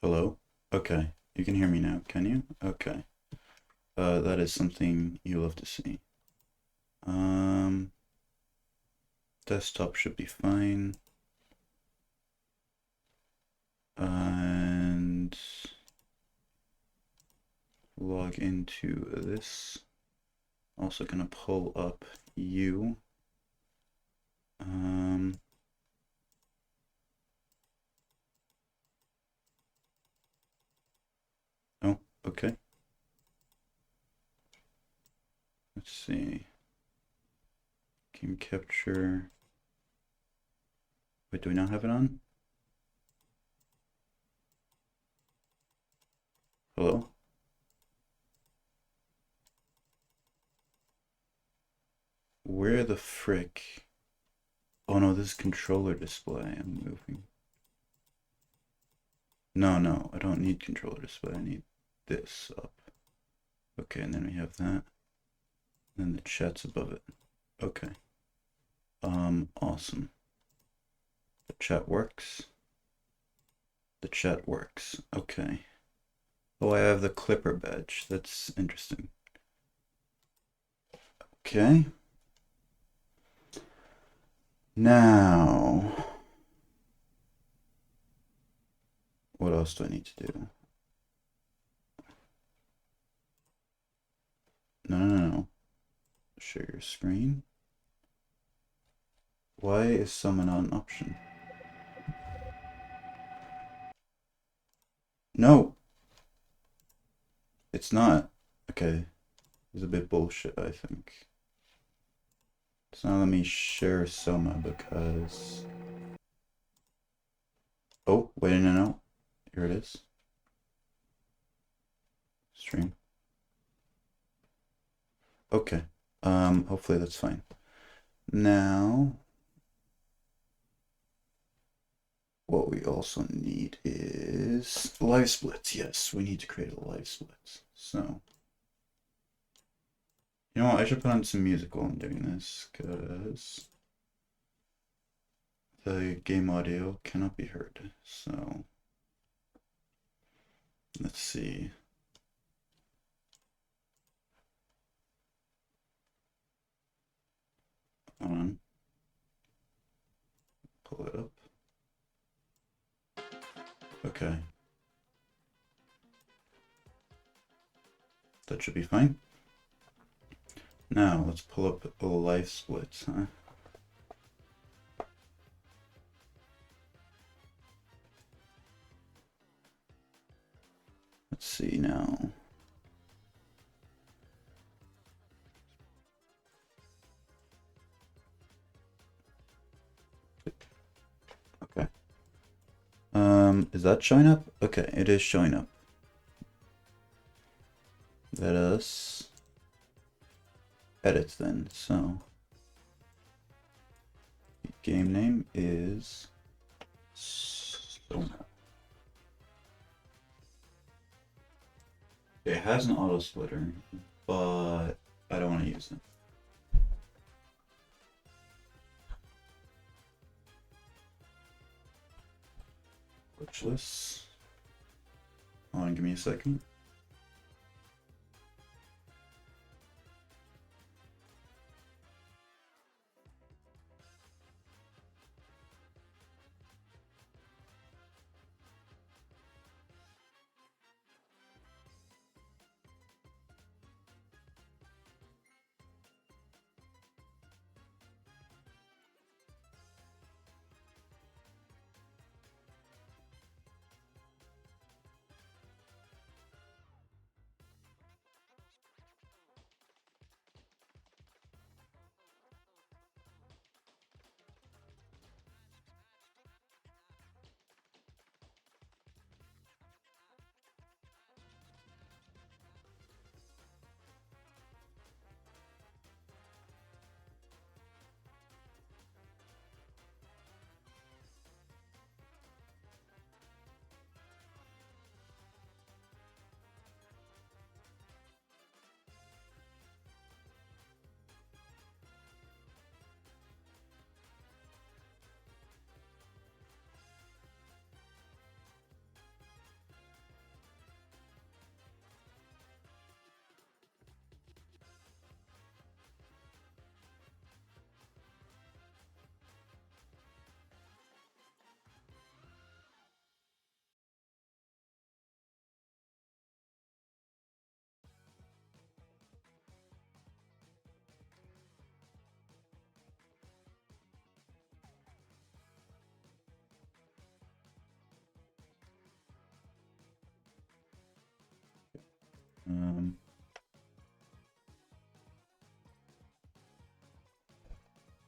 Hello? Okay, you can hear me now, can you? Okay. That is something you love to see. Um, Desktop should be fine. And log into this. Also gonna pull up you. Oh, okay. Let's see. Game capture. Wait, do we not have it on? Hello? Where the frick? Oh no, this is controller display. I'm moving. No, I don't need controller display. I need this up. Okay, and then we have that. And then the chat's above it. Okay. Awesome. The chat works. The chat works. Okay. Oh, I have the Clipper badge. That's interesting. Okay. Now, what else do I need to do? No. Share your screen. Why is SOMA not an option? No! It's not. Okay. It's a bit bullshit, I think. It's not letting me share SOMA because... Oh, wait, no. Here it is. Stream. Okay. Hopefully that's fine. Now, what we also need is live splits. Yes, we need to create a live split. So, you know what? I should put on some music while I'm doing this because the game audio cannot be heard. So, let's see. Hold on. Pull it up. Okay. That should be fine. Now, let's pull up a live split, huh? Let's see now. Okay. Is that showing up? Okay, it is showing up. Let us edit then. So, the game name is SOMA. It has an auto splitter, but I don't want to use it. Glitchless. Hold on, give me a second.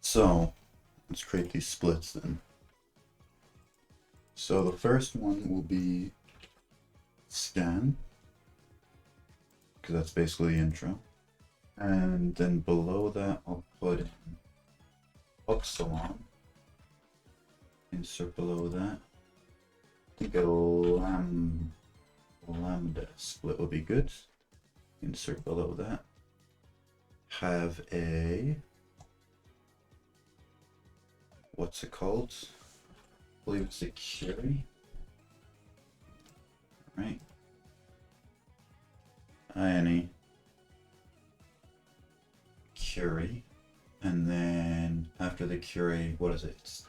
So let's create these splits then. So the first one will be scan, because that's basically the intro. And then below that, I'll put in upsilon. Insert below that. I think a lambda split will be good. Insert below that. Have a, what's it called? I believe it's a query. Right. Any query, and then after the query, what is it? It's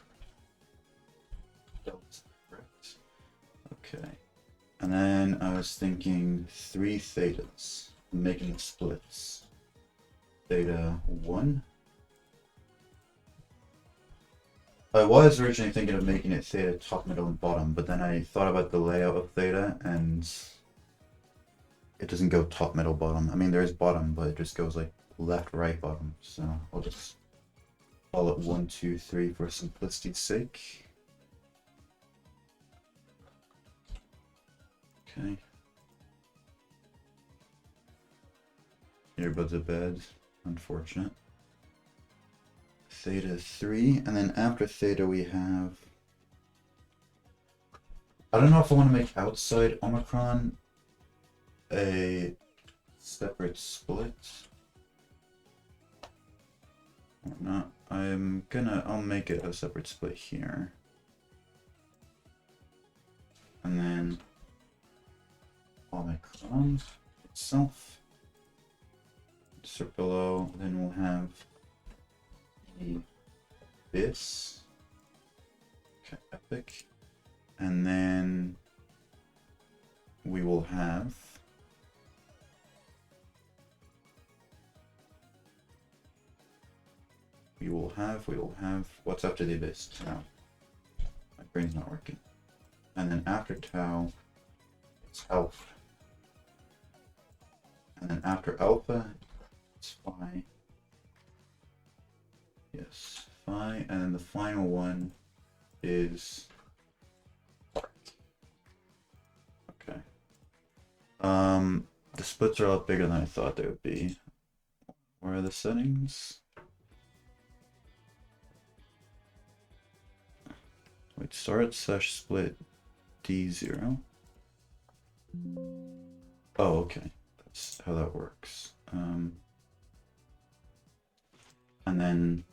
correct. Okay. And then I was thinking 3 thetas, making splits. Theta 1. I was originally thinking of making it theta top, middle, and bottom, but then I thought about the layout of theta, and it doesn't go top, middle, bottom. I mean, there is bottom, but it just goes like left, right, bottom. So I'll just call it 1, 2, 3 for simplicity's sake. Okay. Earbuds are bad. Unfortunate. Theta 3, and then after theta we have, I don't know if I want to make outside Omicron a separate split or not. I'll make it a separate split here. And then Omicron itself. Insert below, then we'll have this. Okay, epic. And then we will have what's after the abyss? Tau. My brain's not working. And then after tau, it's alpha. And then after alpha, it's phi. Yes, phi. And then the final one is arc. Okay. The splits are a lot bigger than I thought they would be. Where are the settings? Wait, start / split D0. Oh, okay. That's how that works. And then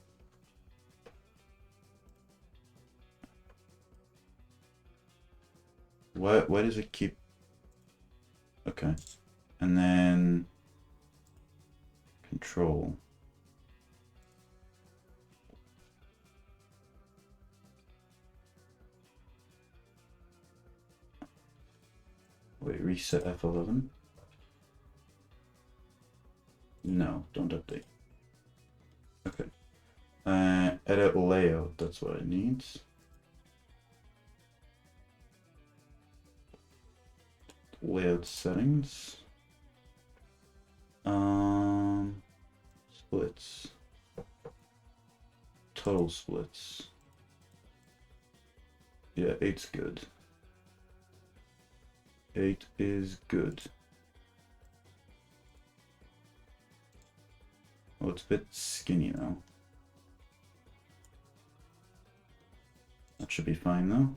why does it keep? Okay. And then control. Wait, reset F11? No, don't update. Okay. Edit layout, that's what it needs. Layout settings. Splits. Total splits. Yeah, 8's good. 8 is good. Well, it's a bit skinny though. That should be fine though.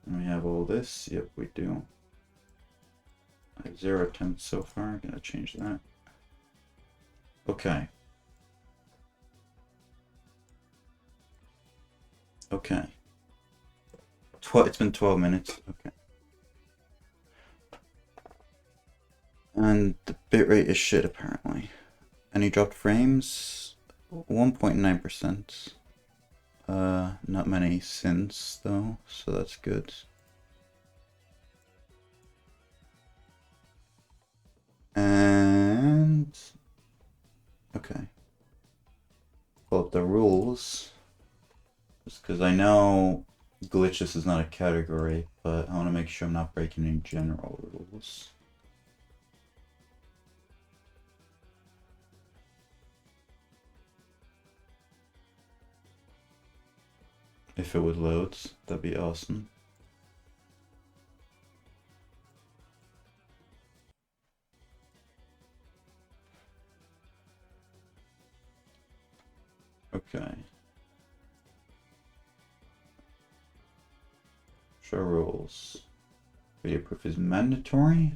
And we have all this. Yep, we do. I have 0 attempts so far. Gonna change that. Okay. Okay. It's been 12 minutes. Okay. And the bitrate is shit apparently. And he dropped frames 1.9%. Not many since though, so that's good. And okay. Pull up the rules. Just because I know Glitchless is not a category, but I want to make sure I'm not breaking any general rules. If it would load, that'd be awesome. Okay. Show rules. Video proof is mandatory.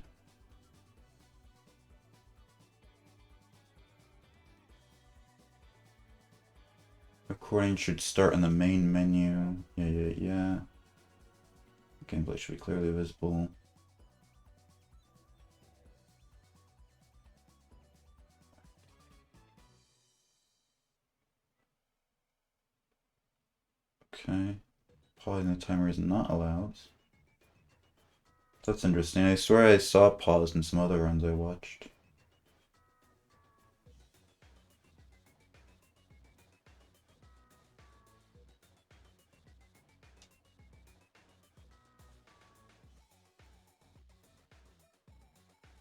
Recording should start in the main menu. Yeah. Gameplay should be clearly visible. Okay. Pausing the timer is not allowed. That's interesting. I swear I saw pause in some other runs I watched.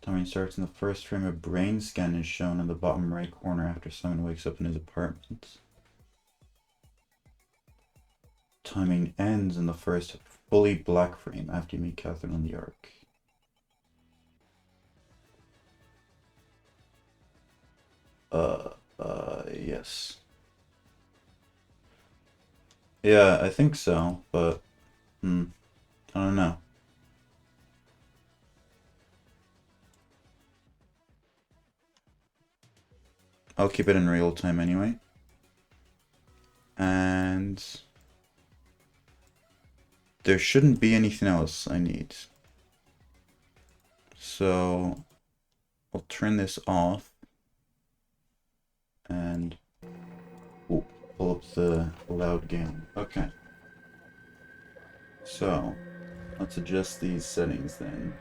Timing starts in the first frame. A brain scan is shown in the bottom right corner after someone wakes up in his apartment. Timing ends in the first fully black frame after you meet Catherine on the Ark. Yes. Yeah, I think so, but, I don't know. I'll keep it in real time anyway. And there shouldn't be anything else I need. So I'll turn this off and pull up the loud game. Okay. So let's adjust these settings then.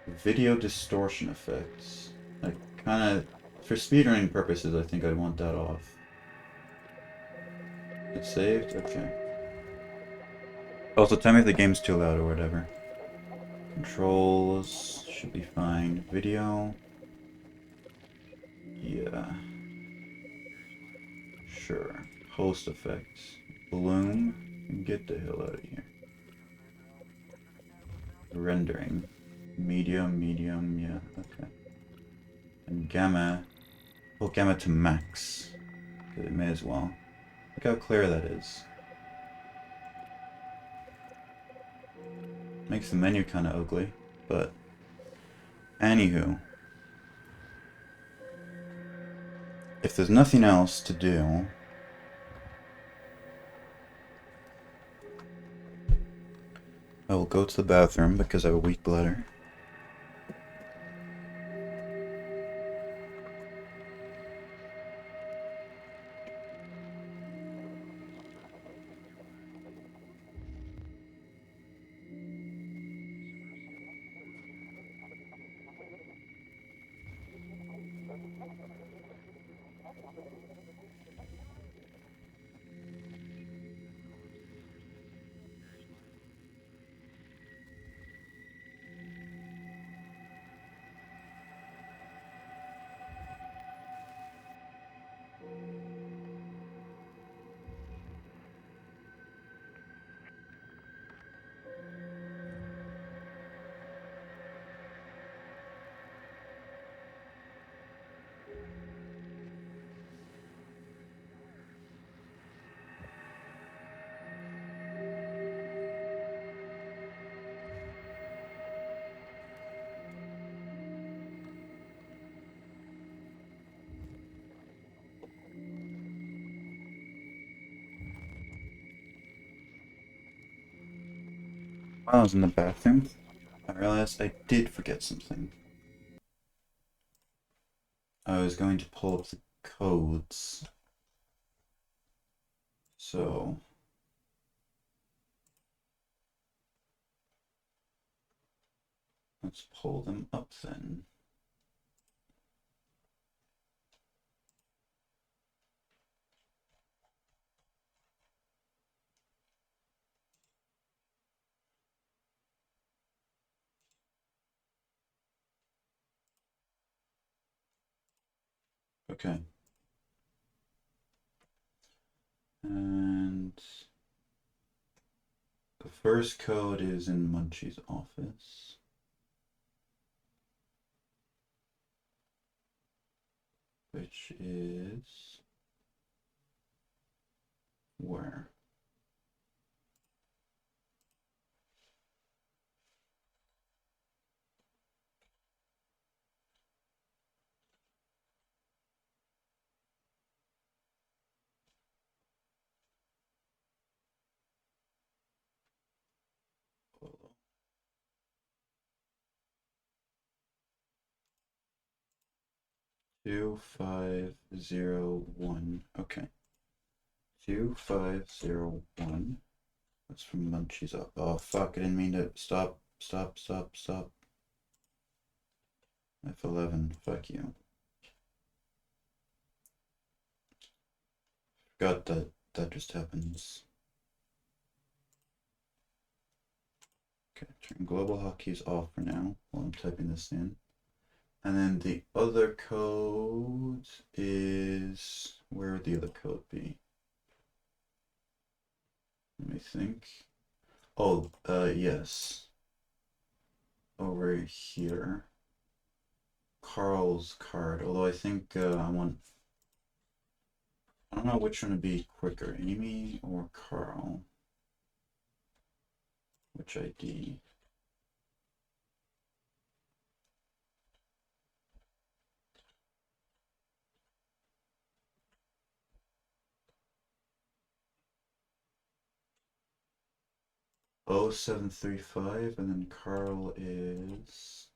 Video distortion effects. I kind of, for speedrunning purposes, I think I'd want that off. It's saved? Okay. Also, tell me if the game's too loud or whatever. Controls should be fine. Video. Yeah. Sure. Host effects. Bloom. Get the hell out of here. Rendering. Medium, yeah, okay. And gamma. Pull gamma to max. Because it may as well. Look how clear that is. Makes the menu kind of ugly, but anywho. If there's nothing else to do, I will go to the bathroom because I have a weak bladder. While I was in the bathroom, I realized I did forget something. I was going to pull up the codes. So let's pull them up then. Okay. first code is in Munchie's office. Which is where? Two, 501. Okay. 2501. That's from Munchie's up. Oh fuck, I didn't mean to stop. F11, fuck you. Forgot that just happens. Okay, turn global hotkeys off for now while I'm typing this in. And then the other code is, where would the other code be? Let me think. Oh, yes. Over here. Carl's card, although I think I don't know which one would be quicker, Amy or Carl. Which ID? Oh, 735, and then Carl is...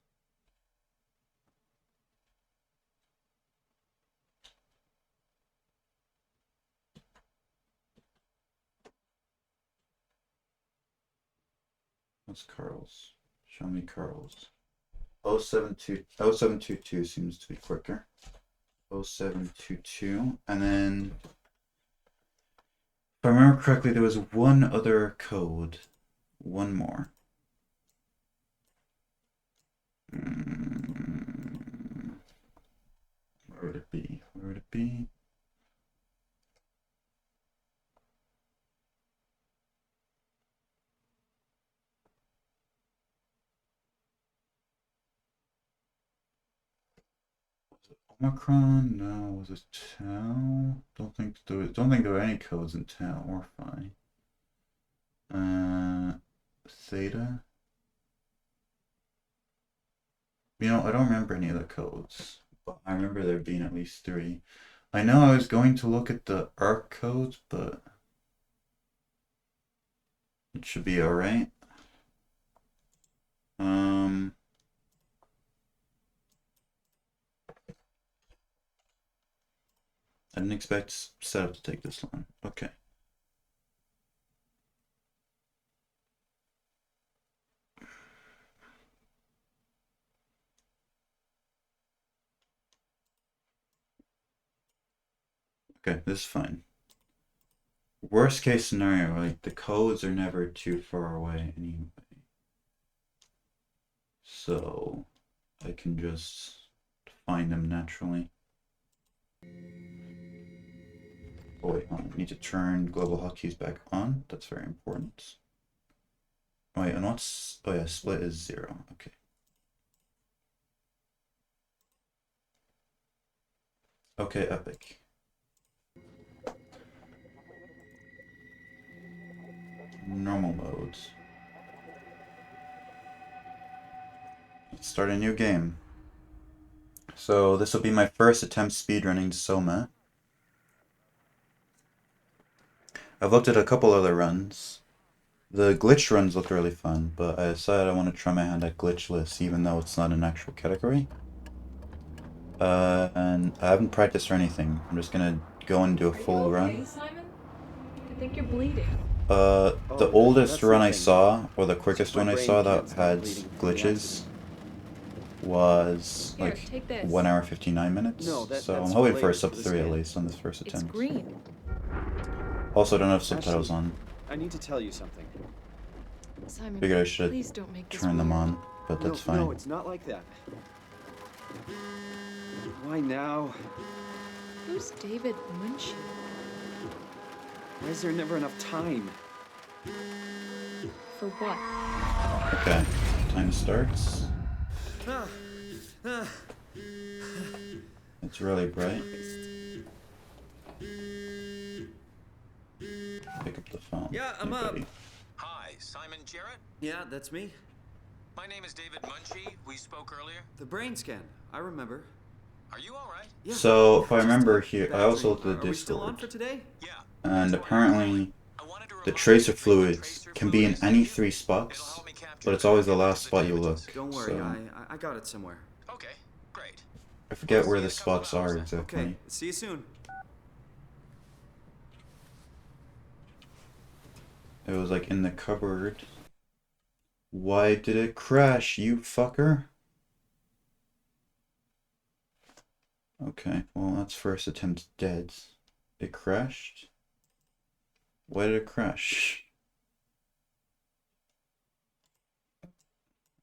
What's Carl's? Show me Carl's. 0722 seems to be quicker. 0722, and then if I remember correctly, there was one other code. One more. Where would it be? Where would it be? Omicron? No. Was it Tau? Don't think there were any codes in Tau or Phi. Theta. You know, I don't remember any of the codes, but I remember there being at least 3. I know I was going to look at the ARC codes, but it should be alright. I didn't expect setup to take this long. Okay. Okay, this is fine. Worst case scenario, like the codes are never too far away anyway. So I can just find them naturally. Oh wait, I need to turn global hotkeys back on. That's very important. Oh wait, and what's, oh yeah, split is 0. Okay. Okay, epic. Normal modes. Let's start a new game. So this will be my first attempt speedrunning SOMA. I've looked at a couple other runs. The glitch runs look really fun, but I decided I want to try my hand at Glitchless even though it's not an actual category. And I haven't practiced or anything. I'm just gonna go and do a full run. Simon? I think you're bleeding. The oldest run I saw, or the quickest one I saw that had glitches, was like 1 hour 59 minutes. So I'm hoping for a sub 3 at least on this first attempt. It's green. Also, I don't have subtitles on. I need to tell you something. Simon, Figured I should please don't make this turn them weird. on, but that's fine. No, it's not like that. Why now? Who's David Munchie? Why is there never enough time? For what? Okay, time starts. It's really bright. Pick up the phone. Yeah, I'm Hey, buddy. up. Hi, Simon Jarrett? Yeah, that's me. My name is David Munchie. We spoke earlier. The brain scan. I remember. Are you alright? Yeah. So, if I Just remember a here, bad I also dream. looked at the Are we still on Discord, for today? Yeah. and that's why I'm calling. apparently I wanted to the remind tracer you to bring the fluids tracer can be in fluids any with you. 3 It'll spots, help me capture but it's the always the target last spot you damages. look. Don't worry, So, I got it somewhere. Okay, great. I forget I'll where see you the in a couple of spots hours are then. exactly. Okay, see you soon. It was like in the cupboard. Why did it crash, you fucker? Okay, well, that's first attempt dead. It crashed? Why did it crash? Is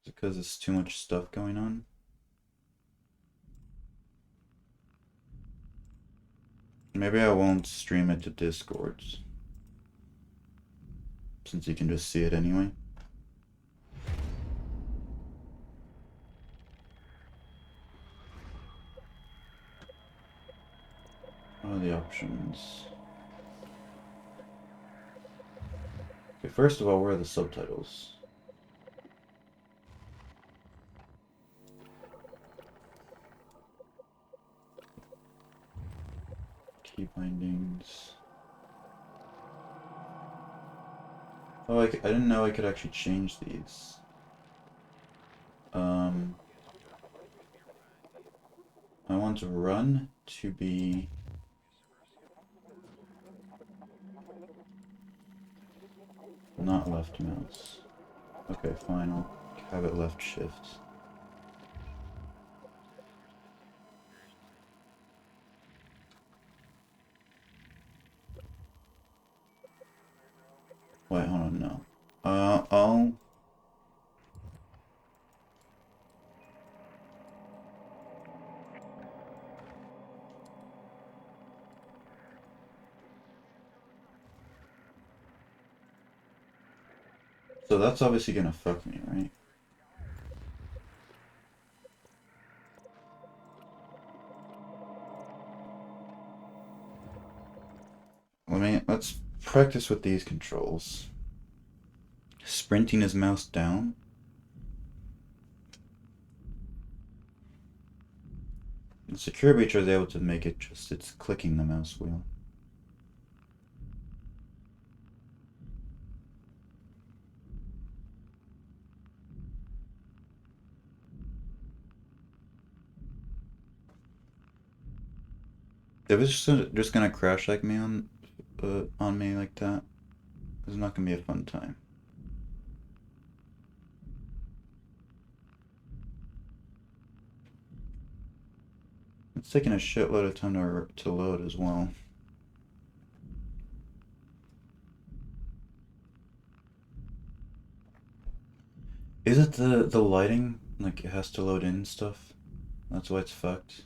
it because there's too much stuff going on? Maybe I won't stream it to Discord, since you can just see it anyway. What are the options? Okay, first of all, where are the subtitles? Key bindings. Oh, I didn't know I could actually change these. I want to run to be not left mouse. Okay, fine, I'll have it left shift. Wait, hold on, no. I'll... So that's obviously gonna fuck me, right? Let's practice with these controls. Sprinting is mouse down. The secure feature is able to make it just, it's clicking the mouse wheel. If it's just gonna crash like me on me like that, it's not gonna be a fun time. It's taking a shitload of time to load as well. Is it the lighting? Like it has to load in stuff? That's why it's fucked.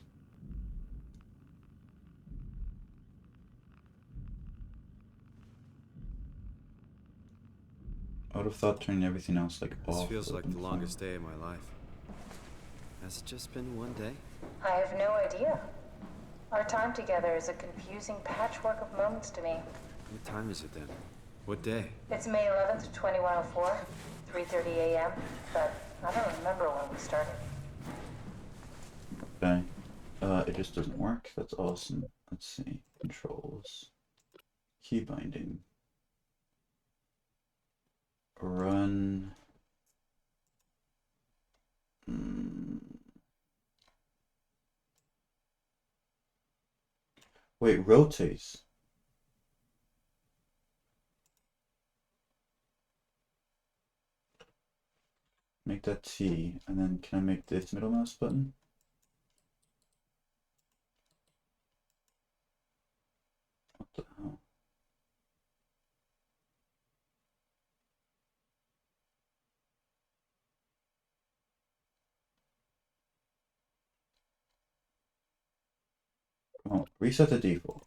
I would have thought turning everything else like This off. feels would like have the been longest fine. day of my life. Has it just been one day? I have no idea. Our time together is a confusing patchwork of moments to me. What time is it then? What day? It's May 11th, 2104, 3:30 a.m., but I don't remember when we started. Okay. It just doesn't work. That's awesome. Let's see. Controls. Key binding. Run. Wait, rotates. Make that T, and then can I make this middle mouse button? What the hell? Oh, reset the default.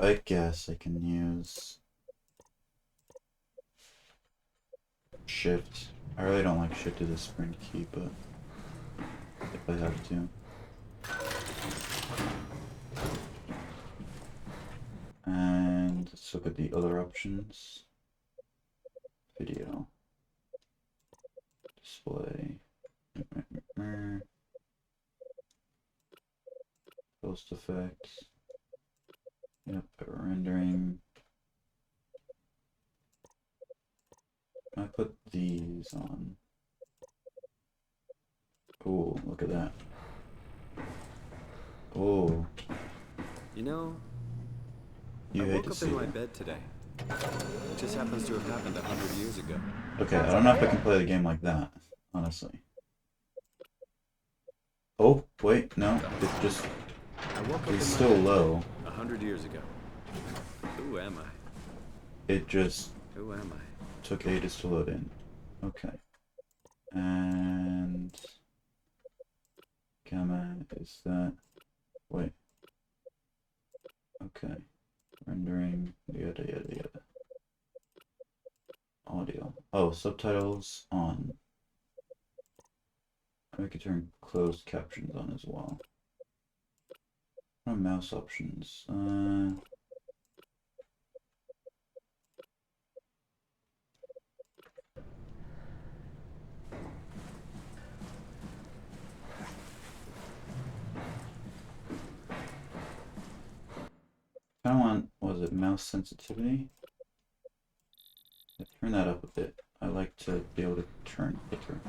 I guess I can use shift. I really don't like shift as a sprint key, but if I have to. And let's look at the other options. Video. Display. Post effects. Yep, rendering. I put these on. Oh, look at that. Oh. You know, You I hate woke to up see in my that. bed today. It just happens to have happened 100 years ago. Okay, I don't know if I can play the game like that, honestly. Oh, wait, no, it just I woke up in is my still bed low. 100 years ago. Who am I? It just Who am I? took ages to load in. Okay. And gamma is that. Wait. Okay. Rendering, yada yada yada. Audio. Oh, subtitles on. I could turn closed captions on as well. What are mouse options? I don't want, was it mouse sensitivity? Yeah, turn that up a bit. I like to be able to turn quicker.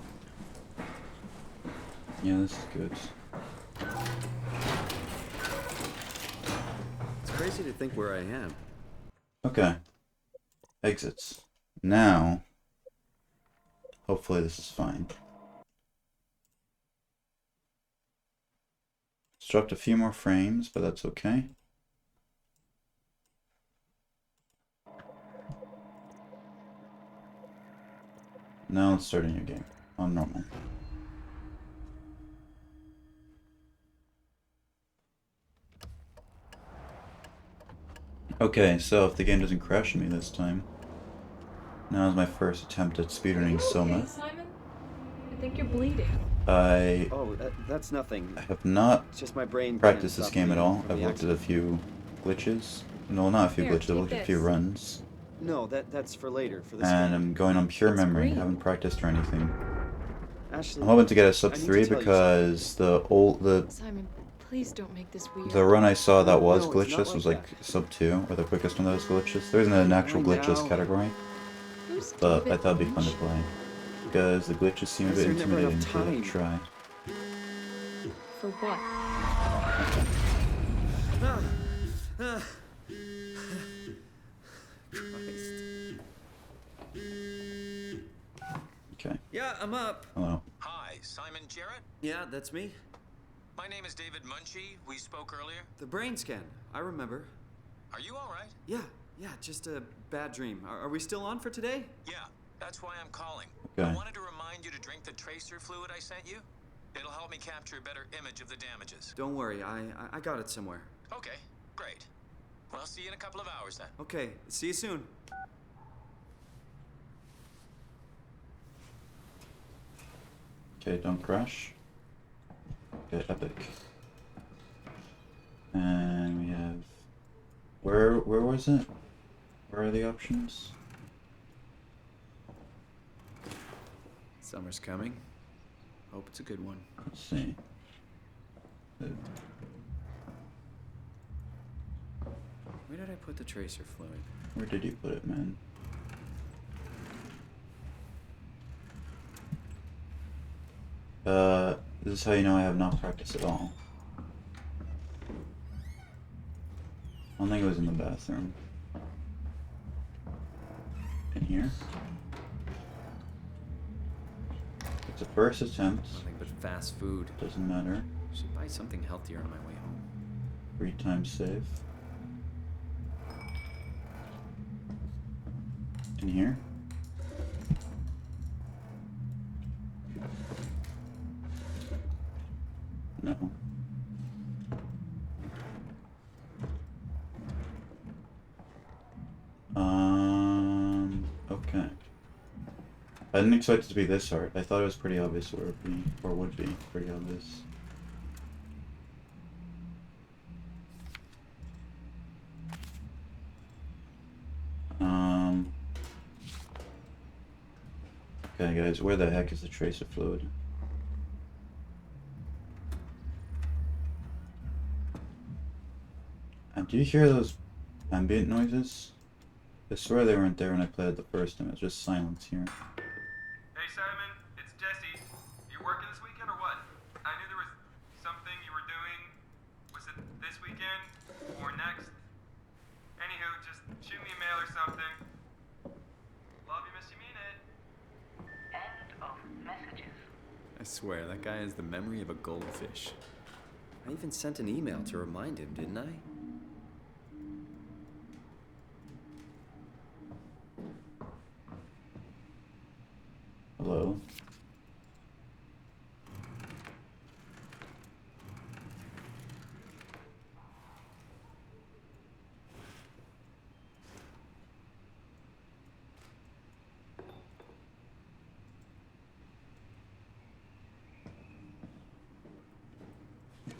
Yeah, this is good. It's crazy to think where I am. Okay. Exits. Now, hopefully this is fine. It's dropped a few more frames, but that's okay. Now let's start a new game on normal. Okay, so if the game doesn't crash me this time, now is my first attempt at speedrunning SOMA. Okay, Simon? I think you're bleeding. I Oh, that's nothing. have not It's just my brain practiced can't this stop game at bleeding all. from I've the looked at a accident. few glitches. No, not a few Here, glitches, I've take looked at a few this. runs. No, that's for later, for the And scan. I'm going on pure It's memory. green. I haven't practiced or anything. Ashley, I'm hoping to get a sub I need to 3 tell you because the Simon, please don't make this weird. run I saw that was No, it's not glitchless was like like sub 2, or the quickest one that was glitchless. There isn't an actual Why glitchless now? category, Who's but David I thought it'd be fun to Munch? play. Because the glitches seem a Why is bit there never enough intimidating to time? try. For what? Christ. Okay. Yeah, I'm up. Hello. Hi, Simon Jarrett? Yeah, that's me. My name is David Munchie. We spoke earlier. The brain scan. I remember. Are you all right? Yeah, just a bad dream. Are we still on for today? Yeah, that's why I'm calling. Okay. I wanted to remind you to drink the tracer fluid I sent you. It'll help me capture a better image of the damages. Don't worry, I got it somewhere. Okay, great. Well, I'll see you in a couple of hours then. Okay, see you soon. Okay, don't crash. Okay, epic. And we have... Where was it? Where are the options? Summer's coming. Hope it's a good one. Let's see. Where did I put the tracer fluid? Where did you put it, man? This is how you know I have not practiced at all. I don't think it was in the bathroom. In here? It's a first attempt. Nothing but fast food. Doesn't matter. Should buy something healthier on my way home. 3 times save. In here? No. I didn't expect it to be this hard. I thought it was pretty obvious, or would be pretty obvious. Okay, guys, where the heck is the tracer fluid? And do you hear those ambient noises? I swear they weren't there when I played it the first time. It's just silence here. Hey Simon, it's Jesse. You working this weekend or what? I knew there was something you were doing. Was it this weekend or next? Anywho, just shoot me a mail or something. Love you, miss you, mean it. End of messages. I swear, that guy has the memory of a goldfish. I even sent an email to remind him, didn't I? Hello?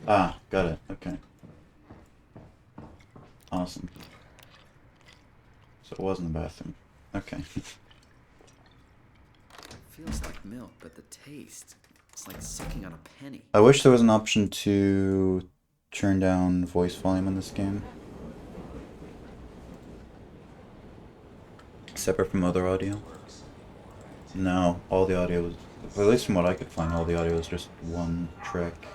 Ah, got it. Okay. Awesome. So it wasn't the bathroom. Okay. Feels like milk, but the taste, it's like sucking on a penny. I wish there was an option to turn down voice volume in this game. Separate from other audio. No, all the audio was, or at least from what I could find, all the audio was just one track.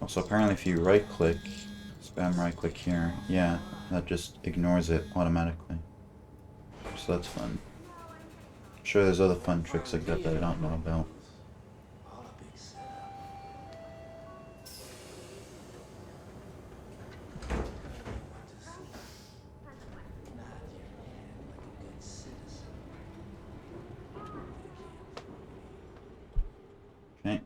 Also, apparently if you right click, spam right click here, yeah, that just ignores it automatically. So that's fun. I'm sure there's other fun tricks like that that I don't know about. Okay.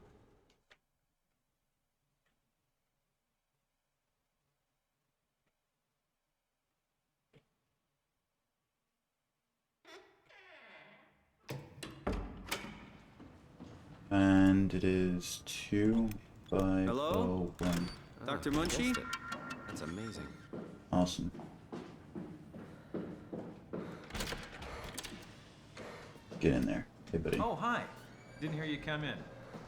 And it is 2:5:01. Hello? Dr. Munchie? guessed it. That's amazing. Awesome. Get in there. Hey, buddy. Oh, hi. Didn't hear you come in.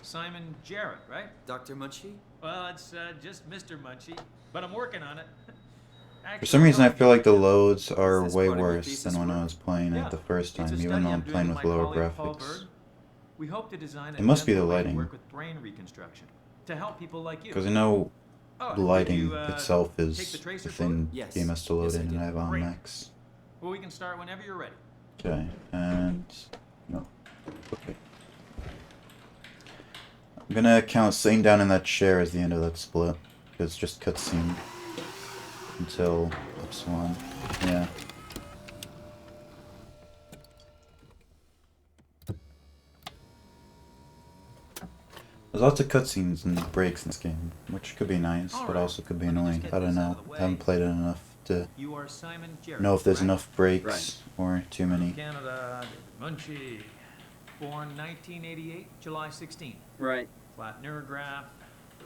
Simon Jarrett, right? Dr. Munchie? Well, it's just Mr. Munchie, but I'm working on it. For some reason, I feel like the loads Is are this way part of your worse thesis than when I work? was playing Yeah. it the first It's a time, even study though I'm I'm doing playing with with my lower colleague, Paul graphics. Bird. We hope to design a It must be the gentle way to lighting. work with brain reconstruction to help people like you. Because I know Oh, the did lighting you, itself take is the tracer the thing photo? Yes. game has to load Yes, I in, and did. I have on Great. max. Well, we can start whenever you're ready. Okay, and no. Okay. I'm gonna count sitting down in that chair as the end of that split, because it's just cutscene until Epsilon. Yeah. There's lots of cutscenes and breaks in this game, which could be nice, but also could be Let me just annoying. get I don't this out know. of the I haven't way. played it enough to You are Simon Jarrett. know if there's right? enough breaks or too many. Canada, Munchie. Born 1988, July 16. Right. Flat neurograph,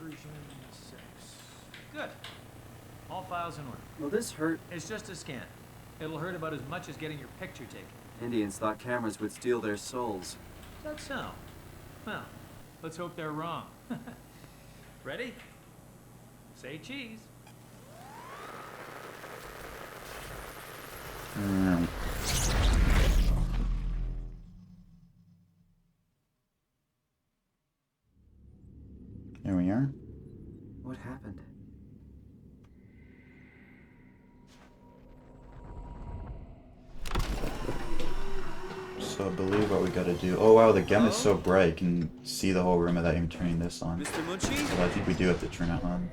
version 6. Good. All files in order. Will this hurt? It's just a scan. It'll hurt about as much as getting your picture taken. Indians thought cameras would steal their souls. Is that so? Well, let's hope they're wrong. Ready? Say cheese. Mm. Here we are. What happened? So I believe what we gotta do. Oh wow, the gem is so bright, you can see the whole room without even turning this on. Mr. Munchie? So I think we do have to turn it on.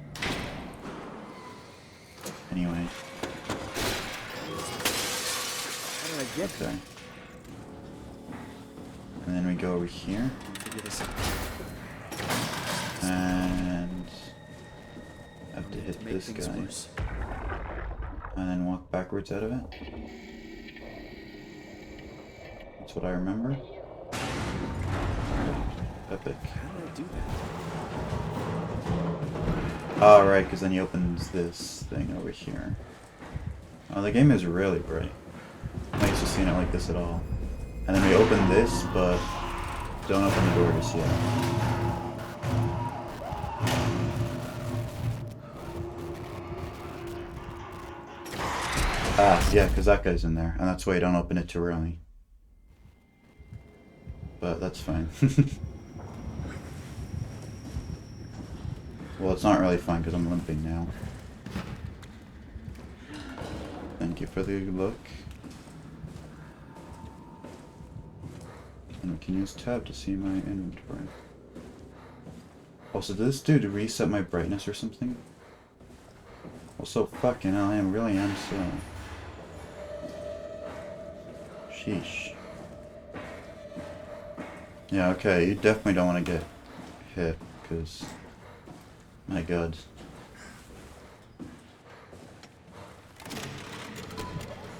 Anyway, How did I get there. And then we go over here, Figure this out. and have to To hit make this things guy. worse. and then walk backwards out of it. That's what I remember. Epic. How did I do that? Oh, right, because then he opens this thing over here. Oh, the game is really bright. I'm not used to seeing it like this at all. And then we open this, but don't open the doors yet. Ah, yeah, because that guy's in there, and that's why you don't open it too early. But that's fine. Well, it's not really fine because I'm limping now. Thank you for the look. And we can use tab to see my inventory. Also, did this dude reset my brightness or something? Also, fucking hell, I really am slow. Sheesh. Yeah, okay, you definitely don't want to get hit, because... My god.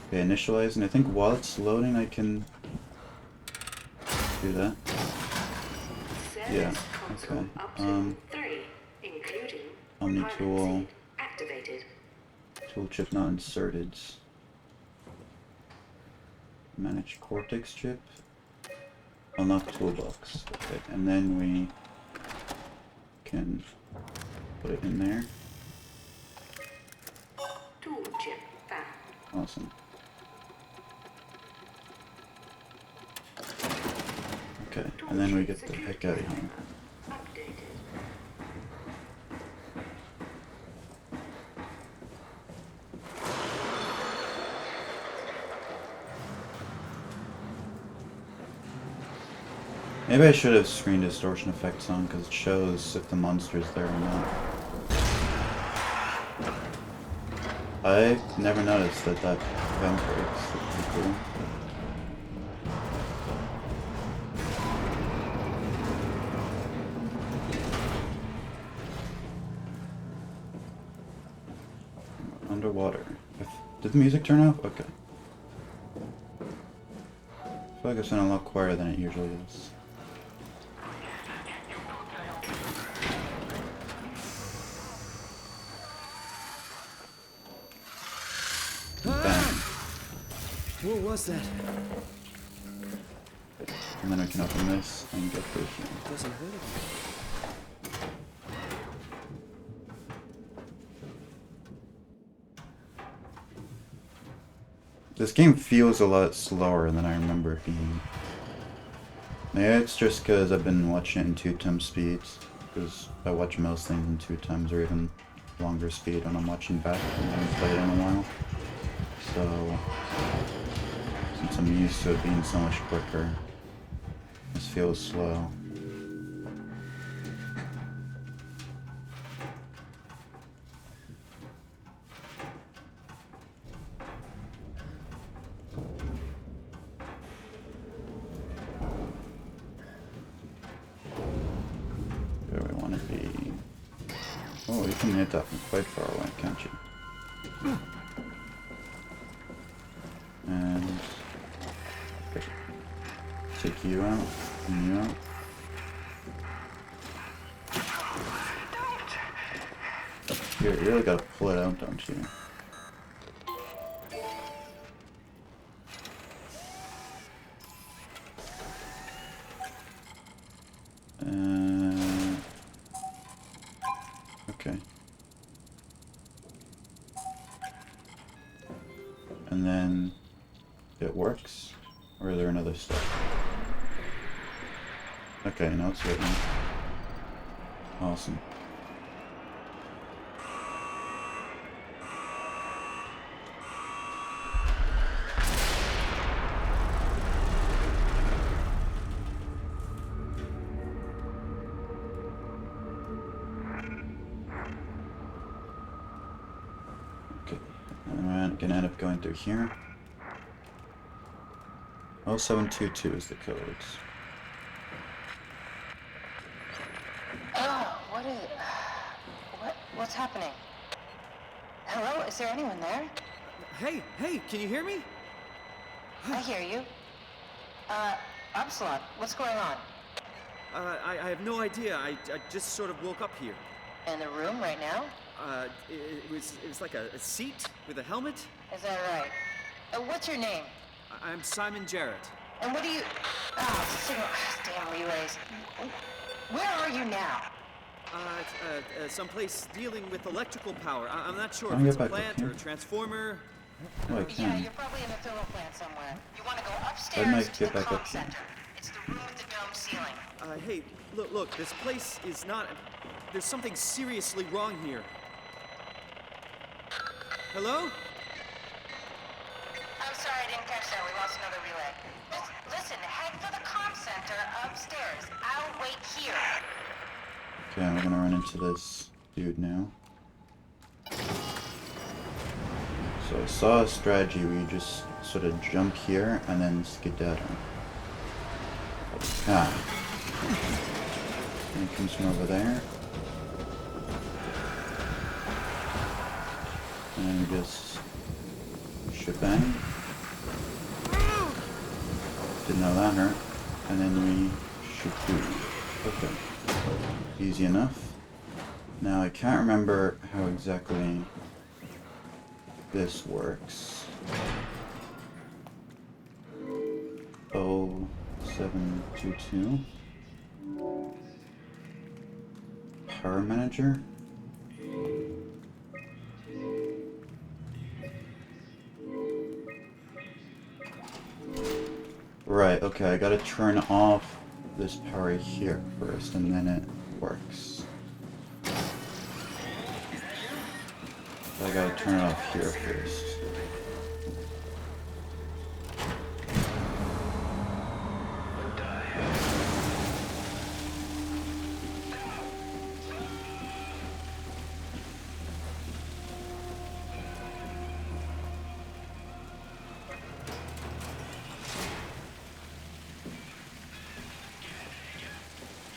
Okay, initialize, and I think while it's loading I can do that. Yeah, okay. Omni tool. Tool chip not inserted. Manage cortex chip. Unlock toolbox. Okay, and then we can put it in there. Tool chip found. Awesome. Okay, and then we get the heck out of here. Maybe I should have screen distortion effects on because it shows if the monster's there or not. I never noticed that vent breaks. That's pretty cool. Underwater. Did the music turn off? Okay. I feel like it's sounding a lot quieter than it usually is. What was that? And then we can open this and get through here. It doesn't hurt it. This game feels a lot slower than I remember it being. Maybe it's just because I've been watching it in 2x speeds. Because I watch most things in 2x or even longer speed when I'm watching back and I haven't played it in a while. So, since I'm used to it being so much quicker, this feels slow. Where we want to be. Oh, you can hit that from quite far away, can't you? And okay. Take you out, and you out. You really gotta pull it out, don't you? Okay. And then it works? Or is there another step? Okay, now it's written. Awesome. Okay, and we're gonna end up going through here. 0722 is the codes. Oh, what's happening? Hello? Is there anyone there? Hey, can you hear me? I hear you. Upsilon, what's going on? I have no idea. I just sort of woke up here. In the room right now? It was like a seat with a helmet. Is that right? What's your name? I'm Simon Jarrett. And what do you... signal... Damn relays. Where are you now? Someplace dealing with electrical power. I'm not sure Can I if it's get a back up plant here? or a transformer. Oh, I Yeah, can. you're probably in a thermal plant somewhere. You want to go I upstairs might to get the back comm up here. center. It's the room with the dome ceiling. Hey, look, this place is not... There's something seriously wrong here. Hello? I'm sorry I didn't catch that. We lost another relay. Listen, head for the comm center upstairs. I'll wait here. Okay, we're gonna run into this dude now. So I saw a strategy where you just sort of jump here and then skedaddle. Ah. And he comes from over there. And then we just shebang. Didn't know that hurt. And then we shoot through. Okay. Easy enough. Now I can't remember how exactly this works. 0722. Power manager. Right, okay, I gotta turn off this power here first and then it works. I gotta turn it off here first.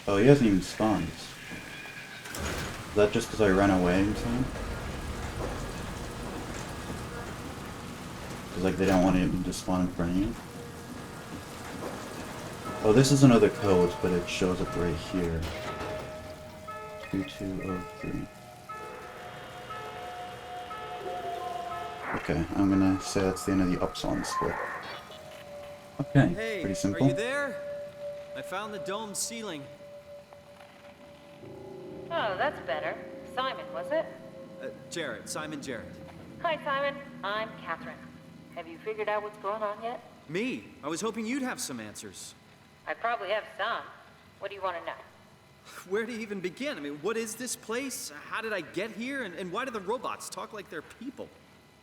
Oh, he hasn't even spawned. Is that just because I ran away in time? Because like they don't want him to spawn in front of you. Oh, this is another code, but it shows up right here. 2203. Okay, I'm gonna say that's the end of the Upsilon split. Okay, Hey, pretty simple. are you there? I found the dome ceiling. Oh, that's better. Simon, was it? Jarrett, Simon Jarrett. Hi, Simon. I'm Catherine. Have you figured out what's going on yet? Me? I was hoping you'd have some answers. I probably have some. What do you want to know? Where to even begin? I mean, what is this place? How did I get here? And why do the robots talk like they're people?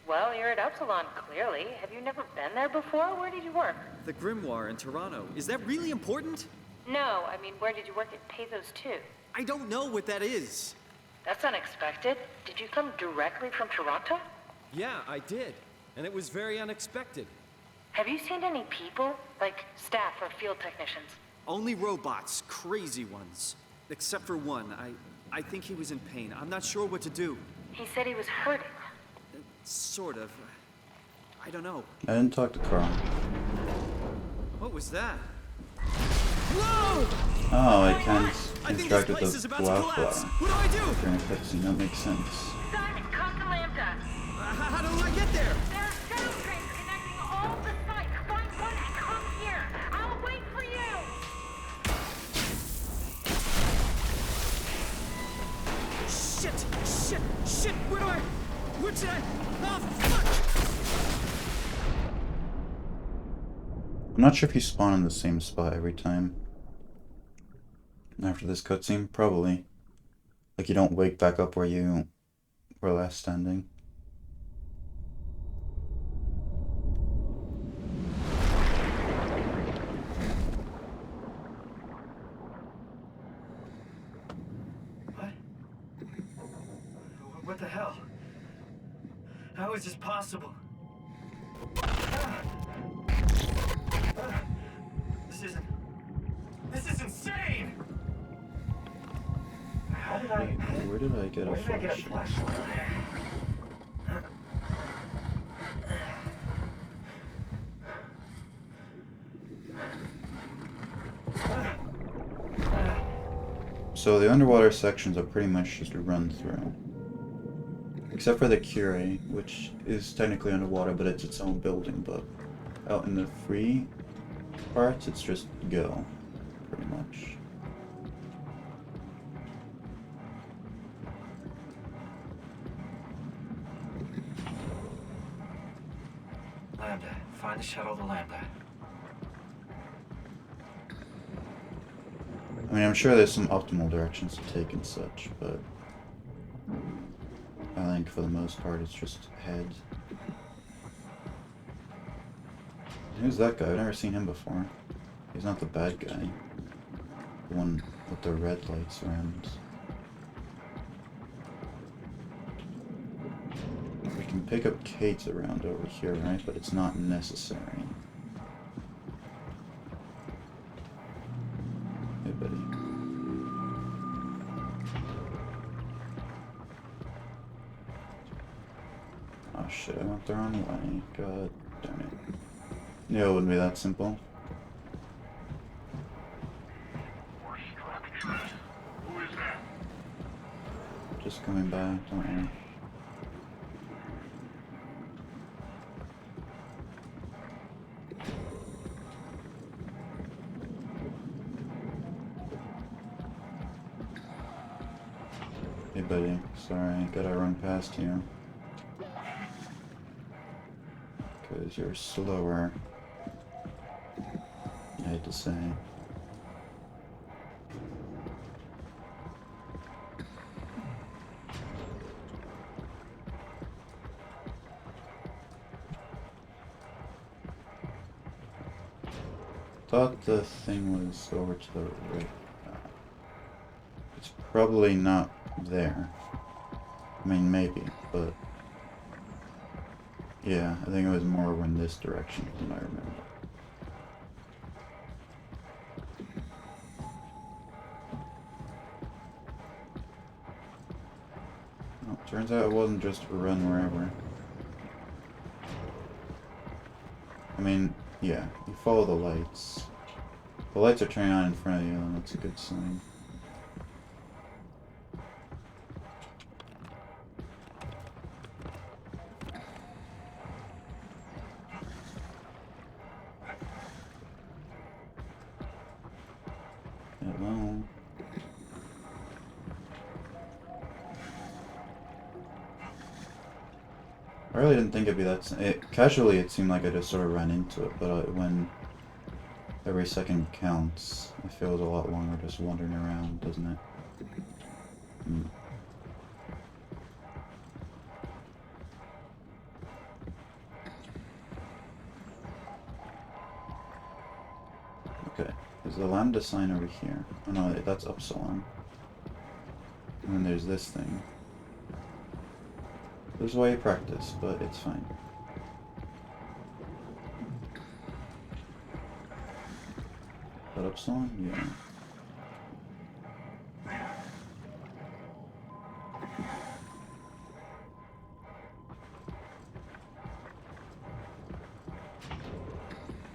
Well, you're at Upsilon, clearly. Have you never been there before? Where did you work? The Grimoire in Toronto. Is that really important? No, I mean, where did you work at Pezos 2? I don't know what that is. That's unexpected. Did you come directly from Toronto? Yeah, I did. And it was very unexpected. Have you seen any people? Like staff or field technicians? Only robots, crazy ones. Except for one. I think he was in pain. I'm not sure what to do. He said he was hurting. Sort of. I don't know. I didn't talk to Carl. What was that? Whoa! Oh, I can't I think interact this with place the is about to blah collapse. blah What do I do? during a cutscene. That makes sense. Simon, come to Lambda. How do I get there? There are shuttle trains connecting all the sites. Find one and come here. I'll wait for you. Shit! Where should I? Oh, fuck! I'm not sure if you spawn in the same spot every time. After this cutscene, probably. Like you don't wake back up where you were last standing. What the hell? How is this possible? This is insane! Where did I get a flashlight? So the underwater sections are pretty much just a run through. Except for the Curie, which is technically underwater, but it's its own building, but out in the free parts, it's just go, pretty much. Lambda. Find the shuttle to Lambda. I mean, I'm sure there's some optimal directions to take and such, but I think for the most part it's just head. Who's that guy? I've never seen him before. He's not the bad guy. The one with the red lights around. We can pick up Kate around over here, right? But it's not necessary. Hey, buddy. Oh shit, I went the wrong way. God damn it. Yeah, it wouldn't be that simple. Who is that? Just coming back, don't worry. Hey buddy, sorry, gotta run past you. Because you're slower. I hate to say. Thought the thing was over to the right. It's probably not there. I mean, maybe, but yeah, I think it was more over in this direction than I remember. Well, turns out it wasn't just a run wherever. I mean, yeah, you follow the lights. The lights are turning on in front of you, and that's a good sign. Hello. I really didn't think it'd be that. Casually, it seemed like I just sort of ran into it, but when every second counts, it feels a lot longer just wandering around, doesn't it? Okay, there's the Lambda sign over here. Oh no, that's Upsilon. And then there's this thing. There's why you practice, but it's fine. That Upsilon? Yeah.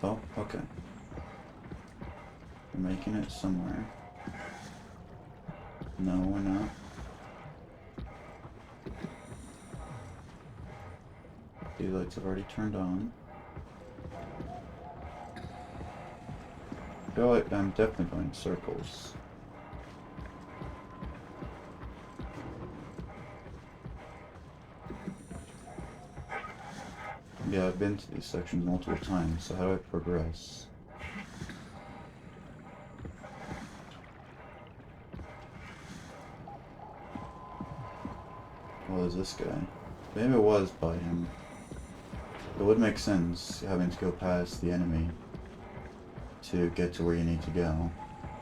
Oh, okay. We're making it somewhere. No, we're not. These lights have already turned on. I feel like I'm definitely going in circles. Yeah, I've been to these sections multiple times, so how do I progress? Well, there's this guy. Maybe it was by him. It would make sense having to go past the enemy to get to where you need to go.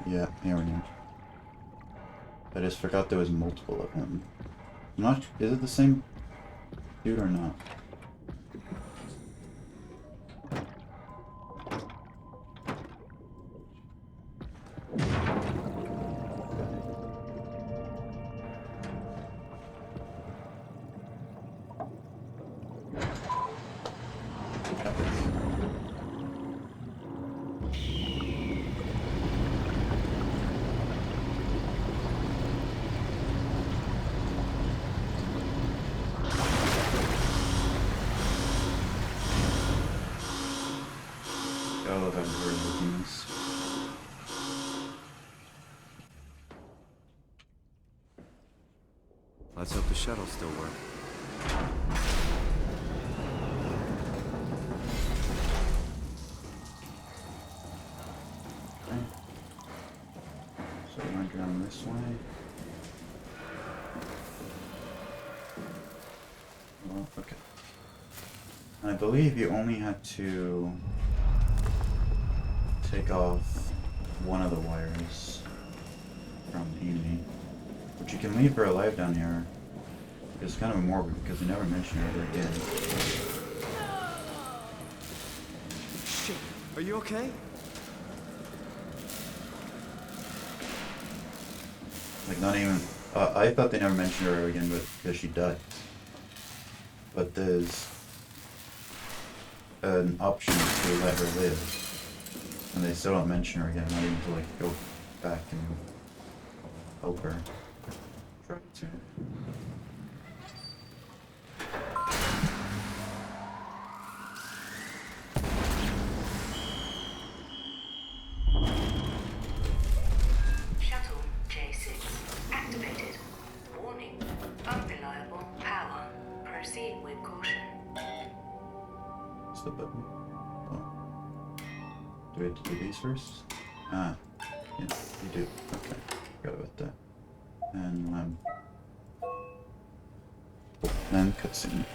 Yeah, here we go. I just forgot there was multiple of him. I'm not. Is it the same dude or not? I love how weird looking this. Let's hope the shuttles still work. Okay. So we might go down this way. Well, okay. And I believe you only had to take off one of the wires from Amy, which you can leave her alive down here. It's kind of morbid because they never mention her ever again. Shit, are you okay? Like, not even. I thought they never mentioned her again, but because she died. But there's an option to let her live, and they still don't mention her again. Not even to like go back and help her. Try to. Shuttle J6 activated. Warning. Unreliable power. Proceed with caution. What's the button? Oh. Do we have to do these first? Ah. Yeah, you do. Okay. Forgot about that. And then cutscene.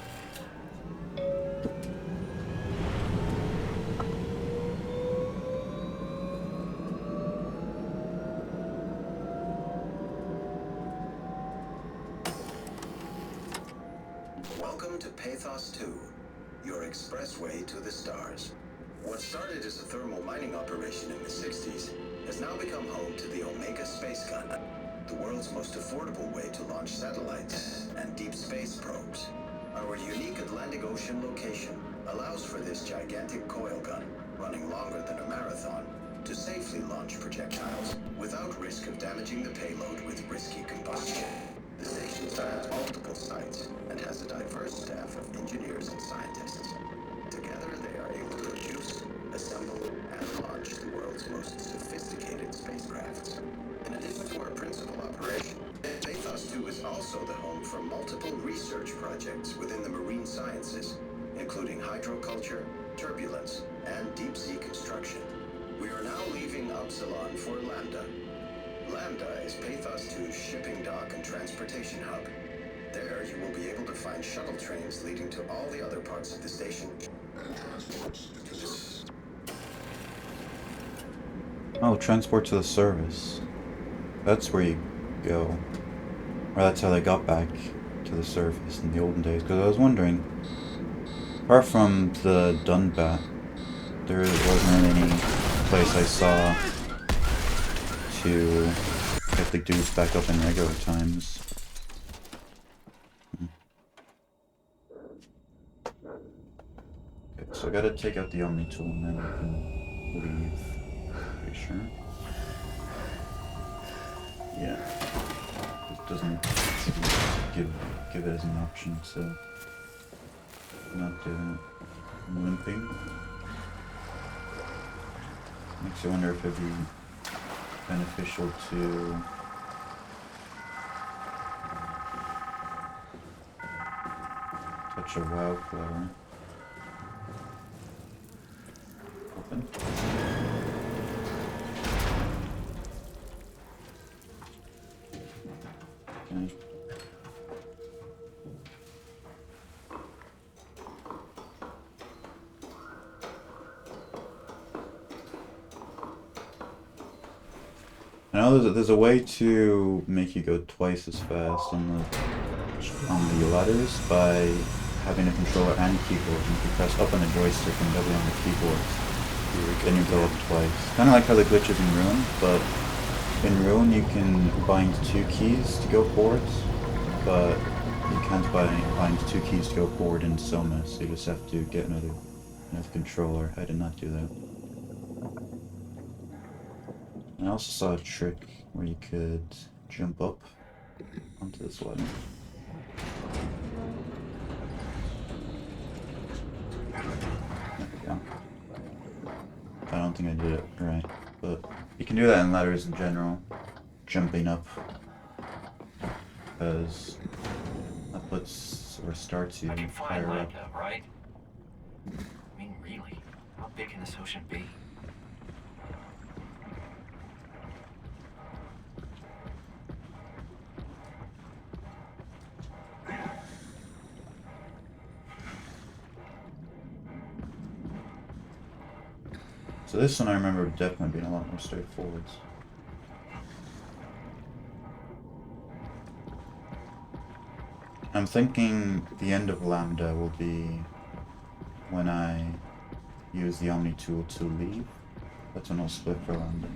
Welcome to Pathos 2, your expressway to the stars. What started as a thermal mining operation in the 60s has now become home to the Omega Space Gun, the world's most affordable way to launch satellites and deep space probes. Our unique Atlantic Ocean location allows for this gigantic coil gun, running longer than a marathon, to safely launch projectiles without risk of damaging the payload with risky combustion. The station spans multiple sites and has a diverse staff of engineers and scientists. Together, they are able to produce, assemble, and launch the world's most sophisticated spacecrafts. In addition to our principal operation, Pathos 2 is also the home for multiple research projects within the marine sciences, including hydroculture, turbulence, and deep-sea construction. We are now leaving Upsilon for Lambda. Lambda is Pathos 2's shipping dock and transportation hub. There, you will be able to find shuttle trains leading to all the other parts of the station. Oh, transport to the service. That's where you go. Or that's how they got back to the surface in the olden days. Because I was wondering, apart from the Dunbat, there wasn't really any place I saw to get the dudes back up in regular times. Okay, so I gotta take out the Omni tool and then we can leave. Pretty sure. Yeah. It doesn't give it as an option to not do it. Limping. Makes you wonder if it'd be beneficial to touch a wildflower. Open. Okay. I know there's a way to make you go twice as fast on the ladders by having a controller and keyboard. And if you press up on the joystick and W on the keyboard, then you go up twice. Kind of like how the glitch is in Ruin, but in Ruin you can bind 2 keys to go forwards, but you can't bind 2 keys to go forward in SOMA, so you just have to get another controller. I did not do that. I also saw a trick where you could jump up onto this ladder. There we go. don't think I did it right. But you can do that in ladders in general. Jumping up. Because that puts or starts you I can find higher up. Lambda, right? I mean, really, how big can this ocean be? So this one I remember definitely being a lot more straightforward. I'm thinking the end of Lambda will be when I use the Omni tool to leave. That's when I'll split for Lambda.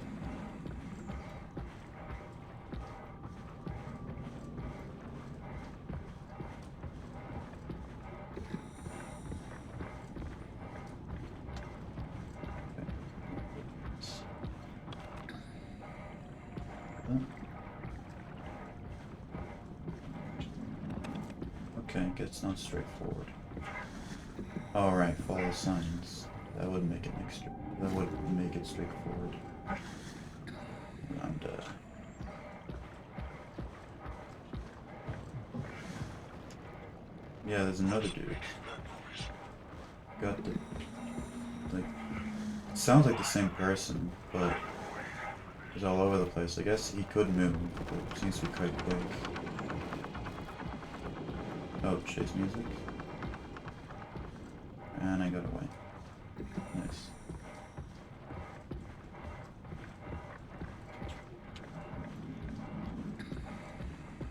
Okay, I guess it's not straightforward. Alright, follow signs. That would make it straightforward. And yeah, there's another dude. Got the like sounds like the same person, but he's all over the place. I guess he could move, but it seems to be quite quick. Oh, chase music. And I got away. Nice.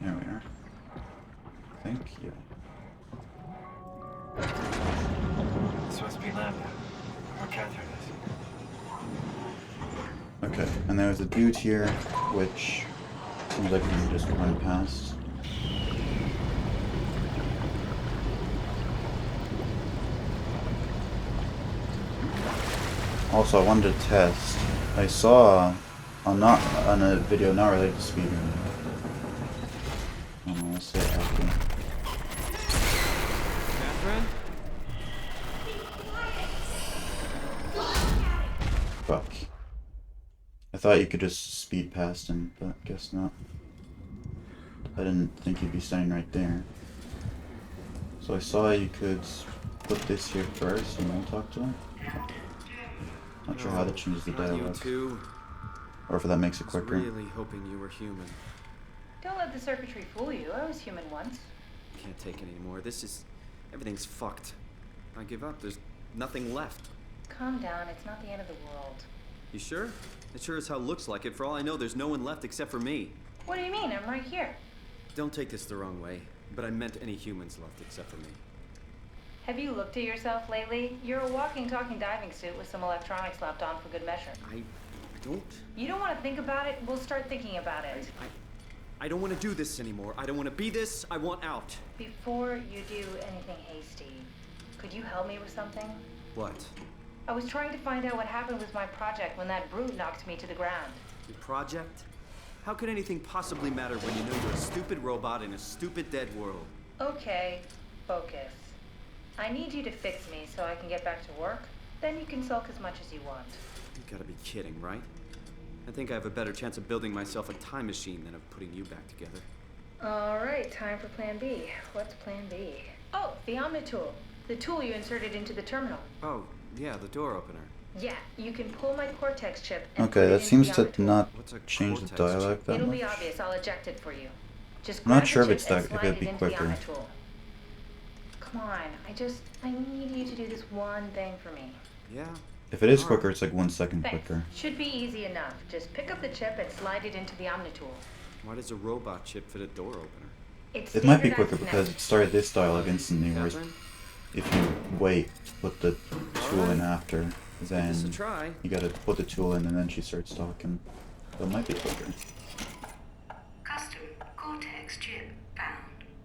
There we are. Thank you. This must be Lambda, where Catherine is. Okay, and there's a dude here, which seems like we can just run past. Also, I wanted to test. I saw on a video not related to speedrunning. Let's see what happened. Catherine? Fuck. I thought you could just speed past him, but guess not. I didn't think he'd be standing right there. So I saw you could put this here first and then talk to him. Not sure how to change the dialogue. Or if that makes it quicker. I was really hoping you were human. Don't let the circuitry fool you. I was human once. Can't take it anymore. Everything's fucked. I give up. There's nothing left. Calm down. It's not the end of the world. You sure? It sure as hell looks like it. For all I know, there's no one left except for me. What do you mean? I'm right here. Don't take this the wrong way, but I meant any humans left except for me. Have you looked at yourself lately? You're a walking, talking diving suit with some electronics slapped on for good measure. I don't. You don't want to think about it? We'll start thinking about it. I don't want to do this anymore. I don't want to be this. I want out. Before you do anything hasty, could you help me with something? What? I was trying to find out what happened with my project when that brute knocked me to the ground. Your project? How could anything possibly matter when you know you're a stupid robot in a stupid dead world? Okay, focus. I need you to fix me so I can get back to work. Then you can sulk as much as you want. You gotta be kidding, right? I think I have a better chance of building myself a time machine than of putting you back together. All right, time for plan B. What's plan B? Oh, the Omni tool. The tool you inserted into the terminal. Oh, yeah, the door opener. Yeah, you can pull my Cortex chip and Okay, that seems to not What's a change the Cortex dialogue chip? that It'll much. be obvious. I'll eject it for you. Just I'm not grab sure if the it's chip and that- if slide it'd be it into the quicker. Omni tool. Come on, I need you to do this one thing for me. Yeah. If it is quicker, it's like 1 second Thanks. quicker. Should be easy enough. Just pick up the chip and slide it into the Omni tool. Why does a robot chip fit a door opener? It's It might be standardized quicker now. because it started this dialogue instantly, whereas Catherine? if you wait to put the tool in after, then this a try. you gotta put the tool in and then she starts talking. So it might be quicker. Custom Cortex chip found.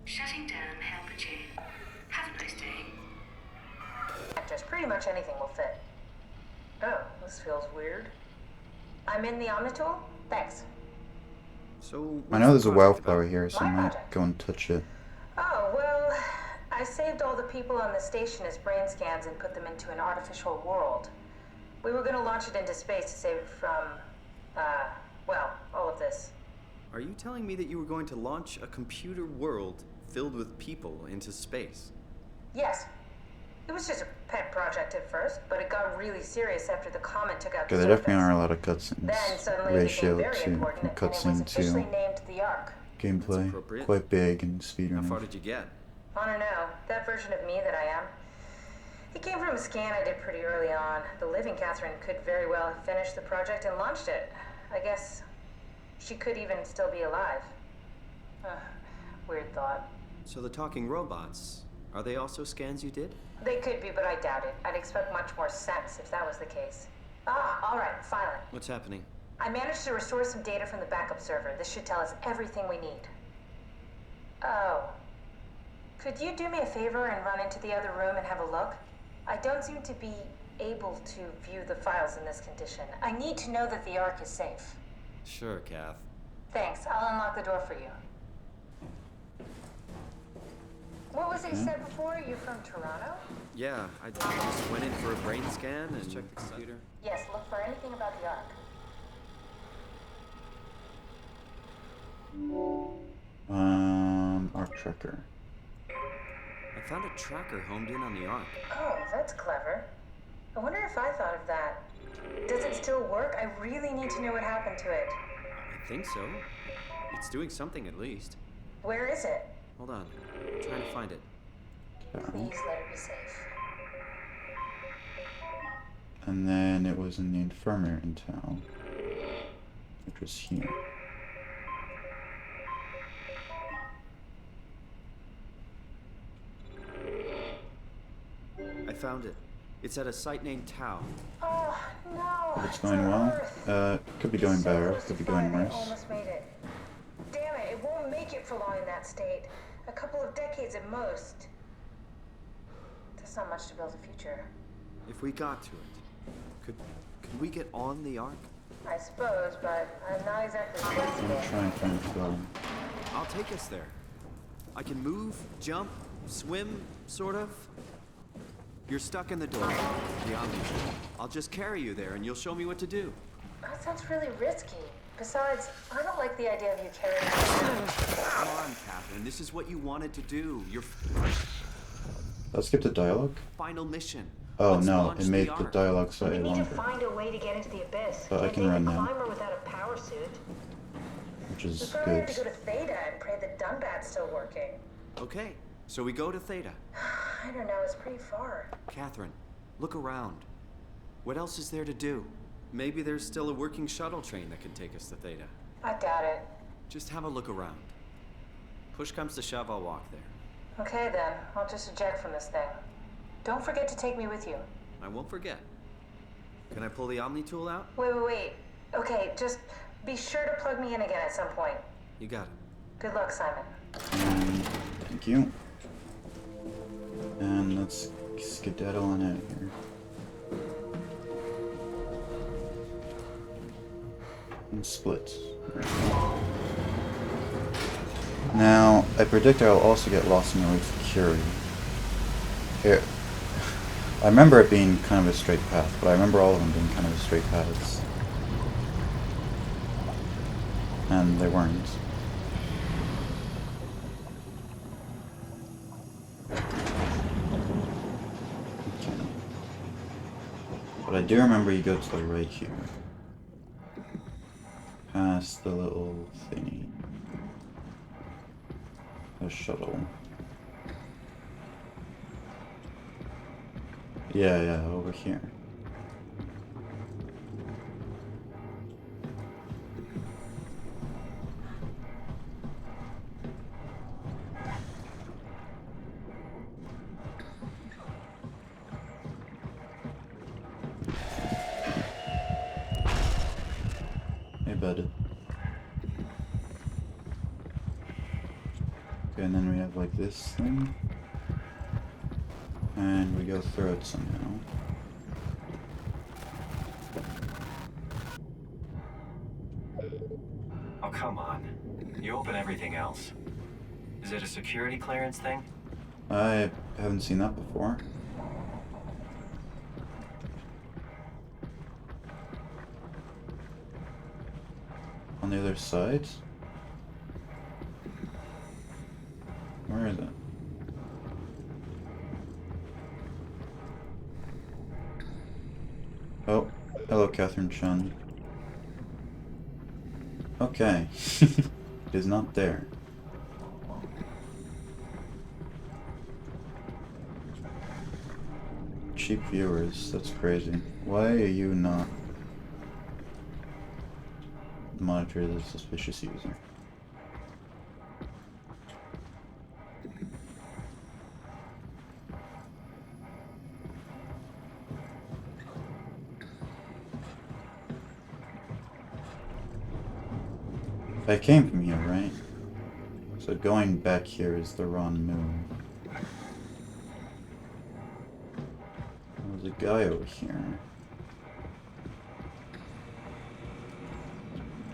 Shutting down helper chain. Have a nice day. Just pretty much anything will fit. Oh, this feels weird. I'm in the Omnitool? Thanks. So I know there's a what's the project wildflower about? here, so I My might project. go and touch it. Oh, well, I saved all the people on the station as brain scans and put them into an artificial world. We were gonna launch it into space to save it from, well, all of this. Are you telling me that you were going to launch a computer world filled with people into space? Yes. It was just a pet project at first, but it got really serious after the comet took out the Okay, there definitely are a lot of cutscenes. Then suddenly it became Ratio very to important, and it was cutscene officially to named the Ark. gameplay. appropriate. Quite big and How speedrunning. far did you get? I don't know. That version of me that I am. It came from a scan I did pretty early on. The living Catherine could very well have finished the project and launched it. I guess she could even still be alive. Weird thought. So the talking robots, are they also scans you did? They could be, but I doubt it. I'd expect much more sense if that was the case. All right, finally. What's happening? I managed to restore some data from the backup server. This should tell us everything we need. Oh. Could you do me a favor and run into the other room and have a look? I don't seem to be able to view the files in this condition. I need to know that the Ark is safe. Sure, Kath. Thanks. I'll unlock the door for you. What was it said before? You're from Toronto? Yeah, I just went in for a brain scan and checked the computer. Yes, look for anything about the Ark. Arc tracker. I found a tracker homed in on the Ark. Oh, that's clever. I wonder if I thought of that. Does it still work? I really need to know what happened to it. I think so. It's doing something at least. Where is it? Hold on. I'm trying to find it. Please let it be safe. And then it was in the infirmary in town, which was here. I found it. It's at a site named Tau. Oh, no. It's going well. Could be going better, could be going I worse. almost made it. Damn it, it won't make it for long in that state. A couple of decades at most. That's not much to build a future. If we got to it, could we get on the Ark? I suppose, but I'm not exactly I'm flexible. gonna try and find the bottom. I'll take us there. I can move, jump, swim, sort of. You're stuck in the door, the omnibus. I'll just carry you there and you'll show me what to do. That sounds really risky. Besides, I don't like the idea of you carrying me. Come on, Catherine. This is what you wanted to do. Your Let's skip the dialogue. final mission. Oh Let's no, launch it made the Ark. dialogue We slightly need to longer, find a way to get into the abyss. But I Can't can take run a now. climber without a power suit. which We is probably good. have to go to Theta and pray that Dunbat's still working. Okay, so we go to Theta. I don't know, it's pretty far. Catherine, look around. What else is there to do? Maybe there's still a working shuttle train that can take us to Theta. I doubt it. Just have a look around. Push comes to shove, I'll walk there. Okay then, I'll just eject from this thing. Don't forget to take me with you. I won't forget. Can I pull the Omni tool out? Wait. Okay, just be sure to plug me in again at some point. You got it. Good luck, Simon. Thank you. And let's skedaddle on out of here. And split. Now, I predict I'll also get lost in the way of security. Here. I remember it being kind of a straight path, but I remember all of them being kind of a straight paths. And they weren't. But I do remember you go to the right here. Past the little thingy. The shuttle. Yeah, over here. Hey, bud. Okay, and then we have like this thing. And we go through it somehow. Oh, come on. You open everything else. Is it a security clearance thing? I haven't seen that before. On the other side? Where is it? Oh, hello, Catherine Chun. Okay. It is not there. Cheap viewers, that's crazy. Why are you not monitored as a suspicious user? I came from here, right? So going back here is the wrong move. There's a guy over here.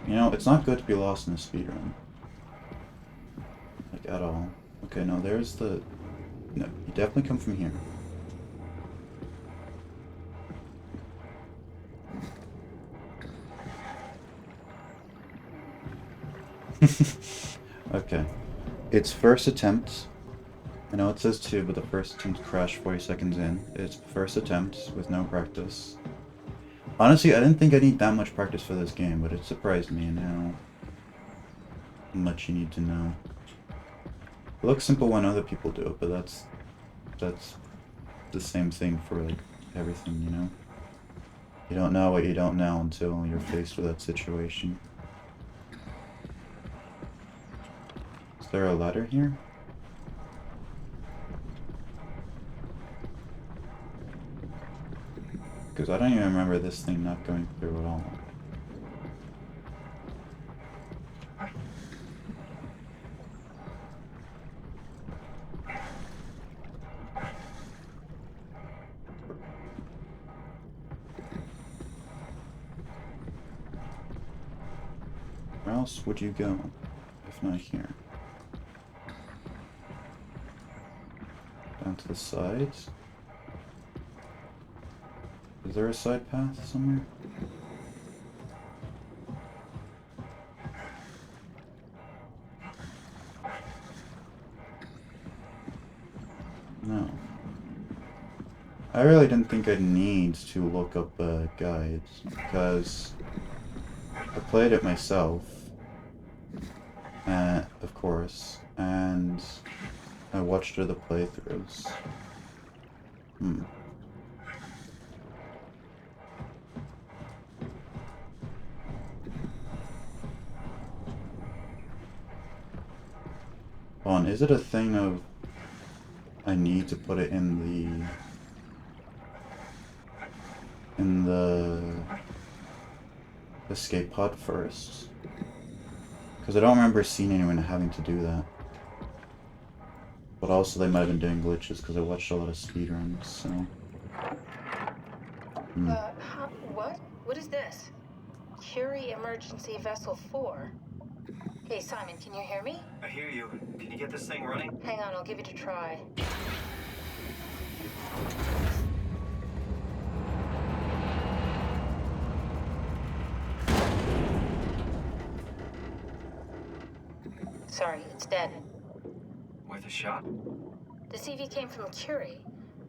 You know, it's not good to be lost in a speedrun. Like, at all. Okay, no, there's the... No, you definitely come from here. Okay. It's first attempt. I know it says 2, but the first attempt crashed 40 seconds in. It's first attempt with no practice. Honestly, I didn't think I need that much practice for this game, but it surprised me in how much you need to know. It looks simple when other people do it, but that's the same thing for like everything, you know? You don't know what you don't know until you're faced with that situation. Is there a ladder here? Because I don't even remember this thing not going through at all. Where else would you go, if not here? Down to the sides? Is there a side path somewhere? No. I really didn't think I'd need to look up guides, because I played it myself, of course, and I watched other playthroughs. Is it a thing of I need to put it in the escape pod first? Because I don't remember seeing anyone having to do that. But also they might have been doing glitches because I watched a lot of speedruns, so... What? What is this? Curie Emergency Vessel 4. Hey, Simon, can you hear me? I hear you. Can you get this thing running? Hang on, I'll give it a try. Sorry, it's dead. Worth a shot? The CV came from Curie.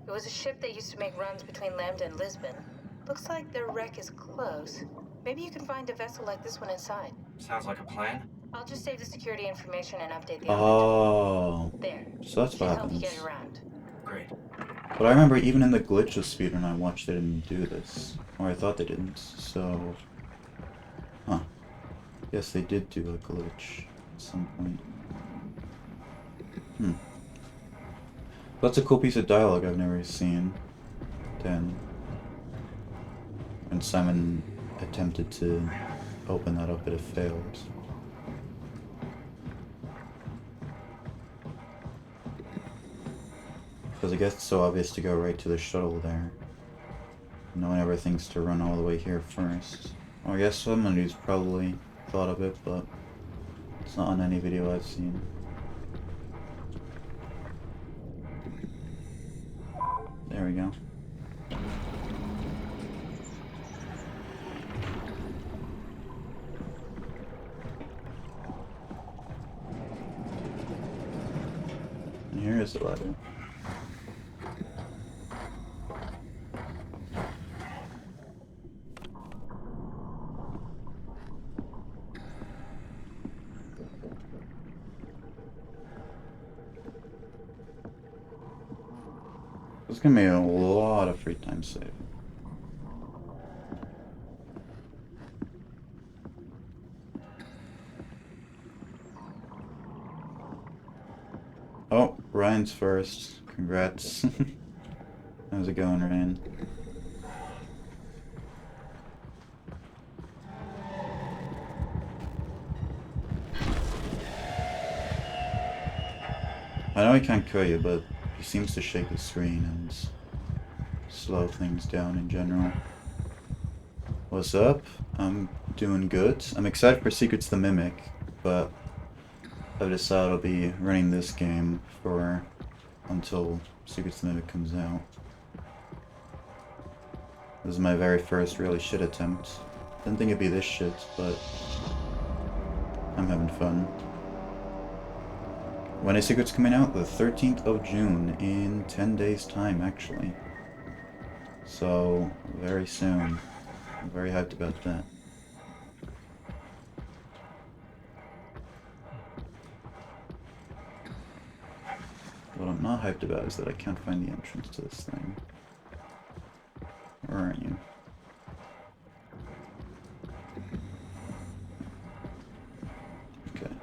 It was a ship that used to make runs between Lambda and Lisbon. Looks like their wreck is close. Maybe you can find a vessel like this one inside. Sounds like a plan. I'll just save the security information and update the Oh. There. So that's what Should help you happens. get around. Great. But I remember even in the Glitchless speedrun I watched, they didn't do this. Or I thought they didn't, so... Huh. Yes, they did do a glitch at some point. That's a cool piece of dialogue I've never seen. Then... when Simon attempted to open that up, but it failed. Because I guess it's so obvious to go right to the shuttle there. No one ever thinks to run all the way here first. Well, I guess somebody's probably thought of it, but it's not on any video I've seen. There we go. Here's the ladder. There's gonna be a lot of free time save. Oh, Ryan's first. Congrats. How's it going, Ryan? I know he can't kill you, but he seems to shake the screen and slow things down in general. What's up? I'm doing good. I'm excited for Secrets the Mimic, but I've decided I'll be running this game for until Secrets the Mimic comes out. This is my very first really shit attempt. Didn't think it'd be this shit, but I'm having fun. When is Secrets coming out? The 13th of June, in 10 days time actually. So, very soon. I'm very hyped about that. What I'm not hyped about is that I can't find the entrance to this thing. Where are you? Okay.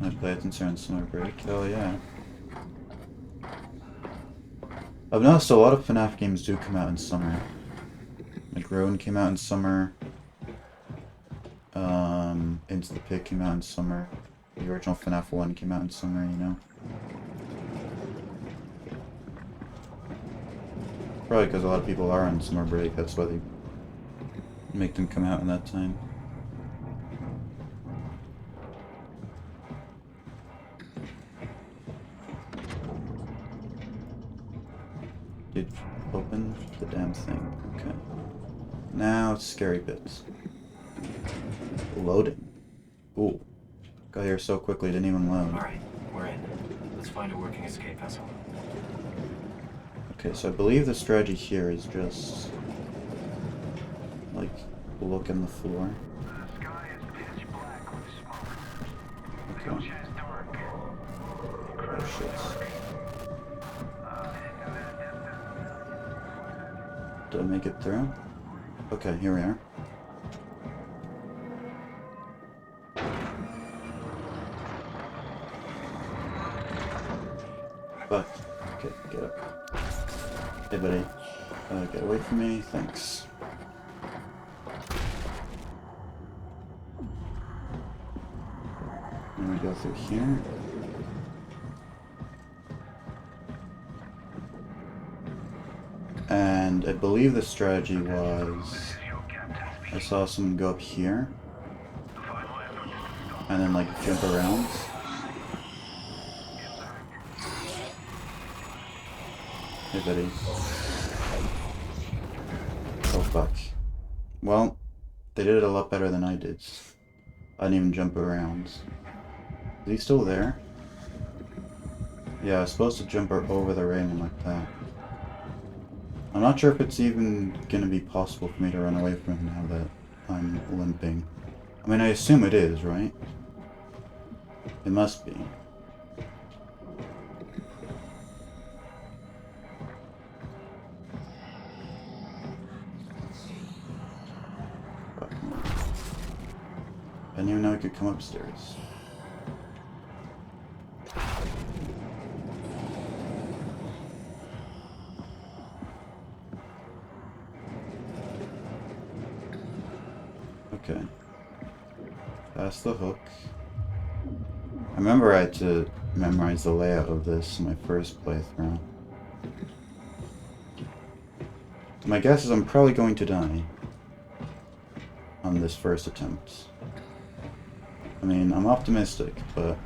I play attention on summer break. Hell yeah. I've noticed a lot of FNAF games do come out in summer. Like Ruin came out in summer. Into the Pit came out in summer. The original FNAF 1 came out in summer, you know. Probably because a lot of people are on summer break, that's why they make them come out in that time. Did open the damn thing. Okay. Now it's scary bits. Loading. Ooh. Got here so quickly, didn't even load. Alright, we're in. Let's find a working escape vessel. Okay, so I believe the strategy here is just like look in the floor. The sky is pitch black with smoke. The Okay. ocean is dark. Oh Incredibly shit. dark. In the distance. Did I make it through? Okay, here we are. Fuck. Okay, get up. Hey buddy. Get away from me, thanks. And we go through here. And I believe the strategy was I saw someone go up here and then like jump around. Hey buddy. Oh fuck. Well, they did it a lot better than I did. I didn't even jump around. Is he still there? Yeah, I was supposed to jump over the railing like that. I'm not sure if it's even gonna be possible for me to run away from him now that I'm limping. I mean, I assume it is, right? It must be. Fuck me. I didn't even know I could come upstairs. Okay. Past the hook. I remember I had to memorize the layout of this in my first playthrough. My guess is I'm probably going to die on this first attempt. I mean, I'm optimistic, but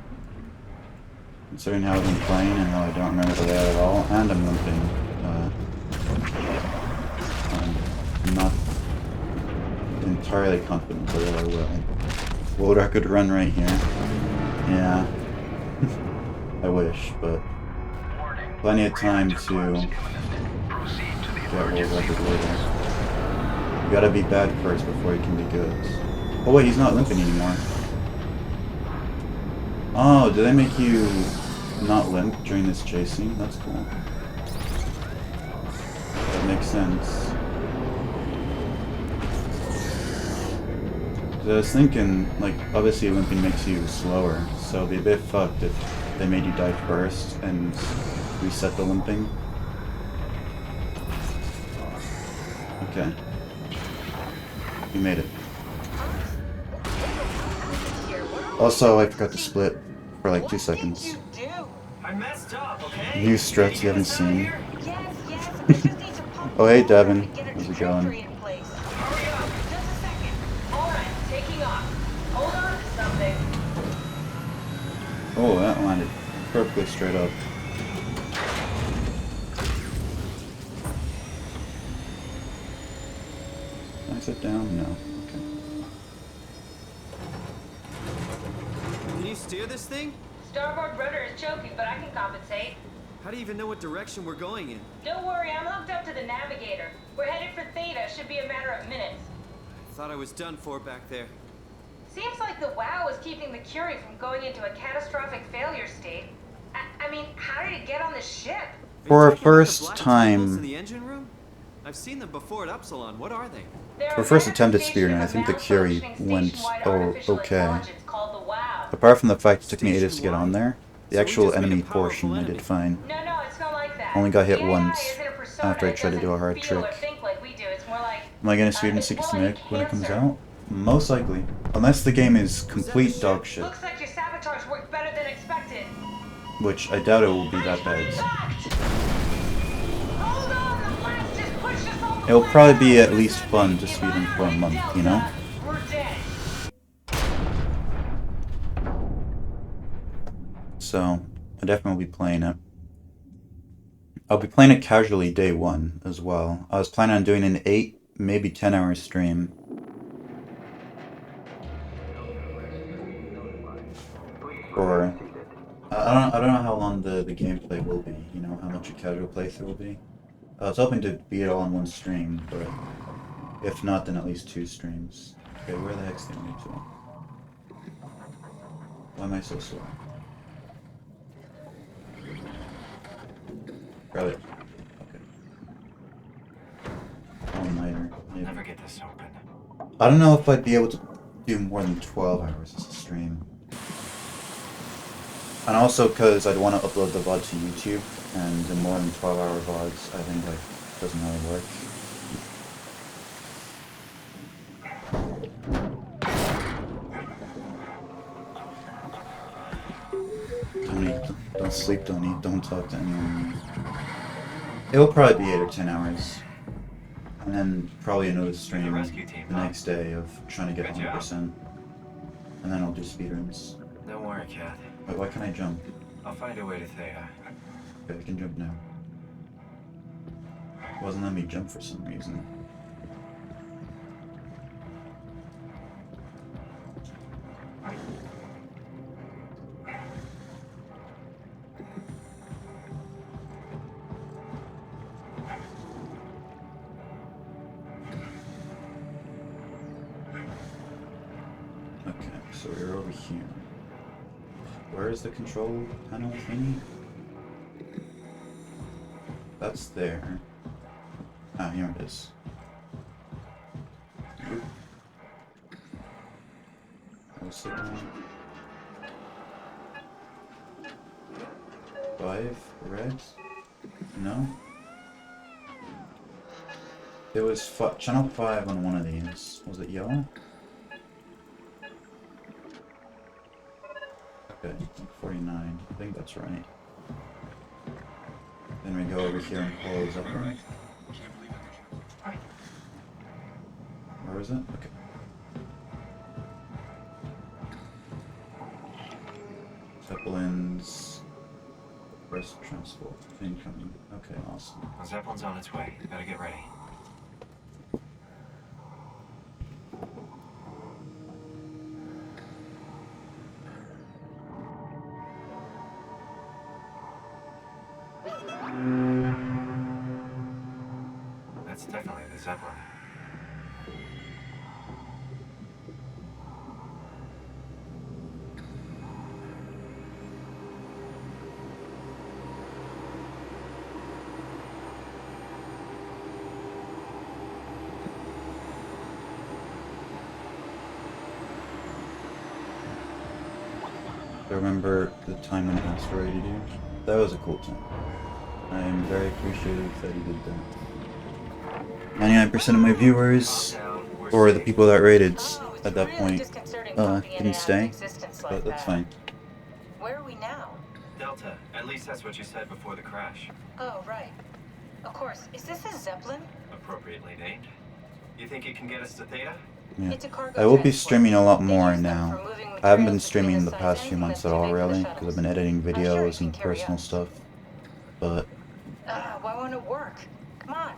considering how I've been playing and how I don't remember the layout at all, and I'm limping, I'm not entirely confident that I will. World record run right here. Yeah. I wish, but plenty of time to get world record later. You gotta be bad first before you can be good. Oh wait, he's not limping anymore. Oh, do they make you not limp during this chase scene? That's cool. That makes sense. I was thinking, like, obviously limping makes you slower, so it'd be a bit fucked if they made you die first and reset the limping. Okay. You made it. Also, I forgot to split for like 2 seconds. I messed up, okay? New struts you haven't seen. Oh hey Devin, how's it going? Oh, that landed perfectly straight up. Can I sit down? No. Okay. Can you steer this thing? Starboard rudder is choking, but I can compensate. How do you even know what direction we're going in? Don't worry, I'm hooked up to the navigator. We're headed for Theta. Should be a matter of minutes. I thought I was done for back there. Seems like the WOW is keeping the Curie from going into a catastrophic failure state. I mean, how did it get on the ship? For a In first the time, engine room? I've seen them before at Upsilon. What are they? for a first attempt at speedrunning, I think the Curie went okay. Apart from the fact it took me ages to get on there, the actual enemy portion I did fine. No, it's not like that. Only got hit The once AI isn't a persona. after I It tried to do a hard doesn't feel or trick. think like we do. It's more like, Am I gonna speedrun it's Secret more like Snake when it comes cancer. out? Most likely. Unless the game is complete dog shit. Looks like your sabotage worked better than expected. Which I doubt it will be that bad. Hold on, the blast just pushed us all the It'll way probably out. be at least fun to speedrun for a month, you know? We're dead. So, I definitely will be playing it. I'll be playing it casually day one as well. I was planning on doing an 8, maybe 10-hour stream. Or I don't know how long the gameplay will be, you know, how much a casual playthrough will be. I was hoping to beat it all in one stream, but if not, then at least 2 streams. Okay, where the heck's the enemy to? Why am I so slow? Grab it. Okay. All-nighter. Maybe. Never get this open. I don't know if I'd be able to do more than 12 hours as a stream. And also because I'd want to upload the VOD to YouTube, and the more than 12-hour VODs, I think, like, doesn't really work. Don't sleep, don't eat, don't talk to anyone. It'll probably be 8 or 10 hours. And then probably another stream the next day of trying to get 100%. And then I'll do speedruns. Don't worry, Kath. Wait, why can't I jump? I'll find a way to Theta. Okay, I can jump now. It wasn't letting me jump for some reason. Okay, so we're over here. Where is the control panel thingy? That's there. Ah, here it is. Oop. I'll sit down. 5 red? No? There was channel 5 on one of these. Was it yellow? Okay, 49. I think that's right. Then we go over here and pull those up. Where is it? Okay. Zeppelins. First transport. Incoming. Okay, awesome. The Zeppelin's on its way. You better get ready. That's definitely the Zeppelin. I remember the time when Asteroid hit you. That was a cool time. I am very appreciative that he did that. 99% of my viewers, or the people that rated at that point, didn't stay, but that's fine. Where are we now? Delta, at least that's what you said before the crash. Oh, right. Of course. Is this a Zeppelin? Appropriately named. You think it can get us to Theta? Yeah. It's a cargo I will be transport. streaming a lot They more use them now. for moving I haven't been materials between streaming the the past sites. few months That's at too all, big for the really, because shuttles. I've been editing I'm sure it videos can and carry personal us. stuff. But Why won't it work? Come on.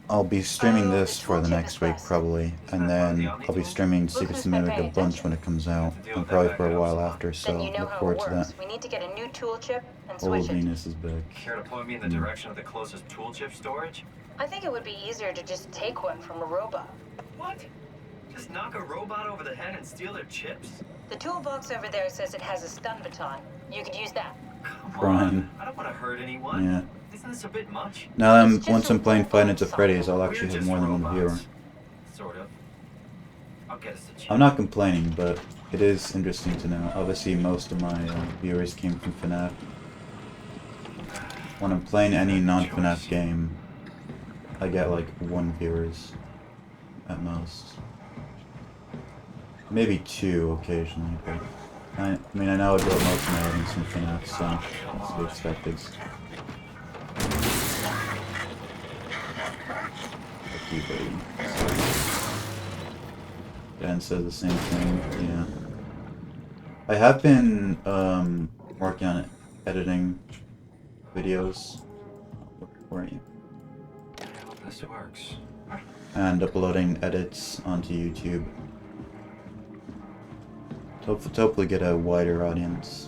I'll be streaming Oh, this the for the tooltip next is week, busted. probably, and then I'll be streaming Secret Looks like Cinematic a paying bunch attention. when it comes out, deal and with that probably back for a up, while SOMA. after, so Then you know look how forward it to works. that. We need to get a new tool chip and Old switch it. Venus is back. Care to point me in the direction of the closest tool chip storage? I think it would be easier to just take one from a robot. What? Just knock a robot over the head and steal their chips? The toolbox over there says it has a stun baton. You could use that. Come Brian. on. I don't want to hurt anyone. Yeah. Isn't this a bit much? Now It's just once a I'm playing Five Nights at robot Freddy's, I'll We're actually have just more than one viewer. robots. Sort of. I'll get us the chip. I'm not complaining, but it is interesting to know. Obviously, most of my viewers came from FNAF. When I'm playing any non-FNAF game, I get like 1 viewers at most. Maybe 2 occasionally, but I mean, I know I built most of my audience from FNAF, so that's to be expected. Fuck you, buddy. Dan says the same thing, yeah. I have been working on editing videos. Where are you? I hope this works. And uploading edits onto YouTube. To hopefully get a wider audience.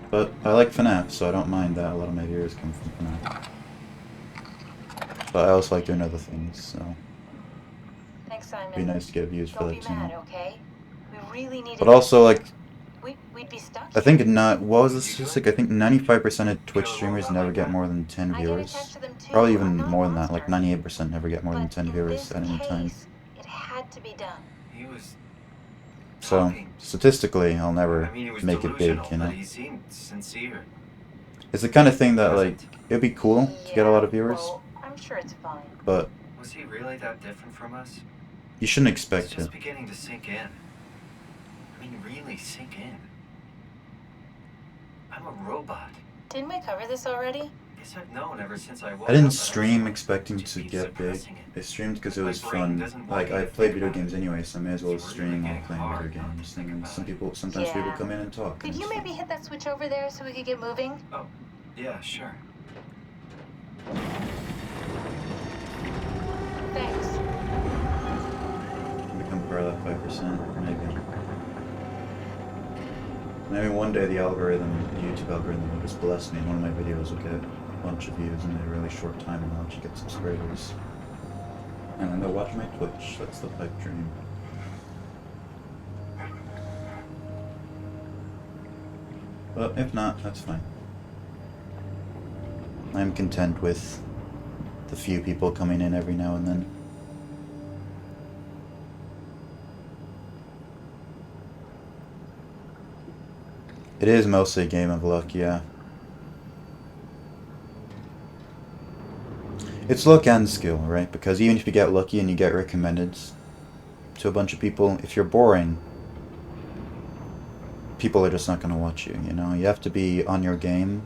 But I like FNAF, so I don't mind that a lot of my viewers come from FNAF. But I also like doing other things, so Thanks, Simon. it'd be nice to get views for Don't that be too. mad, okay? We really need. But also, like, we'd be stuck. I think not. What was the statistic? I think 95% of Twitch streamers never get more than 10 viewers. Probably even more than that. Like 98% never get more than 10 viewers at any time. It had to be done. He was So statistically, I'll never I mean, he was make it big. delusional, You know, but he seemed sincere. it's the kind of thing that like it'd be cool to get a lot of viewers, Well, I'm sure it's fine. but Was he really that different from us? you shouldn't It's expect just it. beginning to sink in. I mean, really sink in. I'm a robot. Didn't we cover this already? Guess I've known ever since I woke I didn't up that stream was expecting just to be get big. suppressing it. I streamed because it My was brain fun. doesn't want Like me I to played think video about games it. anyway, so I may as well It's really stream while getting playing hard video now to games. think And about sometimes people Yeah. come in and talk. Could and you it's fun. maybe hit that switch over there so we could get moving? Oh, yeah, sure. Thanks. Become part of that 5%, maybe. Maybe one day the algorithm, the YouTube algorithm, will just bless me, and one of my videos will get a bunch of views in a really short time, and I'll actually get subscribers. And then they'll watch my Twitch. That's the pipe dream. But if not, that's fine. I'm content with the few people coming in every now and then. It is mostly a game of luck, yeah. It's luck and skill, right? Because even if you get lucky and you get recommended to a bunch of people, if you're boring, people are just not going to watch you, you know? You have to be on your game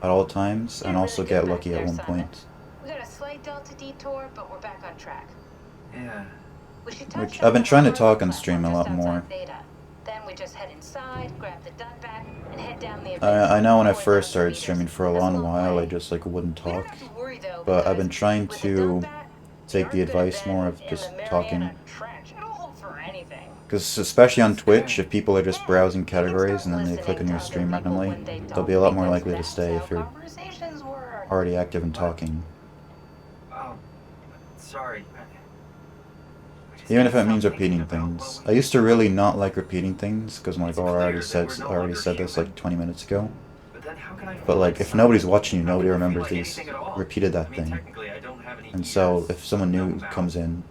at all times and also get lucky at one point. We got a slight delta detour, but we're back on track. Yeah. We should touch Which I've been down trying to on the talk on platform stream a just lot outside more. Theta. Then we just head inside, grab the dun back, and head down the I know when I abyss, first going down started the streaming meters. for a That's long long while, way. I just like wouldn't We don't talk. have to worry, though, But I've been because trying with the to dun back, take the we aren't gonna advice more of bend in just the talking. Mariana Trench. It'll hold for anything. Because especially on Twitch, if people are just browsing categories and then they click on your stream randomly, they'll be a lot more likely to stay if you're Conversations were already active and talking. Oh, sorry. Even if it means repeating things. I used to really not like repeating things, because I'm like, oh, I already said this like 20 minutes ago. But like, if nobody's watching you, nobody remembers that you repeated that thing. And so, if someone new comes in,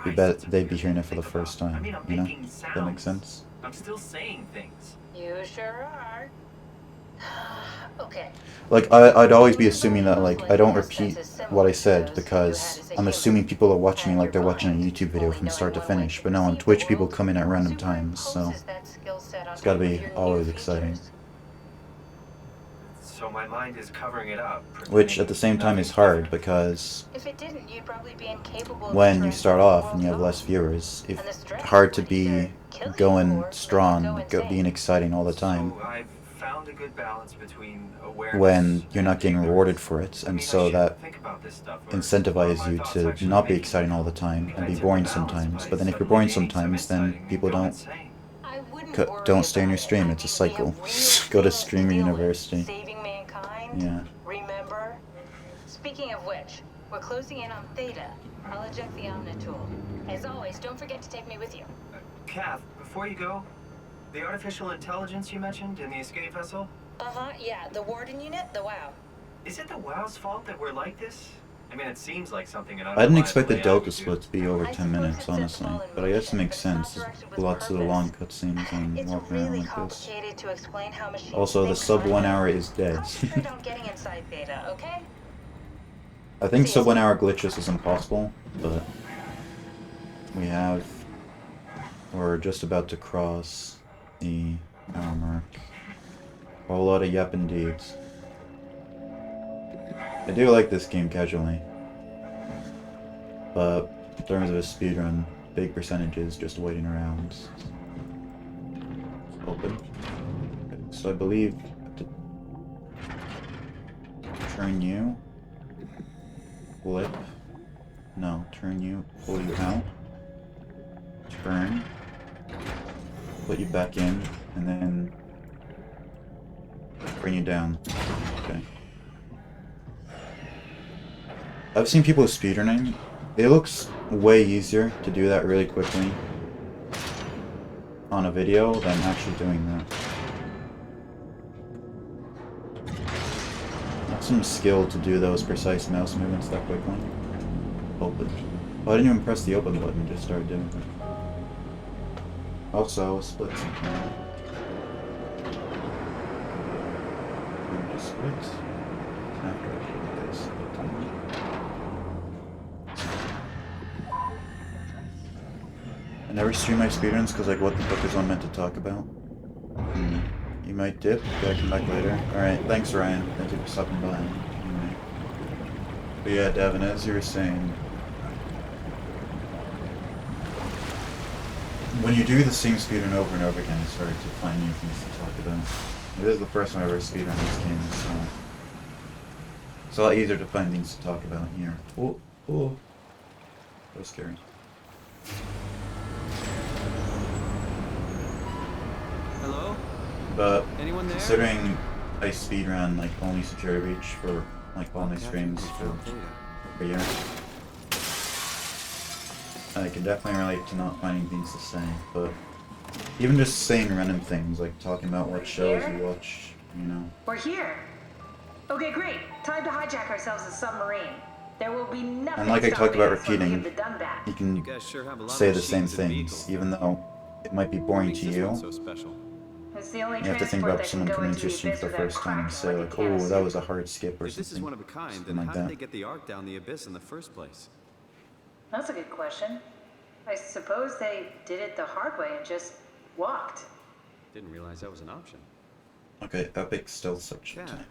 you bet they'd be hearing it for the first time, you know? That makes sense? I'm still saying things. You sure are. Okay. Like, I'd always be assuming that, like, I don't repeat what I said, because I'm assuming people are watching me like they're watching a YouTube video from start to finish. But no, on Twitch, people come in at random times, so it's gotta be always exciting. So my mind is covering it up. Which, at the same time, is hard, because If it didn't, you'd probably be incapable of when you turning start off and you have less viewers, it's hard to be going strong, being exciting all the time, So I've found a good balance between awareness when you're not and getting ignorance. rewarded for it, I and mean, I so should that think about this stuff, or incentivizes my you thoughts to actually not be make exciting all the I time mean, and I be tip boring the balance sometimes. by But then if you're suddenly boring gaining some sometimes, then insight and people go don't insane. I wouldn't worry don't stay on your about stream. it. It's a I mean, cycle. we have real Go to things streamer deal with. university. Saving mankind. Yeah. Remember? Speaking of which, we're closing in on Theta. I'll eject the Omni tool. As always, don't forget to take me with you. Kath, before you go, the artificial intelligence you mentioned in the escape vessel, Yeah, the Warden unit, the WOW. is it the WoW's fault that we're like this? I mean, it seems like something an I didn't expect the unreliable AI Delta would do. split to be over 10 minutes, honestly. But I guess it makes sense. Lots of the long cutscenes and It's walking around really like this. complicated to explain how machines Also, the think sub 1 content. hour is dead. Concentrate on getting inside Theta, okay? I think sub 1 hour glitches is impossible, but we're just about to cross the hour mark. A whole lot of yep indeeds. I do like this game casually, but in terms of a speedrun, big percentages just waiting around. Open. Okay, so I believe to turn you, flip, no, turn you, pull you out, turn, put you back in, and then bring you down. Okay. I've seen people with speedrunning. It looks way easier to do that really quickly on a video than actually doing that. That's some skill to do those precise mouse movements that quickly. Open. Oh, I didn't even press the open button, just started doing it. Also, split something. Just split. After I do this. I never stream my speedruns because, like, what the fuck is one meant to talk about? You might dip. Gotta come back later. Alright, thanks, Ryan. Thank you for stopping by. Anyway. But yeah, Devin, as you were saying, when you do the same speedrun over and over again, it's hard to find new things to talk about. This is the first time I've ever speedrun this game, so it's a lot easier to find things to talk about here. Oh, that was scary. Hello? But Anyone there? considering I speedrun like only Security Breach for like all my streams for a year, I can definitely relate to not finding things to say. But even just saying random things, like talking about what shows you watch, you know. We're here. Okay, great. Time to hijack ourselves a submarine. There will be nothing. And like I talked about stopping us when we repeating, give the dumb back. you can You guys sure have a lot say of the same machines and things, vehicles. even though it might be boring to This you. one's so special. It's the only You have to think transport about that someone can go coming into into your the stream for abyss the without first time and cracking say like a like, can of oh, that soup. was a hard skip or If this is something. one of a kind, Something then like how that. did they get the Ark down the abyss in the first place? That's a good question. I suppose they did it the hard way and just walked. Didn't realize that was an option. Okay, epic stealth section Cat, time.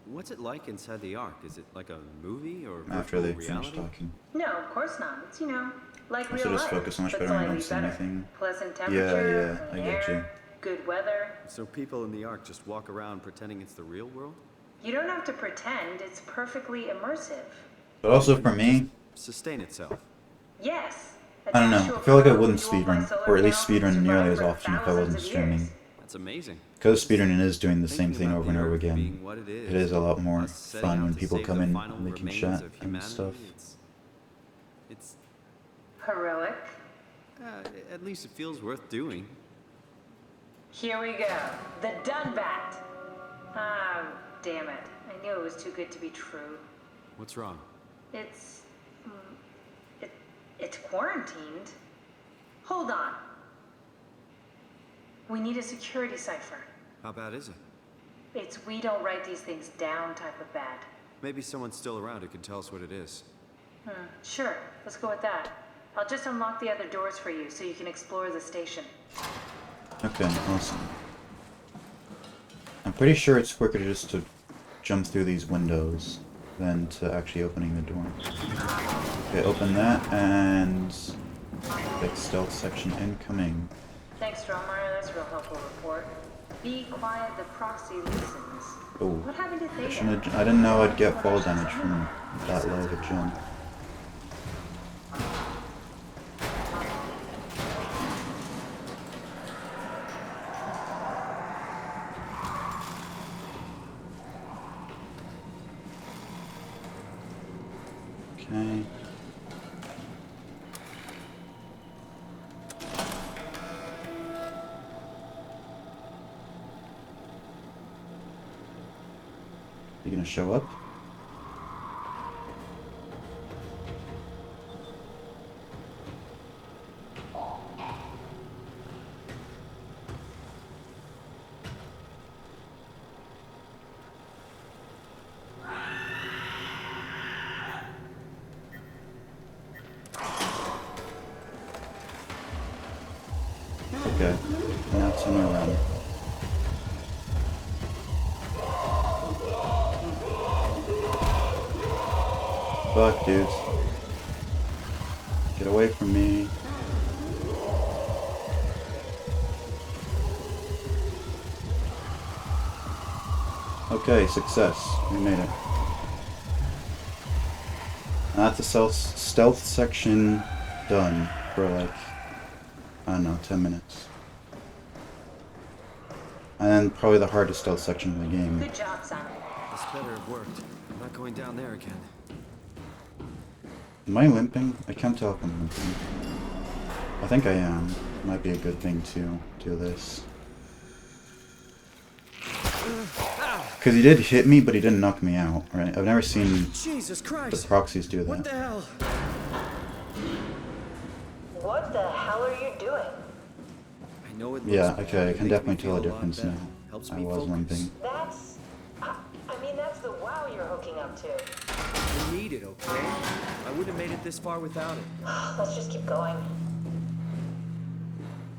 what's it like inside the Ark? Is it like a movie or After they virtual finish reality? talking. No, of course not. It's, you know, like I real should just life. focus much but better when I don't slightly see better. anything. Pleasant Yeah, temperature, I clean get you. air, good weather. So people in the Ark just walk around pretending it's the real world? You don't have to pretend. It's perfectly immersive. But also for me, Sustain itself. Yes. I don't know, I feel like I wouldn't speedrun, or at least speedrun nearly as often if I wasn't streaming. That's amazing. Because speedrunning is doing the same Thinking thing about over and the over Earth again. being what it is, It is a lot more us setting fun out when to people save come the in final and they can remains chat of and humanity, stuff. it's It's, Heroic. at least it feels worth doing. Here we go. The Dunbat. Ah, damn it. I knew it was too good to be true. What's wrong? It's... It's quarantined. Hold on. We need a security cipher. How bad is it? It's we don't write these things down type of bad. Maybe someone's still around who can tell us what it is. Sure. Let's go with that. I'll just unlock the other doors for you so you can explore the station. Okay, awesome. I'm pretty sure it's quicker just to jump through these windows than to actually opening the door. Okay, open that, and get stealth section incoming. Thanks, Strohmeyer. That's a real helpful report. Be quiet, the proxy listens. Oh, What happened to I Theta? I didn't know I'd get fall damage from that low of a jump. Okay. You gonna show up? Okay, now turn around. Fuck, dudes. Get away from me. Okay, success. We made it. That's the stealth section done for like, I don't know, 10 minutes. And then probably the hardest stealth section of the game. Good job, Simon. This better have worked. I'm not going down there again. Am I limping? I can't tell if I'm limping. I think I am. Might be a good thing to do this. Because he did hit me, but he didn't knock me out, right? I've never seen Jesus Christ! the proxies do that. What the hell? What the hell are you doing? I know it looks Yeah, bad, okay, I it can makes definitely me tell a feel lot difference better. now. Helps I me was focus. limping. That's... I mean, that's the wow you're hooking up to. I need it, okay? I wouldn't have made it this far without it. Let's just keep going.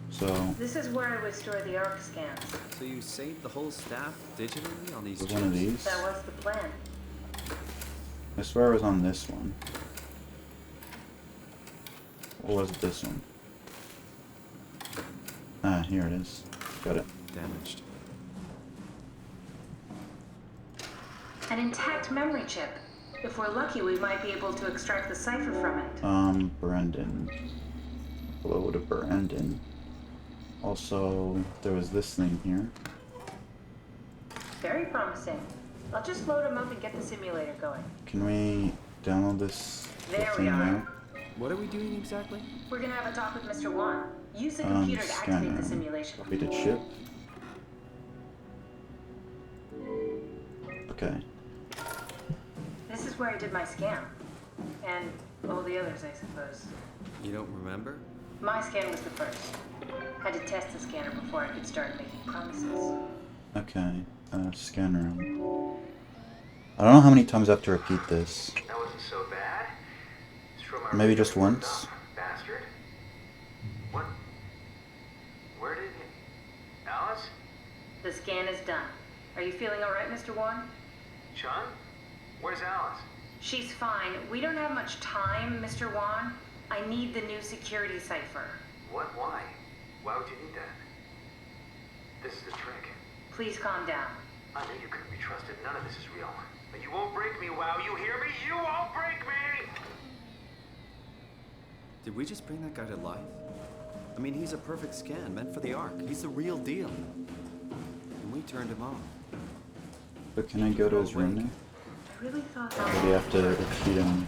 So, This is where I would store the ARC scans. So you saved the whole staff digitally on these was one of chips? these? That was the plan. I swear I was on this one. Or was it this one? Ah, here it is. Got it. Damaged. An intact memory chip. If we're lucky, we might be able to extract the cipher from it. Brandon. Hello to Brandon. Also, there was this thing here. Very promising. I'll just load him up and get the simulator going. Can we download this There we thing are. now? What are we doing exactly? We're gonna have a talk with Mr. Wan. Use the computer to activate scanner. the simulation. Copy to chip. Okay. This is where I did my scan. And all the others, I suppose. You don't remember? My scan was the first. Had to test the scanner before I could start making promises. Okay. Scan room. I don't know how many times I have to repeat this. That wasn't so bad. Maybe just once. Bastard. What? Where did you... Alice? The scan is done. Are you feeling alright, Mr. Wan? Chun? Where's Alice? She's fine. We don't have much time, Mr. Wan. I need the new security cipher. What? Why? Why would you need that? This is the trick. Please calm down. I knew you couldn't be trusted. None of this is real. But you won't break me, WoW. You hear me? You won't break me! Did we just bring that guy to life? I mean, he's a perfect scan, meant for the Ark. He's the real deal. And we turned him off. But can I go to his room now? I really thought Or do you have to repeat him?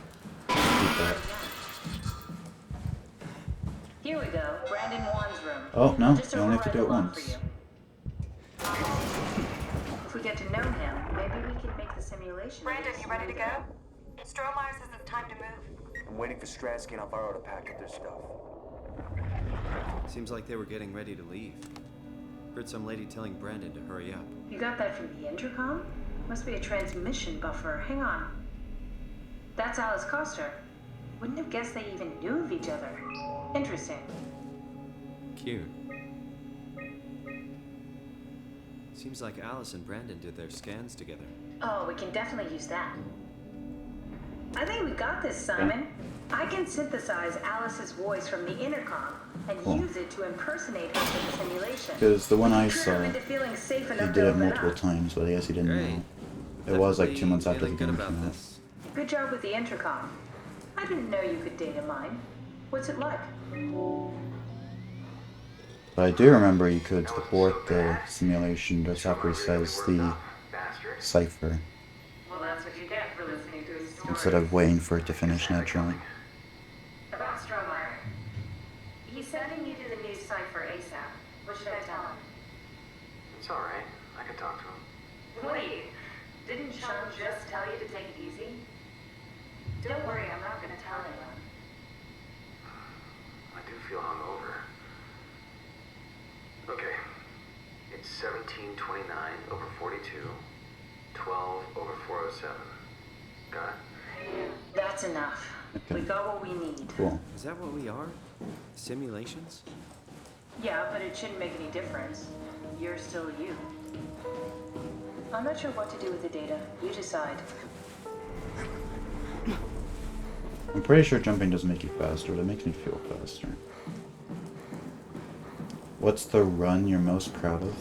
Repeat that. Here we go, Brandon Wan's room. Oh, no, Just you only have to override do it the lock for once. you. If we get to know him, maybe we can make the simulation. Brandon, you ready to go? Stromeyer says it's time to move. I'm waiting for Stratsky and Alvaro to pack up their stuff. Seems like they were getting ready to leave. Heard some lady telling Brandon to hurry up. You got that from the intercom? Must be a transmission buffer. Hang on. That's Alice Coster. Wouldn't have guessed they even knew of each other. Interesting. Cute. Seems like Alice and Brandon did their scans together. Oh, we can definitely use that. I think we got this, Simon. I can synthesize Alice's voice from the intercom and use it to impersonate her for the simulation. Because the one I saw, Turn him into feeling safe he enough did to it open multiple up. times, but I guess he didn't Great. know. It was like 2 months after the Feeling good game about came out. this. Good job with the intercom. I didn't know you could data mine. What's it like? But I do remember you could abort the simulation just after he says the cipher, Well, that's what you get for listening to his story. instead of waiting for it to finish naturally. About Stromeyer. He's sending you to the new cipher ASAP. What should I tell him? It's alright. I can talk to him. Wait, didn't Sean just tell you to take it easy? Don't worry, I'm not gonna tell anyone. I do feel hungover. Okay. It's 1729 over 42, 12 over 407. Got it? That's enough. Okay. We got what we need. Cool. Is that what we are? Simulations? Yeah, but it shouldn't make any difference. You're still you. I'm not sure what to do with the data. You decide. I'm pretty sure jumping doesn't make you faster, but it makes me feel faster. What's the run you're most proud of?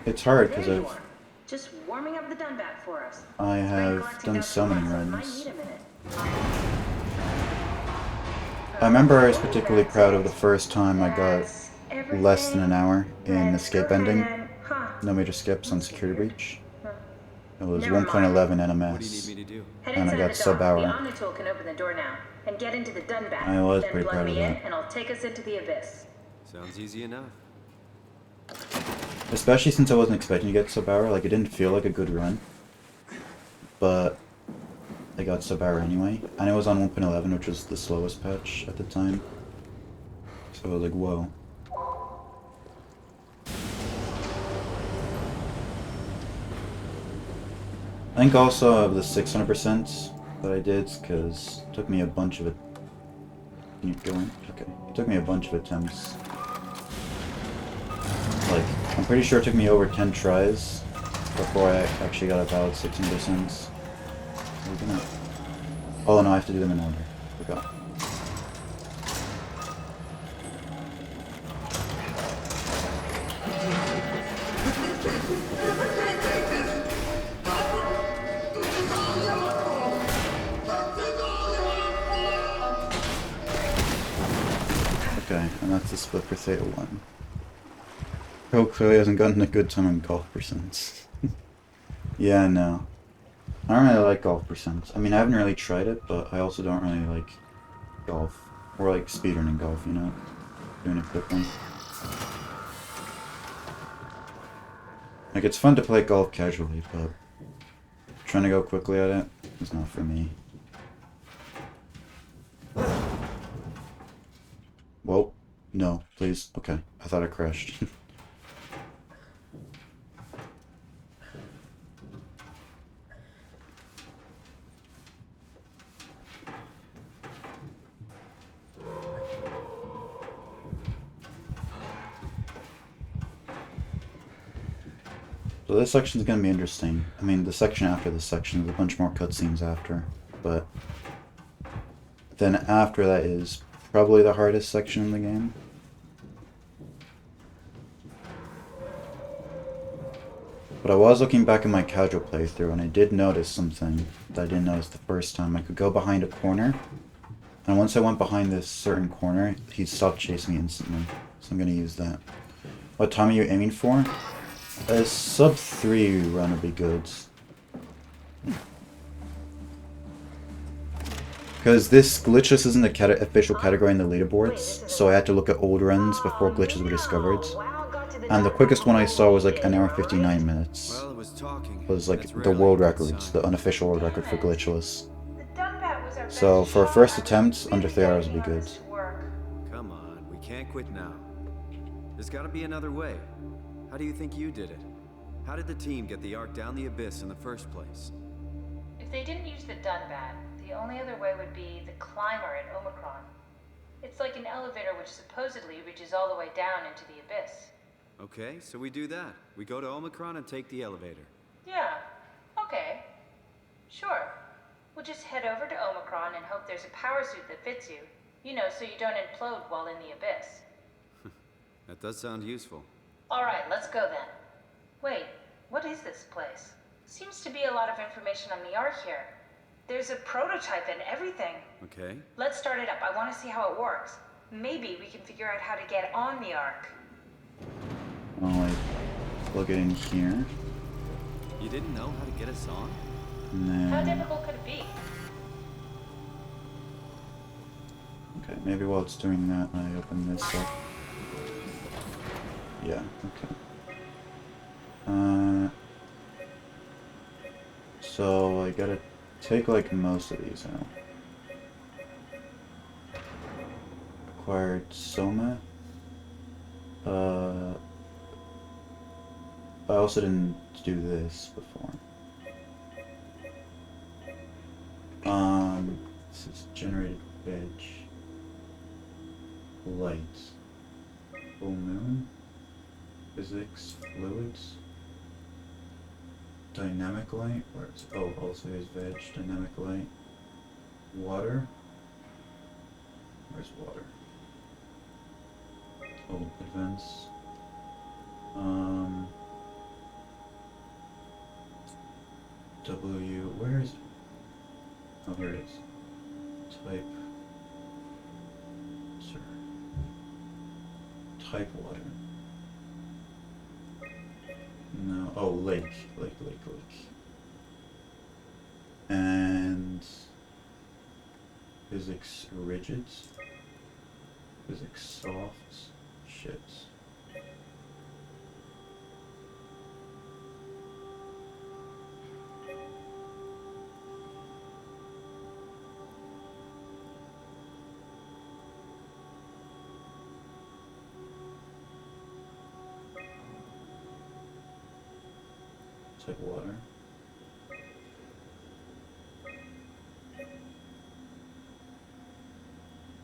It's hard because There you are. Just warming up the Dunbat for us. I have Collecting done out so the many lessons. Might runs. need a minute. I remember I was particularly proud of the first time I got That's less than an hour in Let's escape go ending. ahead and- Huh. No major skips on security breach. It was Never mind. 1.11 What do you need NMS. me to do? Head And I inside got the sub dock. hour. The Omnitool can open the door now and get into the Dunbat. I was then pretty plug proud me of in that. and I'll take us into the abyss. Sounds easy enough. Especially since I wasn't expecting to get sub hour. Like, it didn't feel like a good run. But I got sub hour anyway. And it was on 1.11, which was the slowest patch at the time. So I was like, whoa. I think also of the 600% that I did, because it took me a bunch of it. Can you go in? Okay. It took me a bunch of attempts. Like, I'm pretty sure it took me over 10 tries before I actually got a valid 600%. Oh no, I have to do them in order. Forgot. Okay, and that's the split for Theta 1. Pro clearly hasn't gotten a good time on golf percents. Yeah, no. I don't really like golf percents. I mean, I haven't really tried it, but I also don't really like golf. Or like speedrunning golf, you know? Doing it quickly. Like, it's fun to play golf casually, but trying to go quickly at it is not for me. Whoa. No, please. Okay. I thought I crashed. So this section is going to be interesting. I mean, the section after this section, there's a bunch more cutscenes after, but then after that is probably the hardest section in the game. But I was looking back at my casual playthrough, and I did notice something that I didn't notice the first time. I could go behind a corner, and once I went behind this certain corner, he stopped chasing me instantly. So I'm going to use that. What time are you aiming for? A sub 3 run would be good. Because this Glitchless isn't a official category in the leaderboards, so I had to look at old runs before glitches were discovered. And the quickest one I saw was like an hour 59 minutes. Well, it was talking. Was like That's the rarely world a good records, sign. the unofficial world record for Glitchless. The dump bat was our best So for a shot. first I was attempt, under really 3 hours would be banking on good. this to work. Come on, we can't quit now. There's got to be another way. How do you think you did it? How did the team get the Ark down the abyss in the first place? If they didn't use the Dunbat, the only other way would be the climber at Omicron. It's like an elevator which supposedly reaches all the way down into the abyss. Okay, so we do that. We go to Omicron and take the elevator. Yeah, okay. Sure. We'll just head over to Omicron and hope there's a power suit that fits you. You know, so you don't implode while in the abyss. That does sound useful. Alright, let's go then. Wait, what is this place? Seems to be a lot of information on the Ark here. There's a prototype and everything. Okay. Let's start it up. I want to see how it works. Maybe we can figure out how to get on the Ark. I'll like plug it in here. You didn't know how to get us on? And How then, difficult could it be? okay, maybe while it's doing that, I open this up. Yeah, okay. So I gotta take like most of these out. Acquired SOMA. I also didn't do this before. This is generated veg. Light. Full moon. Physics. Fluids. Dynamic light. Where's also is veg. Dynamic light. Water. Where's water? Oh, events. W. Where is it? Oh, here it is. Type. Sir. Type water. No. Oh, lake. Lake. And physics rigids. Physics softs. Shit. Type water.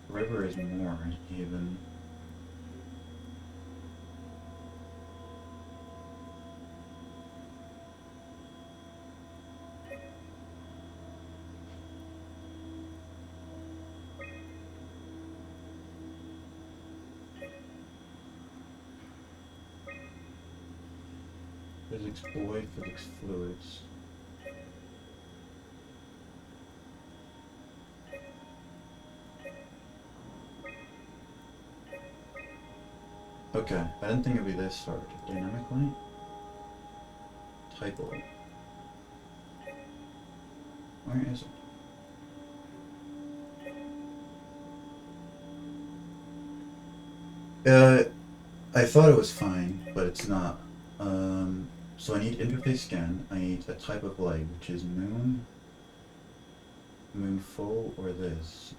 River is more even. Physics void, physics fluids. Okay, I didn't think it'd be this hard. Dynamic light? Type light. Where is it? I thought it was fine, but it's not. So I need interface scan, I need a type of light, which is moon, moon full, or this.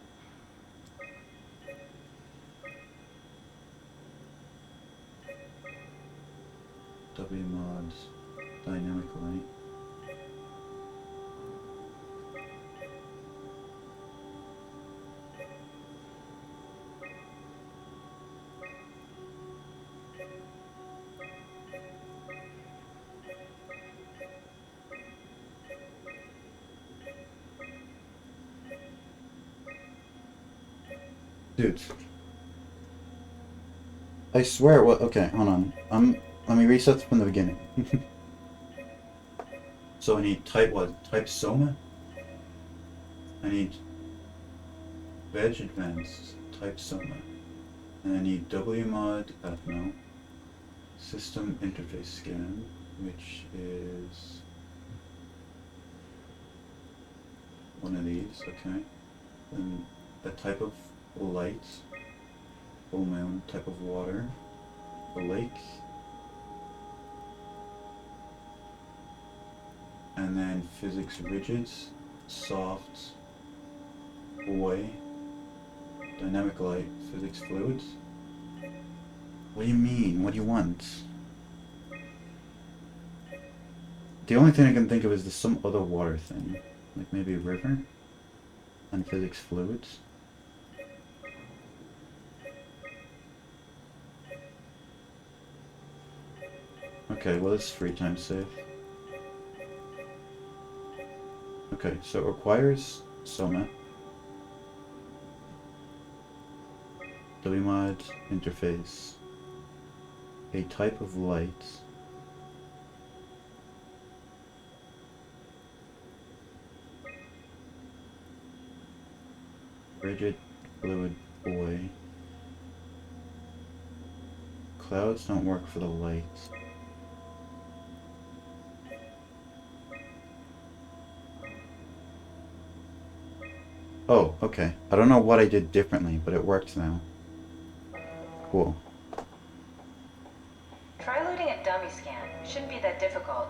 W mods, dynamic light. Dude. I swear, what? Okay, hold on. Let me reset from the beginning. So I need type what? Type SOMA? I need veg advanced, type SOMA. And I need WMod ethno, system interface scan, which is one of these, okay. then a type of light, full moon, type of water, a lake, and then physics rigid, soft, boy, dynamic light, physics fluid. What do you mean? What do you want? The only thing I can think of is some other water thing, like maybe a river, and physics fluids. Okay, well it's free time save. Okay, so it requires SOMA, WMod interface, a type of light, rigid fluid boy. Clouds don't work for the light. Oh, okay. I don't know what I did differently, but it works now. Cool. Try loading a dummy scan. Shouldn't be that difficult.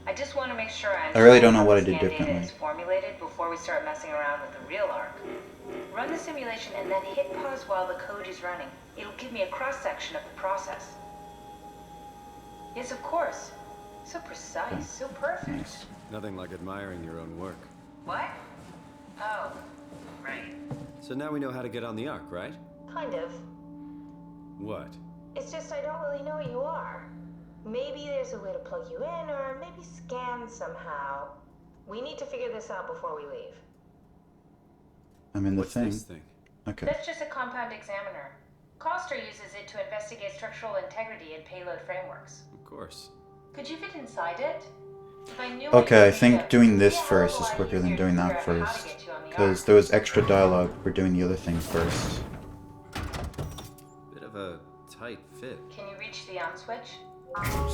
I just want to make sure I really don't know how what I the did scan data differently. is formulated before we start messing around with the real arc. Run the simulation and then hit pause while the code is running. It'll give me a cross-section of the process. Yes, of course. So precise, so perfect. Nice. Nothing like admiring your own work. What? Oh, right. So now we know how to get on the Ark, right? Kind of. What? It's just I don't really know what you are. Maybe there's a way to plug you in, or maybe scan somehow. We need to figure this out before we leave. I'm in the What's thing. this thing? Okay. That's just a compound examiner. Coster uses it to investigate structural integrity in payload frameworks. Of course. Could you fit inside it? If I knew Okay, I think doing this first is quicker than doing that first. Because there was extra dialogue for doing the other thing first. Bit of a tight fit. Can you reach the on switch?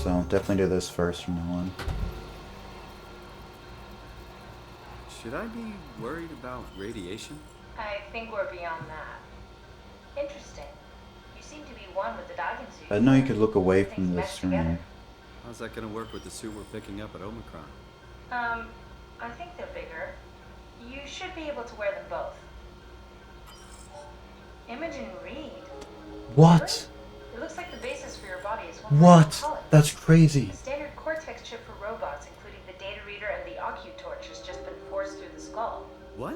So definitely do this first from now on. Should I be worried about radiation? I think we're beyond that. Interesting. You seem to be one with the diving suit. I didn't know you could look away from the screen. How's that gonna work with the suit we're picking up at Omicron? I think they're bigger. You should be able to wear them both. Imogen Reed. What? It looks like the basis for your body is one What? That's crazy. The standard Cortex chip for robots, including the data reader and the OcuTorch, has just been forced through the skull. What?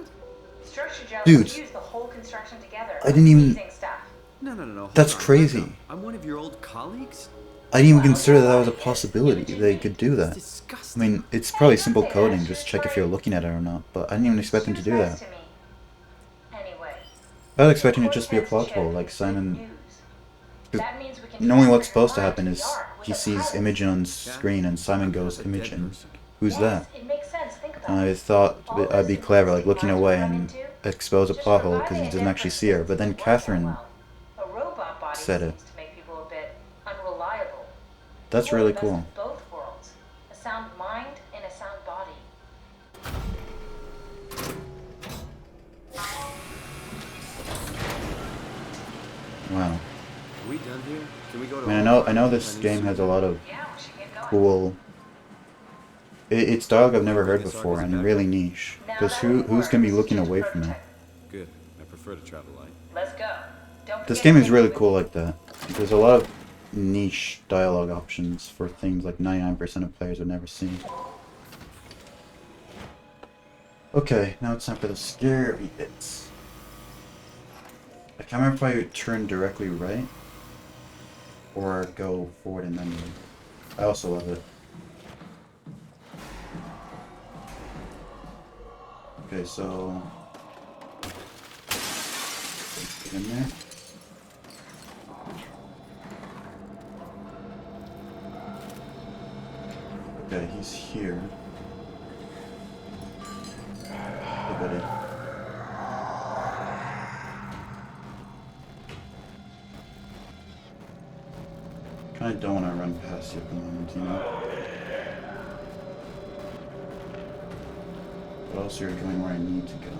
Structure gel Dude. fuse the whole construction together. I didn't even- Amazing stuff. No. That's hold on. crazy. I'm one of your old colleagues? I didn't even consider that was a possibility. They could do that. I mean, it's probably simple coding, just check if you're looking at it or not, but I didn't even expect them to do that. Anyway, I was expecting it to just be a plot hole, like Simon. that means we can Normally what's transfer supposed to her happen to is the Ark with he the sees pilot. Imogen on screen and Simon goes, Imogen. Who's that? It makes sense. Think about And it. I thought All I'd be those clever, like simplistic looking minds away we run and into, expose a just plot hole because providing he a doesn't actually see her. But then different system Catherine well. A robot body said it. seems to make people a bit unreliable. That's Or really the best cool. of both worlds. A sound mind in a sound body. Wow. Are we done here? Can we go to I mean, I know this game has a lot of cool. It's dialogue I've never heard before and really niche. Because who's gonna be looking away from it? Good. I prefer to travel light. Let's go. Don't This forget game to is take really it with cool like that. There's a lot of niche dialogue options for things like 99% of players would never see. Okay, now it's time for the scary bits. I can't remember if I turn directly right or go forward and then move. I also love it. Okay, so get in there. Okay, he's here. Hey, buddy. Kinda don't want to run past you at the moment, you know? But also you're going where I need to go.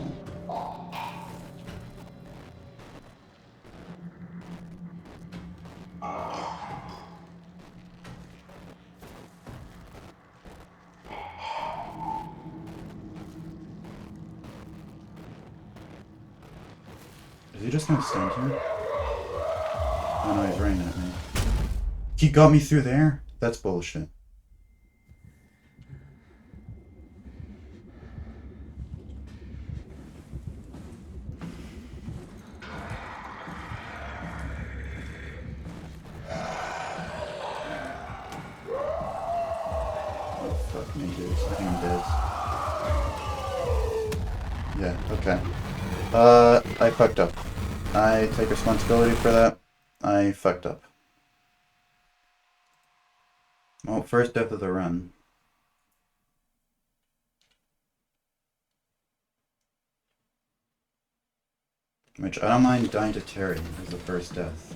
Is he just gonna stand here? Oh no, he's running at me. He got me through there? That's bullshit. Oh, fuck me, dude. I think I'm dead. Yeah, okay. I fucked up. I take responsibility for that. I fucked up. Well, first death of the run. Which, I don't mind dying to Terry as the first death.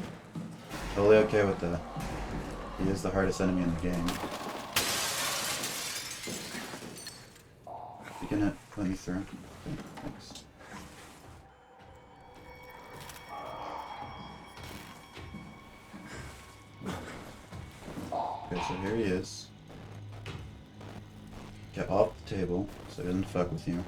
Totally okay with that. He is the hardest enemy in the game. You gonna let me through? Okay, thanks. Okay, so here he is. Get off the table so he doesn't fuck with you.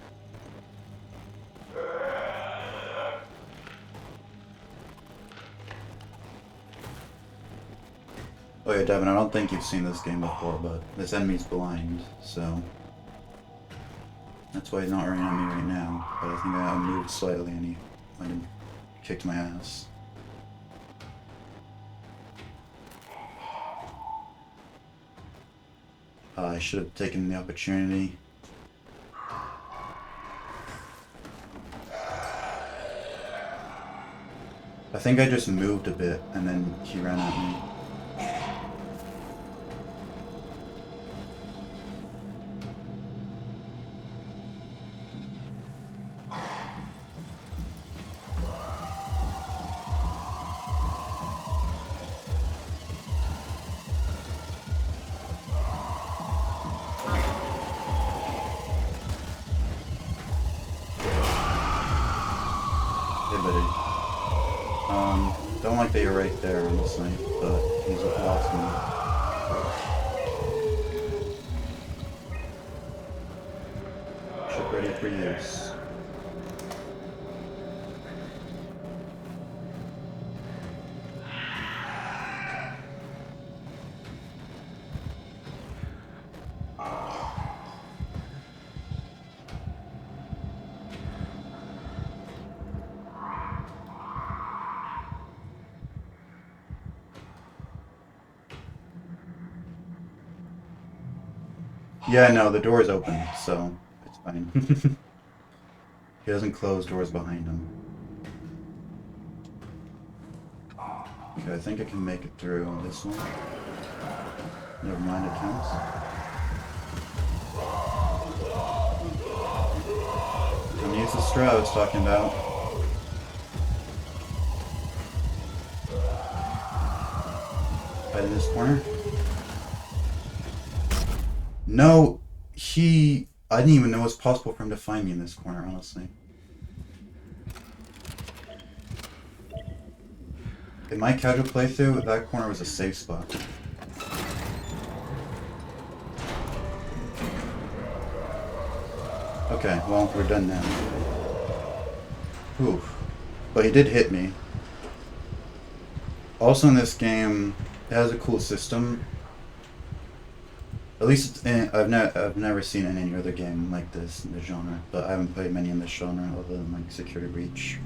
Oh yeah, Devin, I don't think you've seen this game before, but this enemy's blind, so that's why he's not running at me right now. But I think I moved slightly and he went and kicked my ass. I should have taken the opportunity. I think I just moved a bit and then he ran at me. Don't like that you're right there, honestly, but he's lost me. Ship ready for use. Yeah, no, the door is open, so it's fine. He doesn't close doors behind him. Okay, I think I can make it through on this one. Never mind, it counts. Don't use the strat I was talking about. Right in this corner. No, I didn't even know it was possible for him to find me in this corner, honestly. In my casual playthrough, that corner was a safe spot. Okay, well, we're done now. Oof. But he did hit me. Also in this game, it has a cool system. At least I've never seen in any other game like this in the genre, but I haven't played many in this genre other than like Security Breach.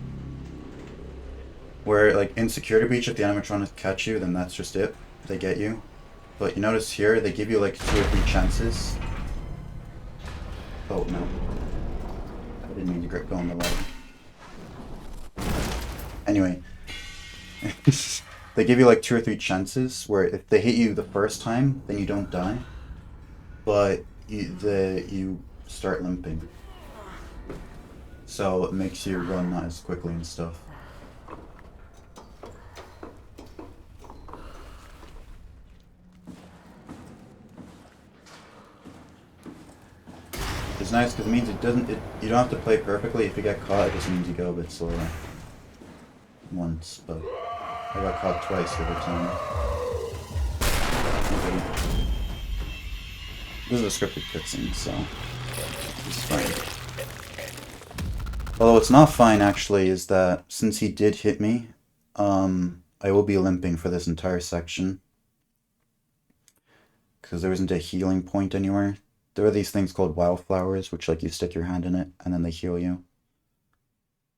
Where like in Security Breach, if the animatronics catch you, then that's just it. They get you. But you notice here, they give you like 2 or 3 chances. Oh no. I didn't mean to go on the light. Anyway. They give you like 2 or 3 chances where if they hit you the first time, then you don't die. But you start limping. So it makes you run not as quickly and stuff. It's nice because it means you don't have to play perfectly. If you get caught, it just means you go a bit slower. Once, but I got caught twice the other time. Okay. This is a scripted cutscene, so it's fine. Although what's not fine actually is that since he did hit me, I will be limping for this entire section. Because there isn't a healing point anywhere. There are these things called wildflowers, which like you stick your hand in it and then they heal you.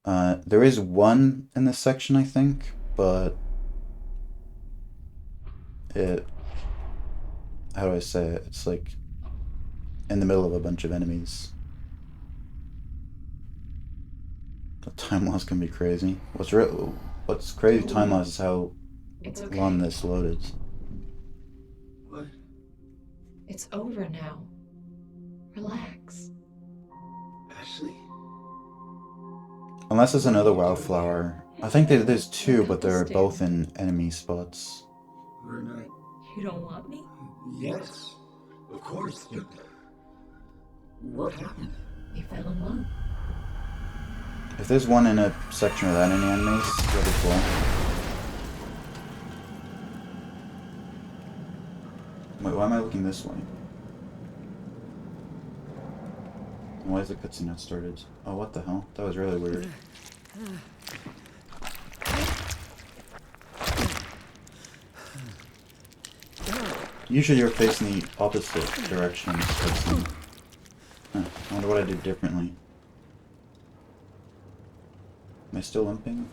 There is one in this section, I think, but how do I say it? It's like in the middle of a bunch of enemies. The time loss can be crazy. What's crazy time loss is how long this loaded. What? It's over now. Relax. Ashley? Unless there's another wildflower. I think there's two, but they're both in enemy spots. We're not... You don't want me? Yes, of course, but... What happened? We fell in love. If there's one in a section without any enemies, that'd be cool. Wait, why am I looking this way? Why is the cutscene not started? Oh, what the hell? That was really weird. Usually you're facing the opposite direction in this cutscene. Huh, I wonder what I did differently. Am I still limping?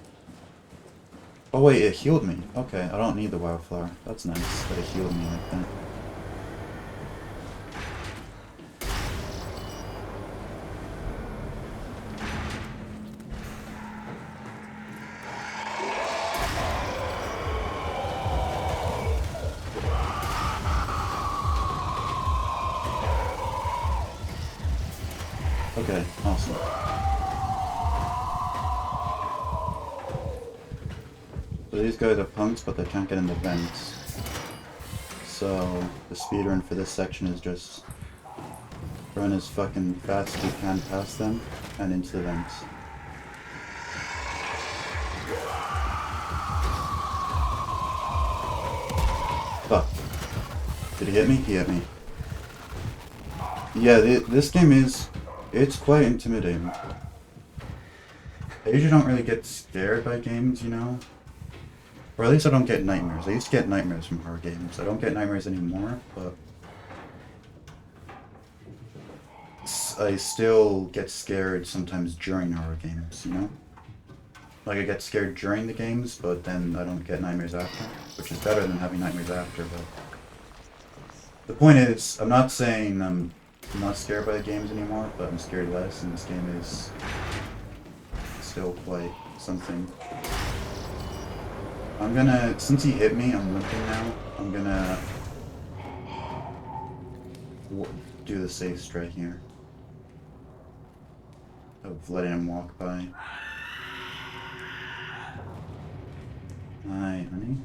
Oh wait, it healed me. Okay, I don't need the wildflower. That's nice that it healed me like that. Okay, awesome. So these guys are punks, but they can't get in the vents. So the speedrun for this section is just run as fucking fast as you can past them and into the vents. Fuck. Did he hit me? He hit me. Yeah, this game it's quite intimidating. I usually don't really get scared by games, you know? Or at least I don't get nightmares. I used to get nightmares from horror games. I don't get nightmares anymore, but I still get scared sometimes during horror games, you know? Like I get scared during the games, but then I don't get nightmares after, which is better than having nightmares after, but... The point is, I'm not saying I'm not scared by the games anymore, but I'm scared less, and this game is still quite something. I'm gonna, since he hit me, I'm limping now, I'm gonna do the safe strike here. Of letting him walk by. Hi, honey.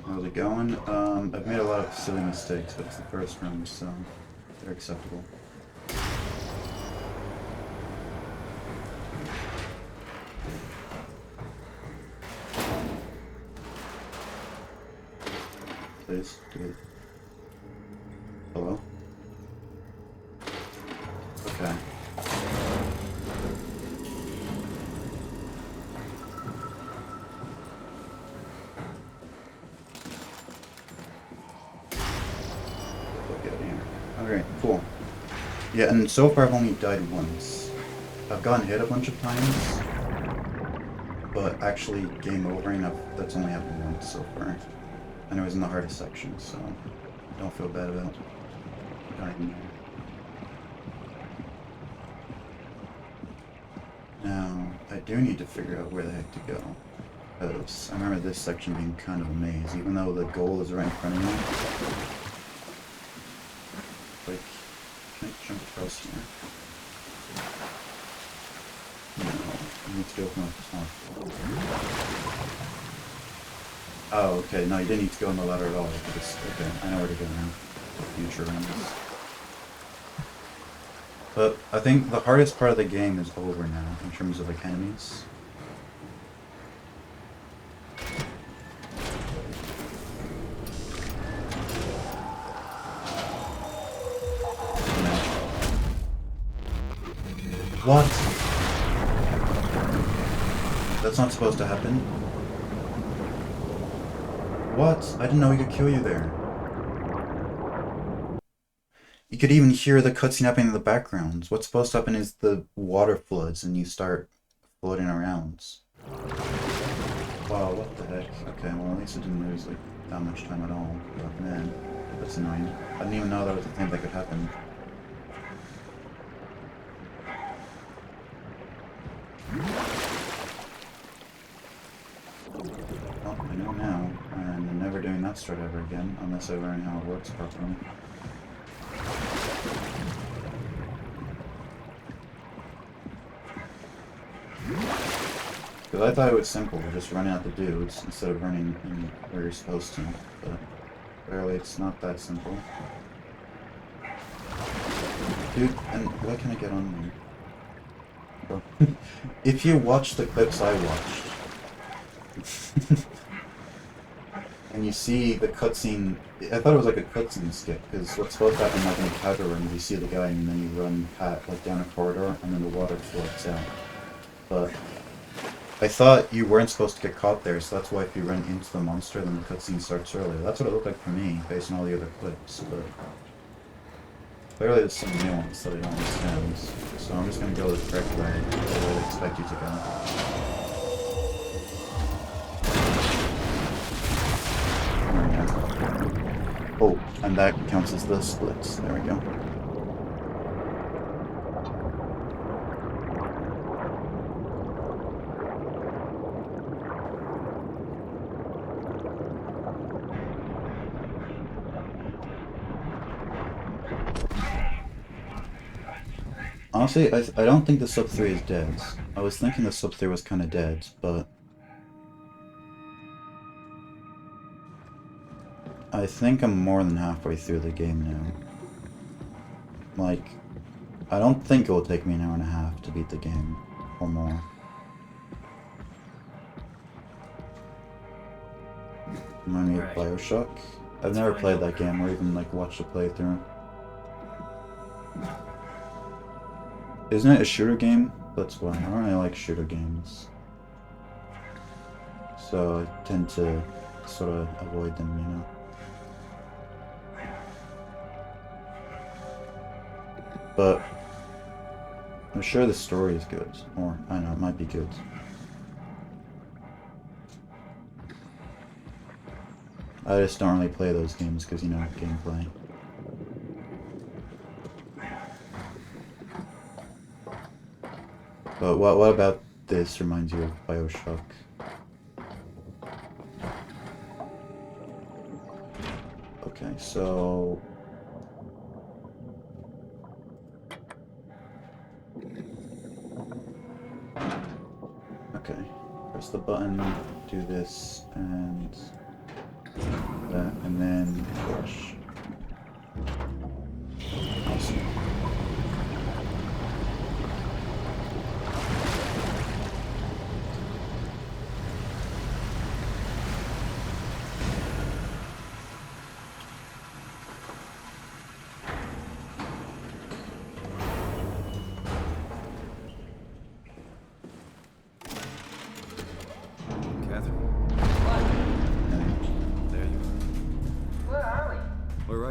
How's it going? I've made a lot of silly mistakes, but it's the first run, so they're acceptable. Please, do it. Hello? Okay. Alright, cool. Yeah, and so far I've only died once. I've gotten hit a bunch of times, but actually game overing, that's only happened once so far. And it was in the hardest section, so don't feel bad about dying there. Now, I do need to figure out where the heck to go. Because I remember this section being kind of a maze, even though the goal is right in front of me. Like, can I jump across here? No, I need to go from the top. Oh, okay, no, you didn't need to go on the ladder at all. Okay, I know where to go now. Future runs. But I think the hardest part of the game is over now, in terms of like enemies. What? That's not supposed to happen. What? I didn't know he could kill you there. You could even hear the cutscene happening in the background. What's supposed to happen is the water floods and you start floating around. Wow, what the heck? Okay, well at least it didn't lose like that much time at all. But man, that's annoying. I didn't even know that was a thing that could happen. Well, I know now, and I'm never doing that strat ever again, unless I learn how it works properly. Because I thought it was simple, just running out the dudes instead of running in where you're supposed to, but clearly it's not that simple. Dude, and why can't I get on there? If you watch the clips I watched, and you see the cutscene, I thought it was like a cutscene skip, because what's supposed to happen like in a casual run is you see the guy and then you run like down a corridor and then the water floods out. But I thought you weren't supposed to get caught there, so that's why if you run into the monster then the cutscene starts earlier. That's what it looked like for me, based on all the other clips, but clearly there's some nuance that I don't understand, so I'm just going to go the correct way, the way I expect you to go. Oh, and that counts as the splits. There we go. Honestly, I don't think the sub 3 is dead. I was thinking the sub 3 was kind of dead, but I think I'm more than halfway through the game now. Like, I don't think it will take me an hour and a half to beat the game, or more. Remind me of Bioshock? I've never played that game or even like watched a playthrough. Isn't it a shooter game? That's why. I don't really like shooter games. So I tend to sort of avoid them, you know. But I'm sure the story is good, or I don't know, it might be good. I just don't really play those games because, you know, gameplay. But what about this reminds you of Bioshock? Okay, so okay, press the button, do this, and that, and then push. Awesome.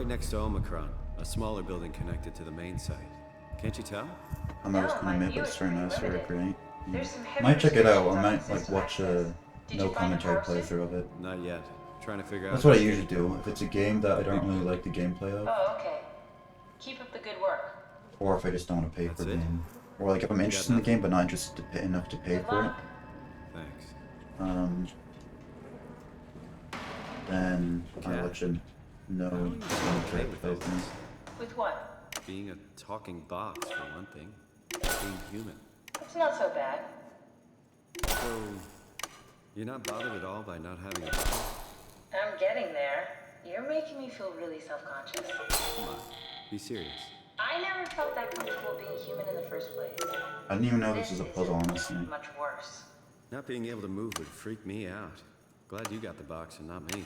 Next to Omicron, a smaller building connected to the main site. Can't you tell? I'm always gonna admit, but it's very nice, very great. Might check it out, or might like watch a no commentary playthrough of it. Not yet. Trying to figure out. That's what I usually do. If it's a game that I don't really like the gameplay of. Oh, okay. Keep up the good work. Or if I just don't want to pay for the game. Or like if I'm interested in the game but not interested enough to pay for it. Thanks. Then I watch a no commentary playthrough. With what? Being a talking box, for one thing. Being human. It's not so bad. So, you're not bothered at all by not having a body? I'm getting there. You're making me feel really self-conscious. Come on, be serious. I never felt that comfortable being human in the first place. I didn't even know this was a puzzle, honestly. Much worse. Not being able to move would freak me out. Glad you got the box and not me.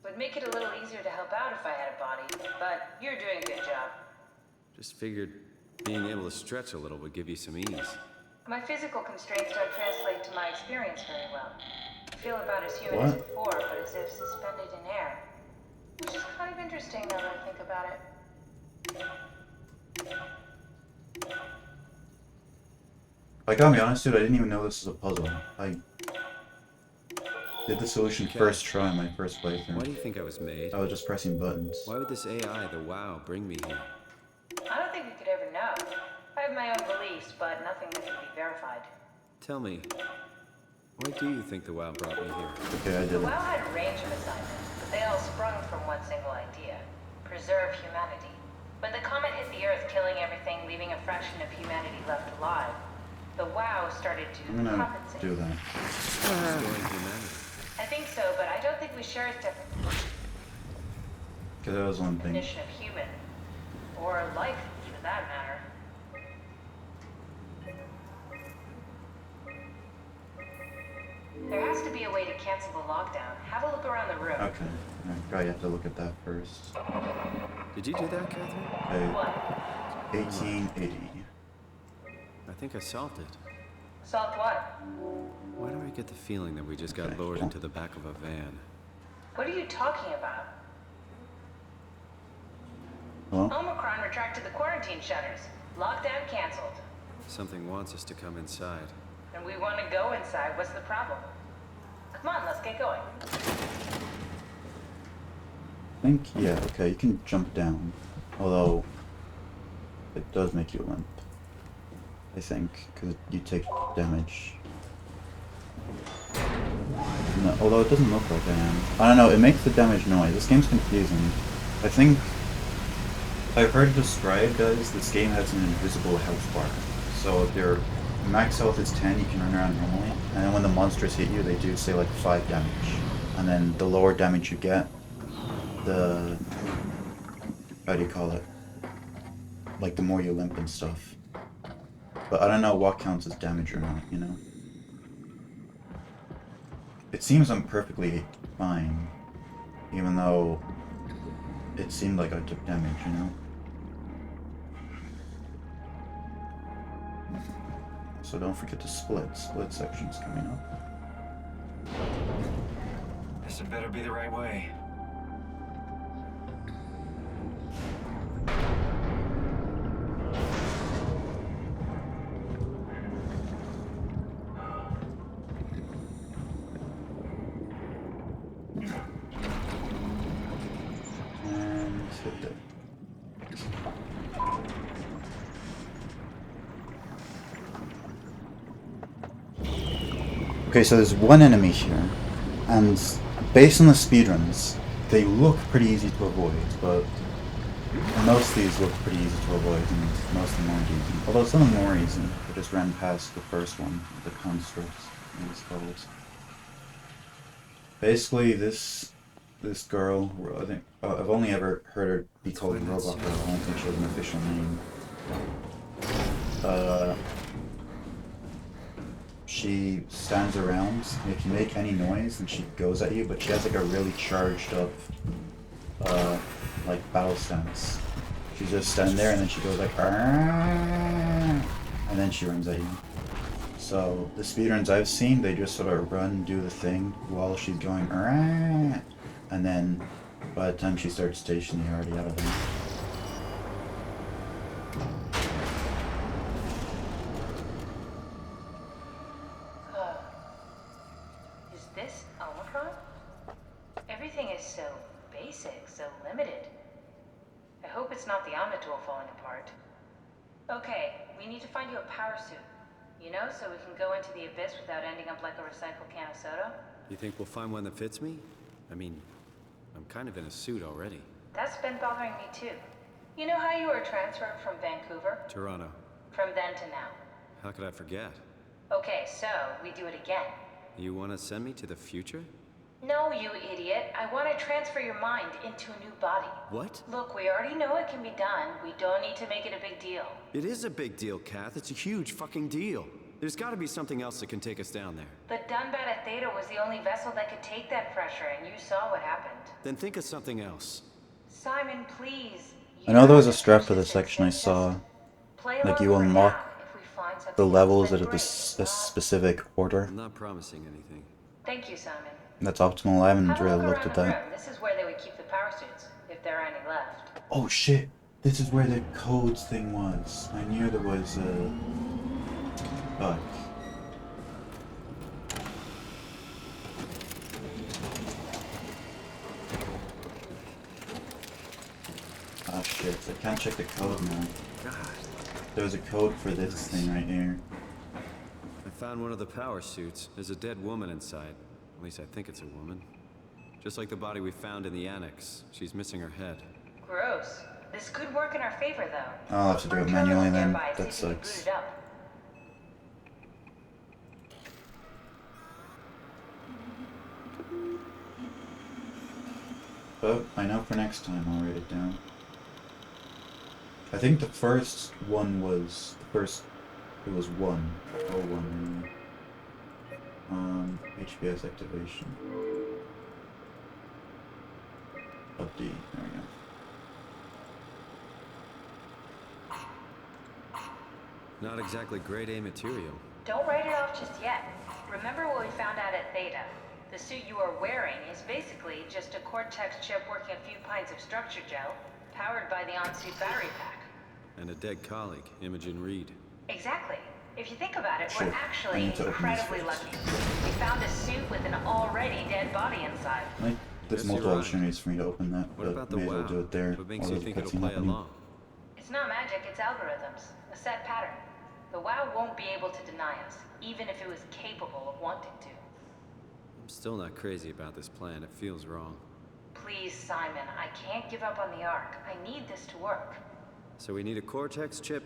Would make it a little easier to help out if I had a body, but you're doing a good job. Just figured Being able to stretch a little would give you some ease. My physical constraints don't translate to my experience very well. I feel about as human as What? before, but as if suspended in air. Which is kind of interesting now that I think about it. I gotta be honest, dude, I didn't even know this was a puzzle. I did the solution first try on my first playthrough. Why do you think I was made? I was just pressing buttons. Why would this AI, the WoW, bring me here? I don't think we could ever know. I have my own beliefs, but nothing that can be verified. Tell me, why do you think the WoW brought me here? Okay, I did The it. WoW had a range of assignments, but they all sprung from one single idea. Preserve humanity. When the comet hit the Earth, killing everything, leaving a fraction of humanity left alive, the WoW started to I'm gonna compensate. do that. Restoring humanity. I think so, but I don't think we share its Because that was one thing. definition of human. Or life, for that matter. There has to be a way to cancel the lockdown. Have a look around the room. Okay. I probably have to look at that first. Did you do that, Catherine? Okay. What? 1880. I think I solved it. Solved what? Why do I get the feeling that we just got lowered into the back of a van? What are you talking about? Hello? Omicron retracted the quarantine shutters. Lockdown canceled. Something wants us to come inside. And we want to go inside. What's the problem? Come on, let's get going. I think, yeah, okay, you can jump down. Although, it does make you limp. I think, because you take damage. No, although it doesn't look like I am. I don't know, it makes the damage noise. This game's confusing. I think I've heard it described as this game has an invisible health bar. So if your max health is 10, you can run around normally. And then when the monsters hit you, they do say like 5 damage. And then the lower damage you get, the... how do you call it? Like the more you limp and stuff. But I don't know what counts as damage or not, you know? It seems I'm perfectly fine. Even though it seemed like I took damage, you know? So don't forget to split. Split section's coming up. This had better be the right way. And hit there. Okay, so there's one enemy here, and based on the speedruns, they look pretty easy to avoid, but most of these look pretty easy to avoid, and most of them aren't easy. Although some of them were easy, I just ran past the first one, the constructs, it's called. Basically, this girl, I think, I've only ever heard her be called Robot Girl, I don't think she has an official name. She stands around, and if you make any noise, then she goes at you, but she has like a really charged up, like battle stance. She's just standing there, and then she goes like, "Arrgh," and then she runs at you. So the speedruns I've seen, they just sort of run, do the thing while she's going, "Arrgh," and then by the time she starts station, you're already out of there. Is this Omicron? Everything is so basic, so limited. I hope it's not the Omnitool falling apart. Okay, we need to find you a power suit. You know, so we can go into the abyss without ending up like a recycled can of soda. You think we'll find one that fits me? I mean, I'm kind of in a suit already. That's been bothering me too. You know how you were transferred from Vancouver? Toronto. From then to now. How could I forget? Okay, so we do it again. You want to send me to the future? No, you idiot. I want to transfer your mind into a new body. What? Look, we already know it can be done. We don't need to make it a big deal. It is a big deal, Kath. It's a huge fucking deal. There's got to be something else that can take us down there. But Dunbat Theta was the only vessel that could take that pressure, and you saw what happened. Then think of something else. Simon, please. I know there was a strap for the section I saw. Play Like you unlock the levels at a specific order. I'm not promising anything. Thank you, Simon. That's optimal. I haven't Have a really look looked around at the room. that. This is where they would keep the power suits, if there are any left. Oh shit! This is where the codes thing was. I knew there was a bug. Oh shit, I can't check the code now. God. There's a code for this thing right here. I found one of the power suits. There's a dead woman inside. At least I think it's a woman. Just like the body we found in the annex. She's missing her head. Gross. This could work in our favor, though. I'll have to do it manually then. That sucks. But I know for next time I'll write it down. I think the first one was it was 1. Oh, 1 HPS activation. Of D, there we go. Not exactly grade A material. Don't write it off just yet. Remember what we found out at Theta. The suit you are wearing is basically just a Cortex chip working a few pints of structure gel, powered by the on-suit battery pack. And a dead colleague, Imogen Reed. Exactly. If you think about it, Shit. we're actually incredibly lucky. We found a suit with an already dead body inside. Like, there's multiple opportunities for me to open that, What but about the may as well WoW? do it there. What makes while you there's a think it'll cutscene play happening. along? It's not magic, it's algorithms. A set pattern. The WoW won't be able to deny us, even if it was capable of wanting to. I'm still not crazy about this plan. It feels wrong. Please, Simon, I can't give up on the Ark. I need this to work. So we need a Cortex chip,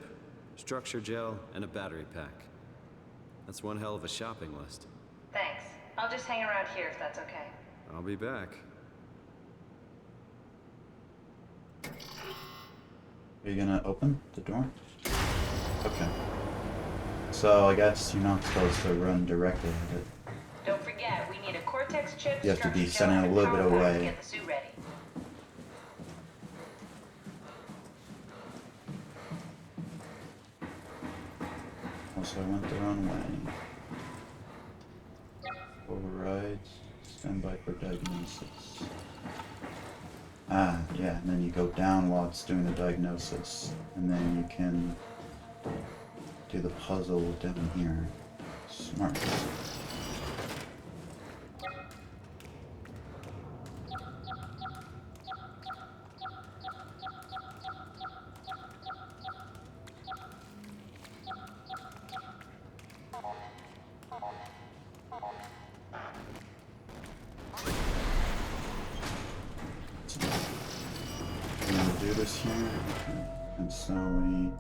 structure gel, and a battery pack. That's one hell of a shopping list. Thanks. I'll just hang around here if that's okay. I'll be back. Are you gonna open the door? Okay. So I guess you're not supposed to run directly at it. Don't forget, we need a Cortex chip, You have to be structure sent gel, out a and little bit power pack to away. get the suit ready. Also, I went the wrong way. Override. Stand by for diagnosis. Ah, yeah, and then you go down while it's doing the diagnosis. And then you can do the puzzle down here. Smart. We're gonna do this here, okay. And so we...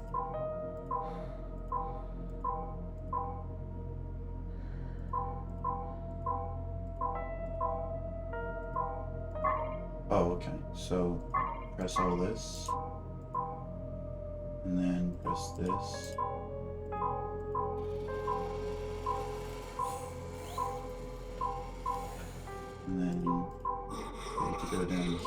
Oh, okay. So press all this, and then press this. And then we have to go down here.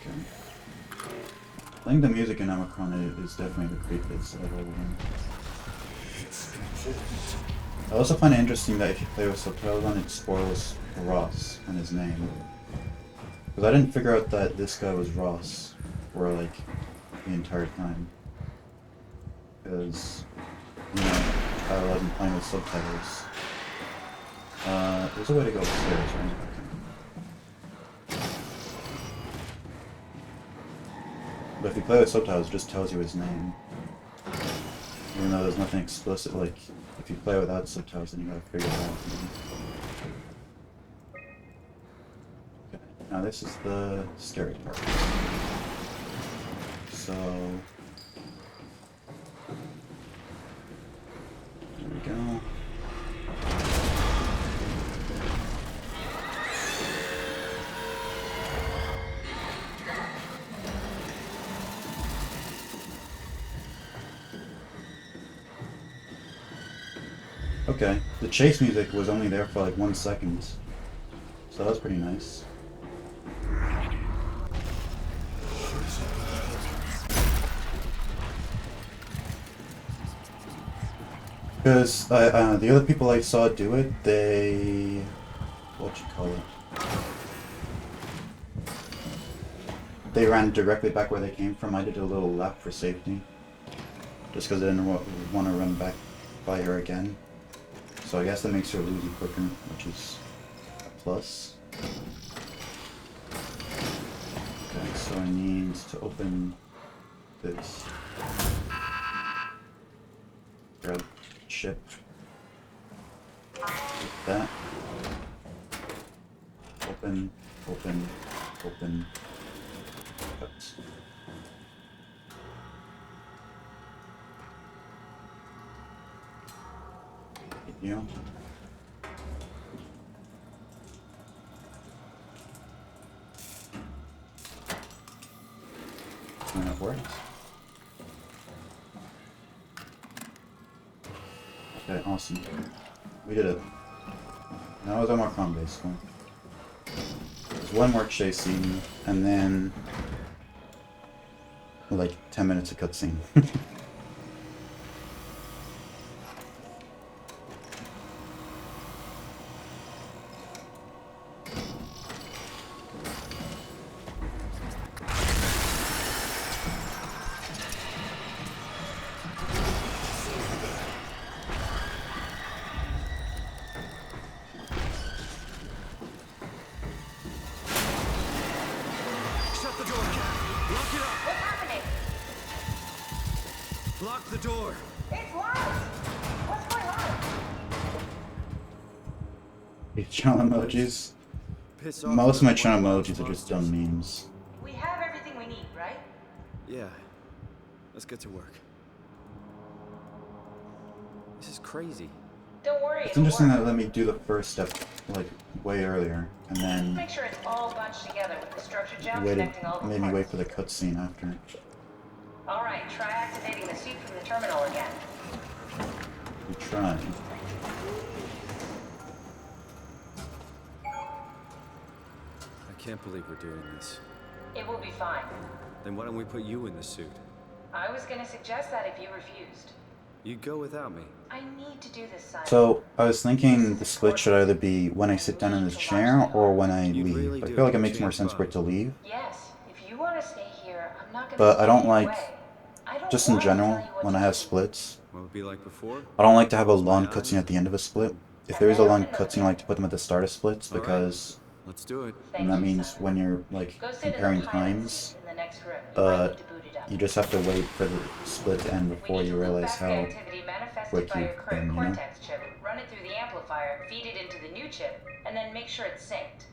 Okay. I think the music in Omicron is definitely the creepiest of all of them. I also find it interesting that if you play with subtitles on, it spoils Ross and his name. Because I didn't figure out that this guy was Ross for like the entire time. Because, you know, I wasn't playing with subtitles. There's a way to go upstairs, right? Okay. But if you play with subtitles, it just tells you his name. Even though there's nothing explicit, like, if you play without subtitles, then you gotta figure it out. Okay, now this is the scary part. So... there we go. Okay, the chase music was only there for like 1 second, so that was pretty nice. Because the other people I saw do it, they... what you call it? They ran directly back where they came from. I did a little lap for safety. Just because I didn't want to run back by her again. So I guess that makes her losing quicker, which is a plus. Okay, so I need to open this. Grab chip. Like that. Open, open, open. Cut. You. And it works. Okay, awesome. We did it. Now I was on more fun, basically. There's one more chase scene, and then like 10 minutes of cutscene. Shut the door, Cat. Lock it up. What's happening? Lock the door. It's locked! What's going on? These channel emojis. Piss off. Most of my channel emojis are just dumb memes. We have everything we need, right? Yeah. Let's get to work. This is crazy. Don't worry. It's it'll interesting work. that let me do the first step like way earlier, and then Make sure it's all bunched together with the structure gem waited, connecting all the made me wait parts. for the cutscene after. All right, try activating the suit from the terminal again. We tried. I can't believe we're doing this. It will be fine. Then why don't we put you in the suit? I was gonna suggest that if you refused. You go without me. I need to do this, Simon. So I was thinking the split should either be when I sit down in this chair or when I You leave. really I do feel like it have a makes more chance, sense for it to leave. Yes, if you want to stay here, I'm not gonna. But I don't stand in your like, way. I don't just in wanna tell general, you what when to I have do. splits, What would it be like before? I don't like to have a long my cutscene eyes. at the end of a split. If there is a long cutscene, I like to put them at the start of splits All right. because Let's do it. Thank that you, means Simon. when you're like Go sit in the comparing pilot times, seat in the next room. You might need to boot it up. you just have to wait for the split to end We before need you to loop realize back the how activity manifested quick by your you've current been, you know? cortex chip, run it through the amplifier, feed it into the new chip, and then make sure it's synced.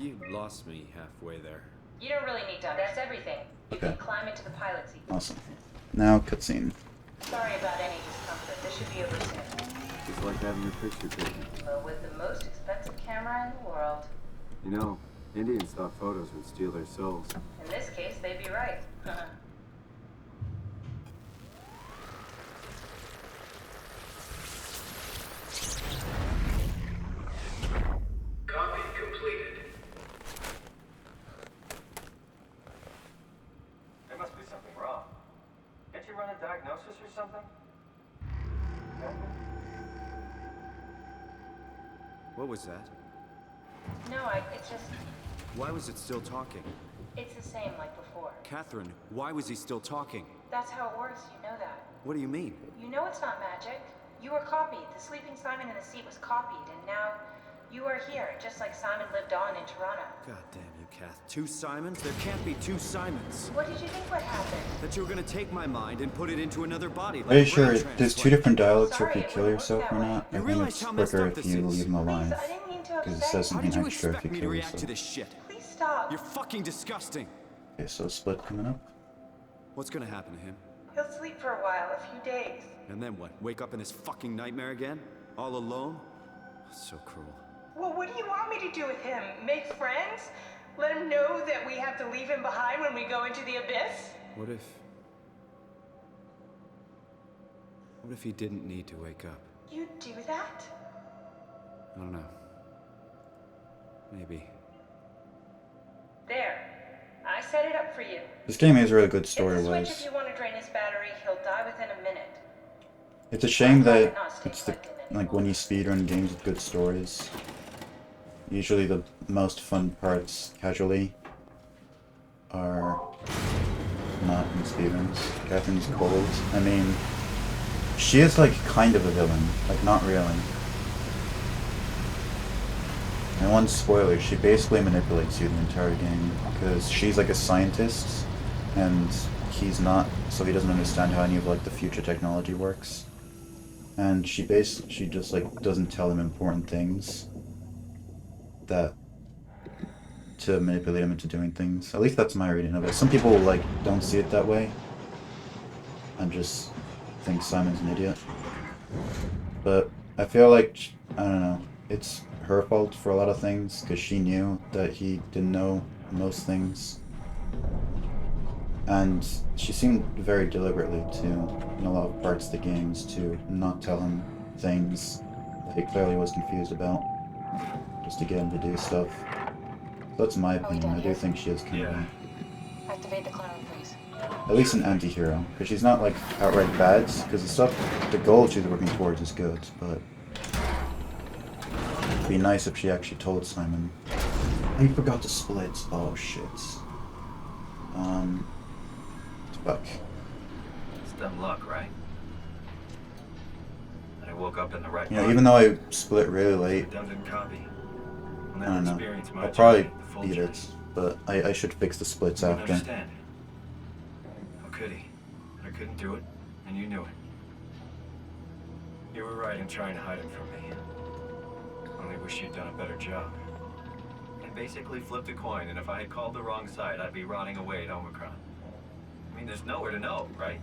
You lost me halfway there. You don't really need to. That's everything. You Okay. can climb into the pilot seat. Awesome. Now cutscene. Sorry about any discomfort. This should be over soon. It's like having your picture taken. But with the most expensive camera in the world, You know, Indians thought photos would steal their souls. in this case, they'd be right. Copy completed. There must be something wrong. Can't you run a diagnosis or something? What was that? No, it's just, Why was it still talking? it's the same like before. Catherine, why was he still talking? That's how it works, you know that. What do you mean? You know it's not magic. You were copied. The sleeping Simon in the seat was copied, and now you are here, just like Simon lived on in Toronto. God damn you, Kath. Two Simons? There can't be two Simons. What did you think would happen? That you were gonna take my mind and put it into another body. Like Are you a sure brain there's two transplant. different dialects Sorry, if you it kill wouldn't work yourself that or way. not? You I think realize it's how messed quicker up if this you is? leave them alive. Please, I didn't mean to Because it upset says How something did you extra if expect you me to kill react to yourself. this shit? Please stop. You're fucking disgusting. Okay, so split coming up. What's gonna happen to him? He'll sleep for a while, a few days. And then what? Wake up in this fucking nightmare again? All alone? So cruel. Well, what do you want me to do with him? Make friends? Let him know that we have to leave him behind when we go into the abyss? What if he didn't need to wake up? You do that? I don't know. Maybe. There. I set it up for you. This game is really good Hit the switch if story-wise. you want to drain his battery. He'll die within a minute. It's a shame that it's the like when you speedrun games with good stories. Usually the most fun parts casually are not in speedruns. Catherine's cold. I mean, she is like kind of a villain, like not really. And one spoiler, she basically manipulates you the entire game because she's like a scientist and he's not, so he doesn't understand how any of like the future technology works. And she just like doesn't tell him important things that to manipulate him into doing things. At least that's my reading of it. Some people like don't see it that way and just think Simon's an idiot. But I feel like, I don't know, it's her fault for a lot of things because she knew that he didn't know most things. And she seemed very deliberately to, in a lot of parts of the games, to not tell him things that he clearly was confused about, just to get him to do stuff. That's my opinion. I do think she is kind of Activate the cloud, please. at least an anti-hero, because she's not like outright bad, because the goal she's working towards is good, but it'd be nice if she actually told Simon. I forgot to split. Oh shit. Fuck. It's dumb luck, right? And I woke up in the right You know, even though I split really late, redundant copy. I don't know. I'll probably beat it, but I should fix the splits You after. understand? How could he? I couldn't do it, and you knew it. You were right in trying to hide him from me. Only wish you'd done a better job. I basically flipped a coin, and if I had called the wrong side, I'd be rotting away at Omicron. I mean, there's nowhere to know, right?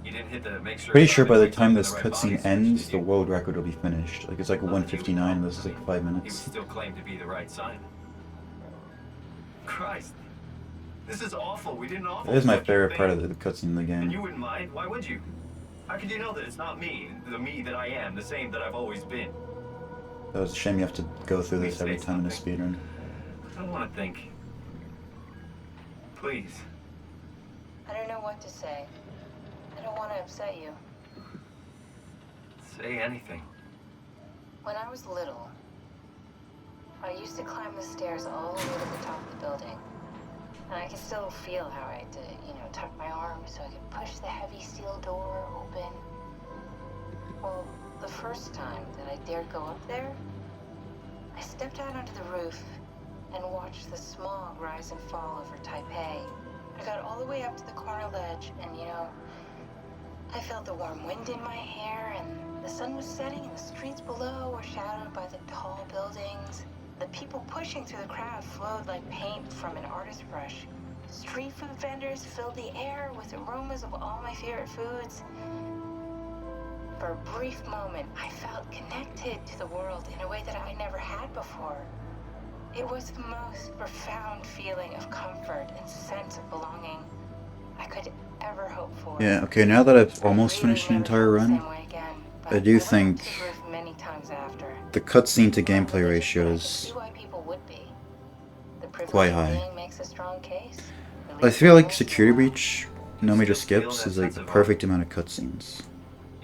You didn't hit the make sure. Pretty sure by the time this cutscene ends, the world record will be finished. Like it's like 1:59. This is like 5 He would minutes. still claim to be the right Simon. Christ, this is awful. We didn't offer. It is my favorite part of the cutscene in the And you game. wouldn't mind? Why would you? How could you know that it's not me, the me that I am, the same that I've always been? That was a shame you have to go through this every time in a speedrun. I don't want to think. Please. I don't know what to say. I don't want to upset you. Say anything. When I was little, I used to climb the stairs all the way to the top of the building. And I can still feel how I had to, tuck my arms so I could push the heavy steel door open. Well, the first time that I dared go up there, I stepped out onto the roof and watched the smog rise and fall over Taipei. I got all the way up to the corner ledge and, I felt the warm wind in my hair and the sun was setting and the streets below were shadowed by the tall buildings. The people pushing through the crowd flowed like paint from an artist's brush. Street food vendors filled the air with aromas of all my favorite foods. For a brief moment, I felt connected to the world in a way that I never had before. It was the most profound feeling of comfort and sense of belonging I could ever hope for. Yeah, okay, now that I've almost finished an entire run, I do think the cutscene to gameplay ratio is quite high. I feel like Security Breach, no major skips, is like the perfect amount of cutscenes.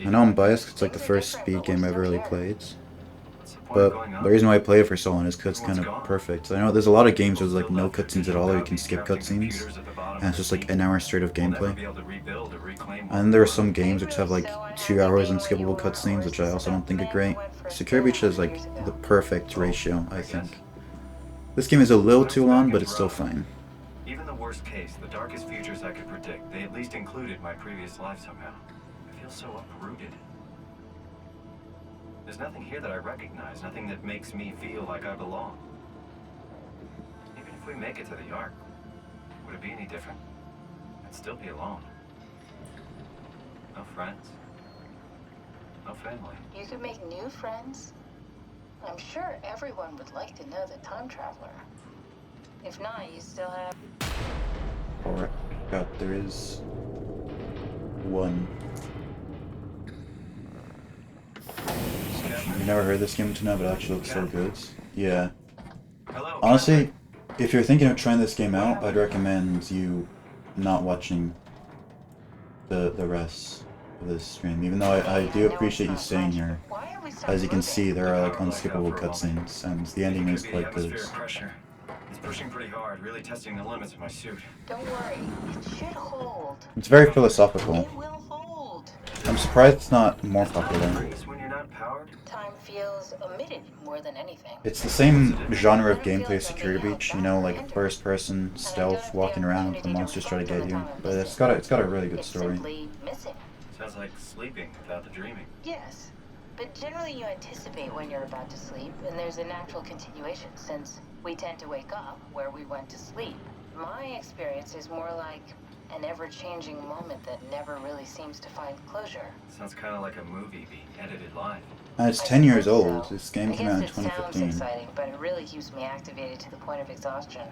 I know I'm biased, it's like the first speed game I've ever really played. But the reason why I play it for so long is because it's kind of perfect. I know there's a lot of games where there's like no cutscenes at all, or you can skip cutscenes, and it's just like an hour straight of gameplay. And there are some games which have like 2 hours unskippable cutscenes, which I also don't think are great. Security Breach has like the perfect ratio, I think. This game is a little too long, but it's still fine. Even the worst case, the darkest futures I could predict, they at least included my previous life somehow. I feel so uprooted. There's nothing here that I recognize, nothing that makes me feel like I belong. Even if we make it to the Ark, would it be any different? I'd still be alone. No friends. No family. You could make new friends. I'm sure everyone would like to know the time traveler. If not, you still have... Alright, God, there is one. You never heard this game until now, but it actually looks so good. Yeah. Honestly, if you're thinking of trying this game out, I'd recommend you not watching the rest. for this stream, even though I do appreciate you staying here. As you can see, there are like unskippable cutscenes, and the ending is quite good. Pressure. It's pushing pretty hard, really testing the limits of my suit. Don't worry, it should hold. It's very philosophical. It will hold. I'm surprised it's not more popular. When you're not powered? Time feels omitted more than anything. It's the same genre of gameplay as Security Breach, you know, like first person, stealth, walking around, the monsters try to get you. But it's got a really good story. Sounds like sleeping without the dreaming. Yes, but generally you anticipate when you're about to sleep, and there's a natural continuation since we tend to wake up where we went to sleep. My experience is more like an ever-changing moment that never really seems to find closure. Sounds kind of like a movie being edited live. And it's 10 years old. This game came out in It sounds 2015. exciting, but it really keeps me activated to the point of exhaustion.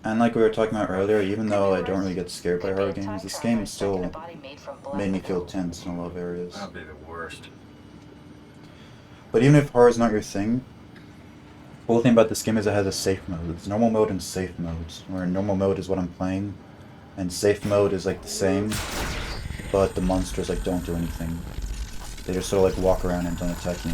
And like we were talking about earlier, even though I don't really get scared by horror games, this game still made me feel tense in a lot of areas. That'd be the worst. But even if horror is not your thing, the cool thing about this game is it has a safe mode. It's normal mode and safe mode, where normal mode is what I'm playing, and safe mode is like the same, but the monsters like don't do anything. They just sort of like walk around and don't attack you.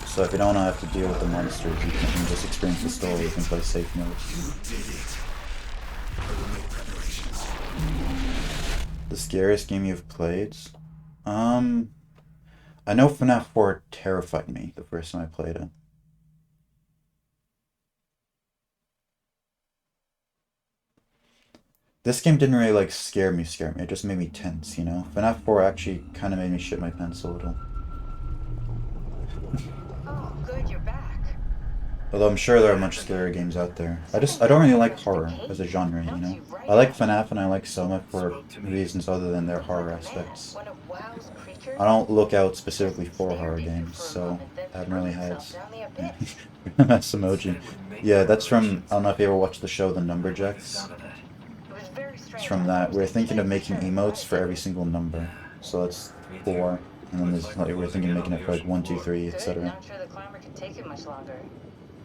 So if you don't have to deal with the monsters, you can just experience the story. You can play safe mode. The scariest game you've played? I know FNAF 4 terrified me the first time I played it. This game didn't really like scare me. It just made me tense, you know? FNAF 4 actually kind of made me shit my pants a little. Oh, good, you're back. Although I'm sure there are much scarier games out there. I don't really like horror as a genre, you know? I like FNAF and I like SOMA for reasons other than their horror aspects. I don't look out specifically for horror games, so I haven't really had... That's emoji. Yeah, that's from... I don't know if you ever watched the show The Numberjacks. It's from that. We're thinking of making emotes for every single number. So that's 4. And then there's, like, we're thinking of making it for like 1, 2, 3, etc. Not sure the climber can take it much longer.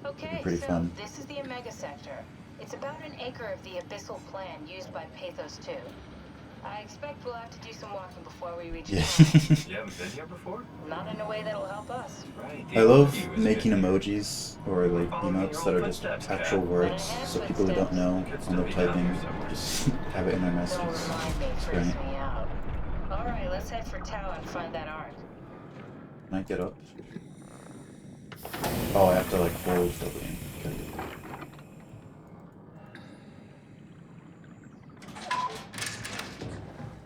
Okay, Pretty so fun. this is the Omega Sector. It's about an acre of the abyssal plan used by Pathos 2. I expect we'll have to do some walking before we reach Yeah. town. You haven't been here before? Not in a way that'll help us. Right. I love making emojis or like emotes that are just actual words, so people who don't know when they're typing just have it in their messages. Don't remind me, It's freaks great. me out. Alright, let's head for Tau and find that arc. Can I get up? Oh, I have to like hold W. Okay.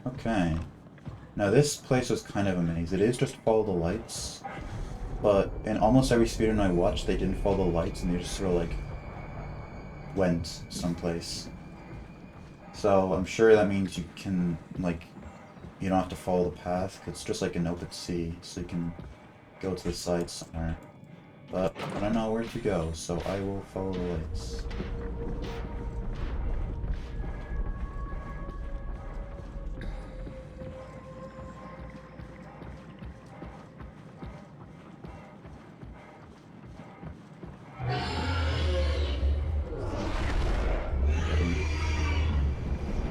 Okay. Now this place was kind of a maze. It is just follow the lights, but in almost every speedrun I watched, they didn't follow the lights and they just sort of like went someplace. So I'm sure that means you can like, you don't have to follow the path. It's just like an open sea, so you can go to the side somewhere. But I don't know where to go, so I will follow the lights.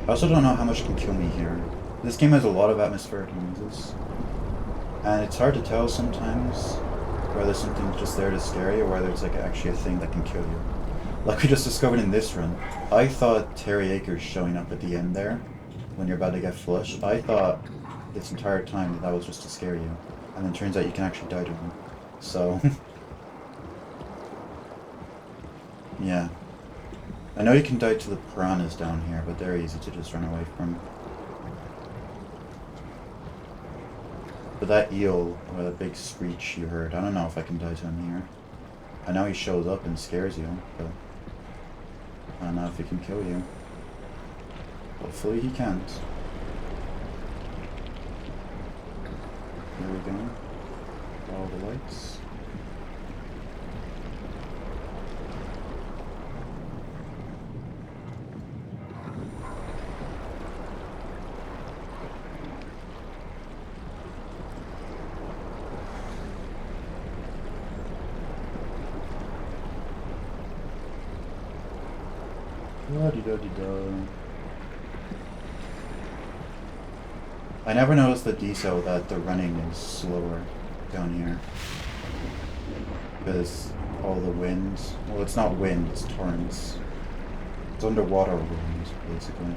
I also don't know how much can kill me here. This game has a lot of atmospheric noises, and it's hard to tell sometimes whether something's just there to scare you or whether it's like actually a thing that can kill you. Like we just discovered in this run, I thought Terry Akers showing up at the end there, when you're about to get flushed, I thought this entire time that was just to scare you, and then turns out you can actually die to him. So, yeah. I know you can die to the piranhas down here, but they're easy to just run away from. But that eel, or that big screech you heard, I don't know if I can die to him here. I know he shows up and scares you, but I don't know if he can kill you. Hopefully he can't. Here we go. Follow the lights. La-di-da-di-da. I never noticed the decel that the running is slower down here. Because all the wind, well it's not wind, it's torrents. It's underwater wind, basically.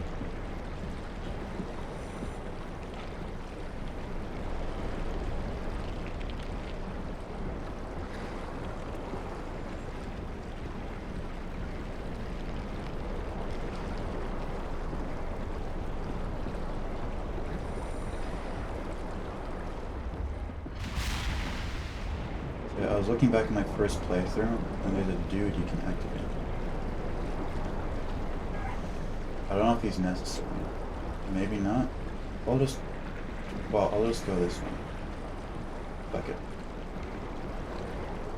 Yeah, I was looking back at my first playthrough, and there's a dude you can activate. I don't know if he's necessary. Maybe not. I'll just go this way. Fuck it.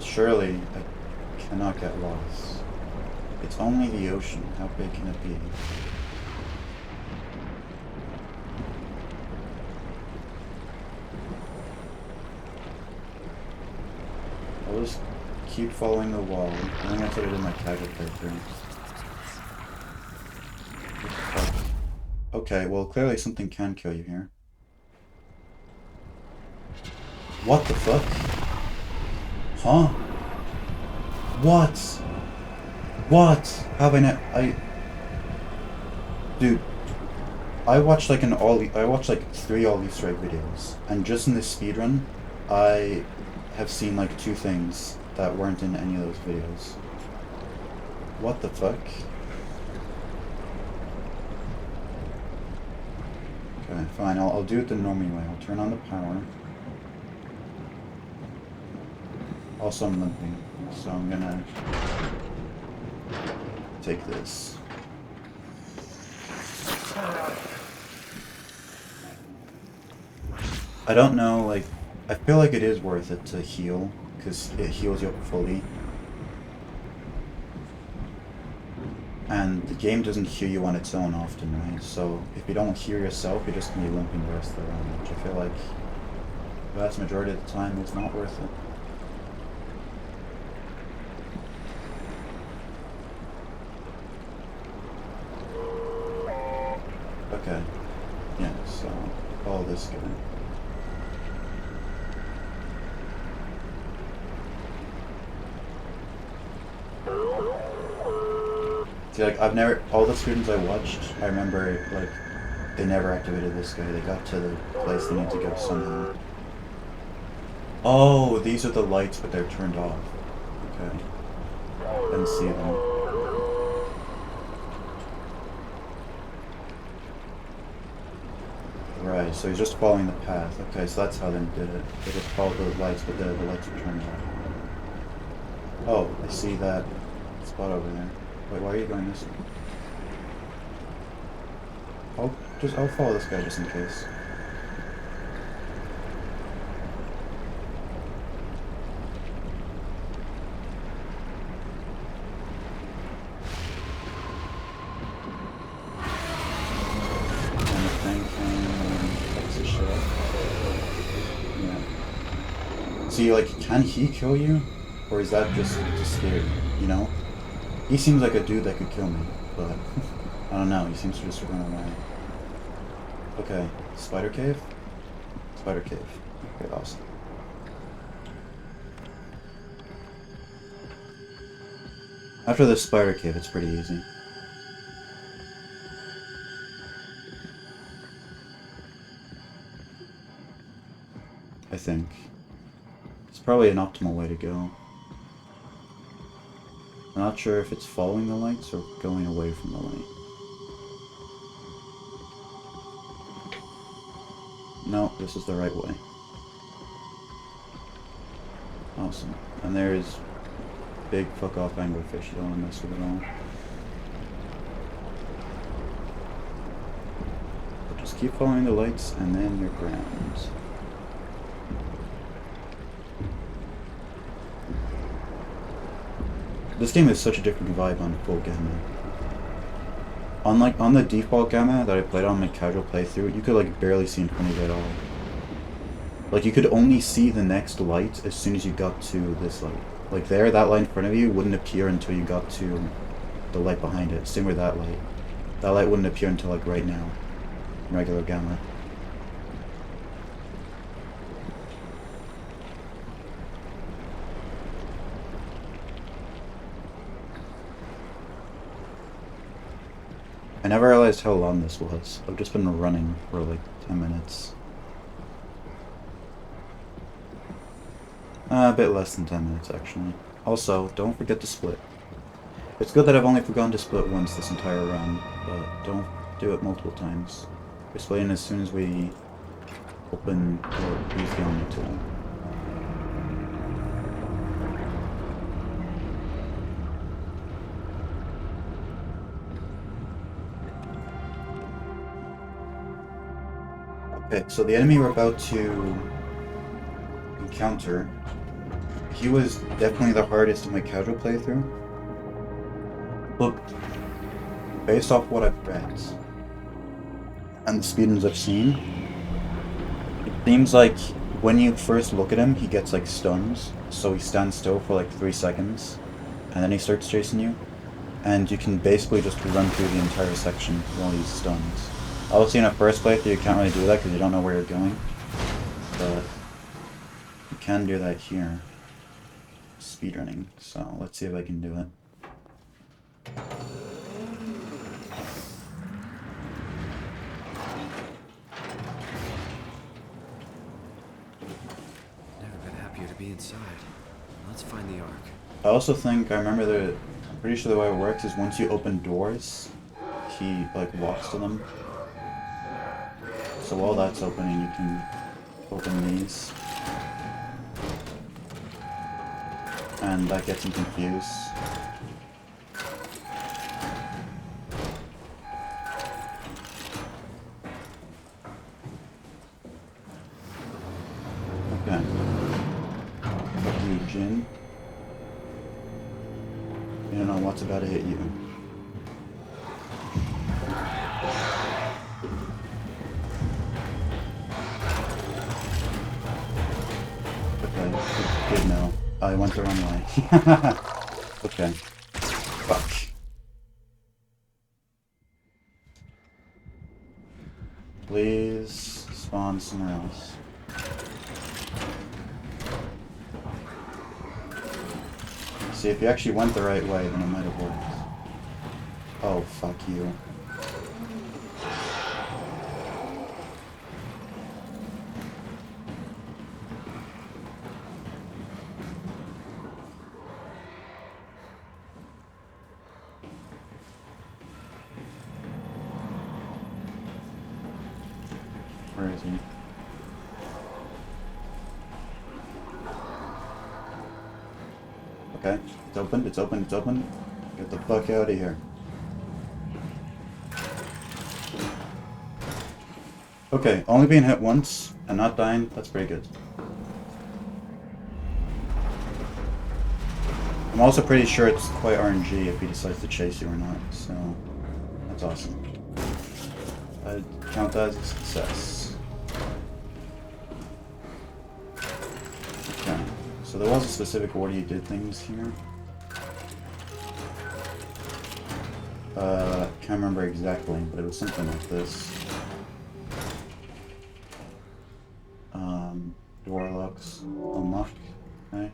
Surely I cannot get lost. It's only the ocean. How big can it be? I'll just keep following the wall. I think that's what I did in my casual playthrough. Okay, well clearly something can kill you here. What the fuck? Huh? What? What? How have I Dude, I watched like I watched like 3 Ollie Strike videos, and just in this speedrun, I have seen like 2 things that weren't in any of those videos. What the fuck? Okay, fine, I'll do it the normal way. I'll turn on the power. Also, I'm limping, so I'm gonna take this. I don't know, like, I feel like it is worth it to heal, because it heals you up fully. And the game doesn't heal you on its own often, right? So if you don't heal yourself, you're just going to be limping the rest of the round, which I feel like the vast majority of the time is not worth it. Okay, yeah, so follow this guy. See, like, all the students I watched, I remember, like, they never activated this guy. They got to the place they need to go somehow. Oh, these are the lights, but they're turned off. Okay. I didn't see them. Right, so he's just following the path. Okay, so that's how they did it. They just followed those lights, but the lights were turned off. Oh, I see that spot over there. Wait, why are you going this way? I'll follow this guy just in case. See, like, can he kill you? Or is that just to scare you, you know? He seems like a dude that could kill me, but I don't know, he seems to just run away. Okay, spider cave? Spider cave. Okay, awesome. After the spider cave, it's pretty easy. I think. It's probably an optimal way to go. I'm not sure if it's following the lights or going away from the light. No, this is the right way. Awesome. And there's big fuck off anglerfish. You don't want to mess with it all. But just keep following the lights and then you're ground. This game is such a different vibe on full gamma. Unlike on the default gamma that I played on my casual playthrough, you could like barely see in front of you at all. Like you could only see the next light as soon as you got to this light. Like there, that light in front of you wouldn't appear until you got to the light behind it. Same with that light. That light wouldn't appear until like right now. Regular gamma. I never realized how long this was. I've just been running for like 10 minutes. A bit less than 10 minutes, actually. Also, don't forget to split. It's good that I've only forgotten to split once this entire run, but don't do it multiple times. We're splitting as soon as we open or use the Omni tool. Okay, so the enemy we're about to encounter, he was definitely the hardest in my casual playthrough. But based off what I've read and the speedruns I've seen, it seems like when you first look at him, he gets like stunned, so he stands still for like 3 seconds, and then he starts chasing you, and you can basically just run through the entire section while he's stunned. Obviously in a first playthrough you can't really do that because you don't know where you're going, but you can do that here. Speedrunning, so let's see if I can do it. Never been happier to be inside. Let's find the Ark. I also think, I'm pretty sure the way it works is once you open doors, he like walks to them. So while that's opening, you can open these. And that gets him confused. Okay. You, Jin. You don't know what's about to hit you. Okay, good now. I went the wrong way. Okay. Fuck. Please spawn somewhere else. See, if you actually went the right way, then it might have worked. Oh, fuck you. Where is he? Okay, it's open, it's open, it's open. Get the fuck out of here. Okay, only being hit once and not dying, that's pretty good. I'm also pretty sure it's quite RNG if he decides to chase you or not, so that's awesome. I'd count that as a success. Okay, so there was a specific order you did things here. Can't remember exactly, but it was something like this. Door locks unlock, okay.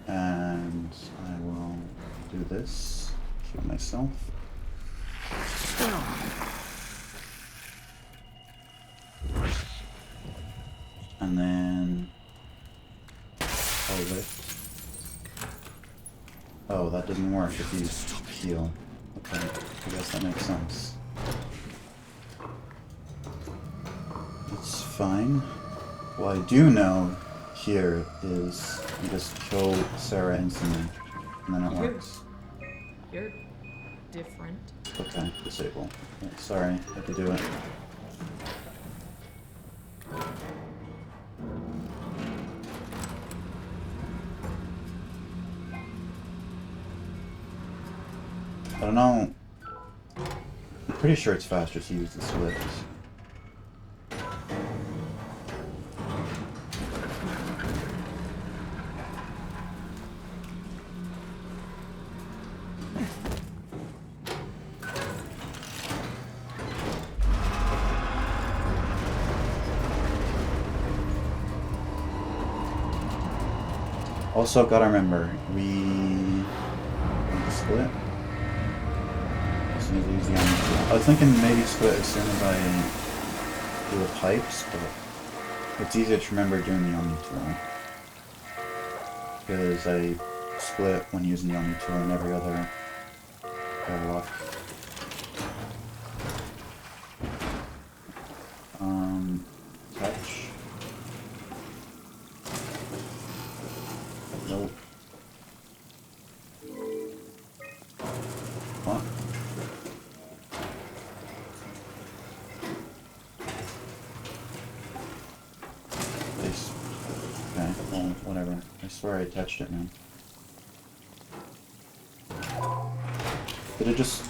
And I will do this, kill myself. And then I'll lift. Oh, that didn't work if you heal. Okay, I guess that makes sense. It's fine. What I do know here is you just kill Sarah instantly, and then it works. You're different. Okay, disable. Yeah, sorry, I had to do it. I don't know. I'm pretty sure it's faster to use the swift. Also, gotta remember, we split. So me to use the Omni tool. I was thinking maybe split as soon as I do the pipes, but it's easier to remember doing the Omni tool. Because I split when using the Omni tool and every other airlock. Touch. Nope. What? This. Okay, well, whatever. I swear I touched it now. Did it just...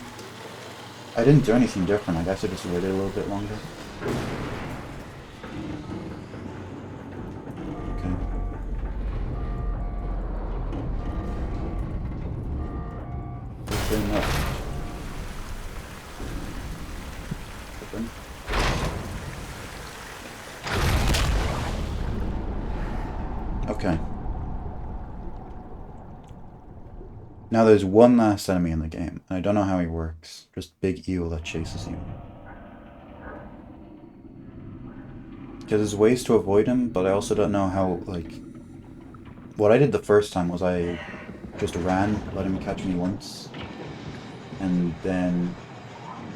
I didn't do anything different. I guess I just waited a little bit longer. Okay. Open up. Open. Okay. Now there's one last enemy in the game, and I don't know how he works. Just big eel that chases you. Because there's ways to avoid him, but I also don't know how, like... What I did the first time was I just ran, let him catch me once, and then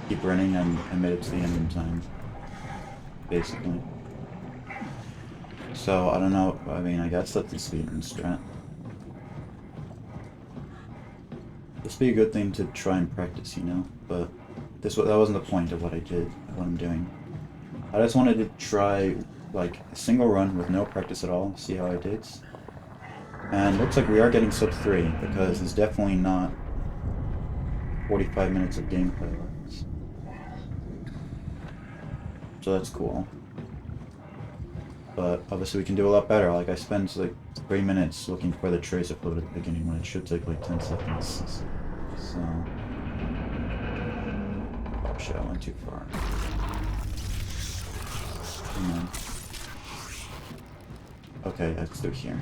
keep running and made it to the end in time. Basically. So, I don't know, I mean, I guess that's the speedrun strat. This would be a good thing to try and practice, you know, but that wasn't the point of what I did, what I'm doing. I just wanted to try, like, a single run with no practice at all, see how I did. And looks like we are getting sub 3, because there's definitely not 45 minutes of gameplay left. So that's cool. But obviously we can do a lot better. Like, I spent like 3 minutes looking for the tracer fluid at the beginning when it should take like 10 seconds. So... Oh shit, I went too far. Come on. Okay, let's do it here.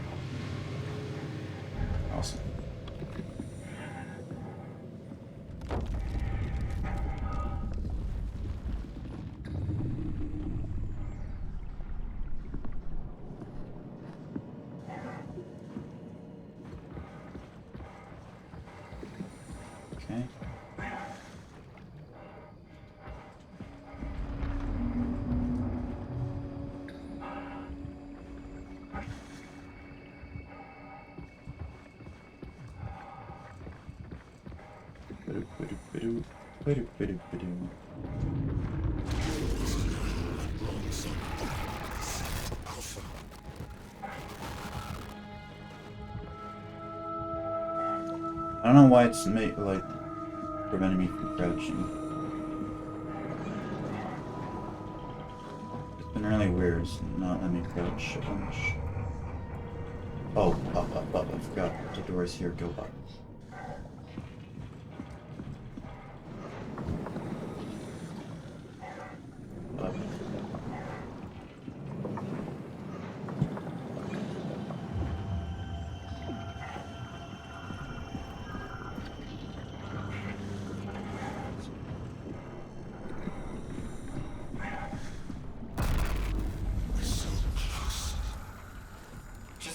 Awesome. Okay. I don't know why it's like preventing me from crouching. It's been really weird, it's not letting me crouch a bunch. Oh, up, I forgot. The door's here, go up. Up.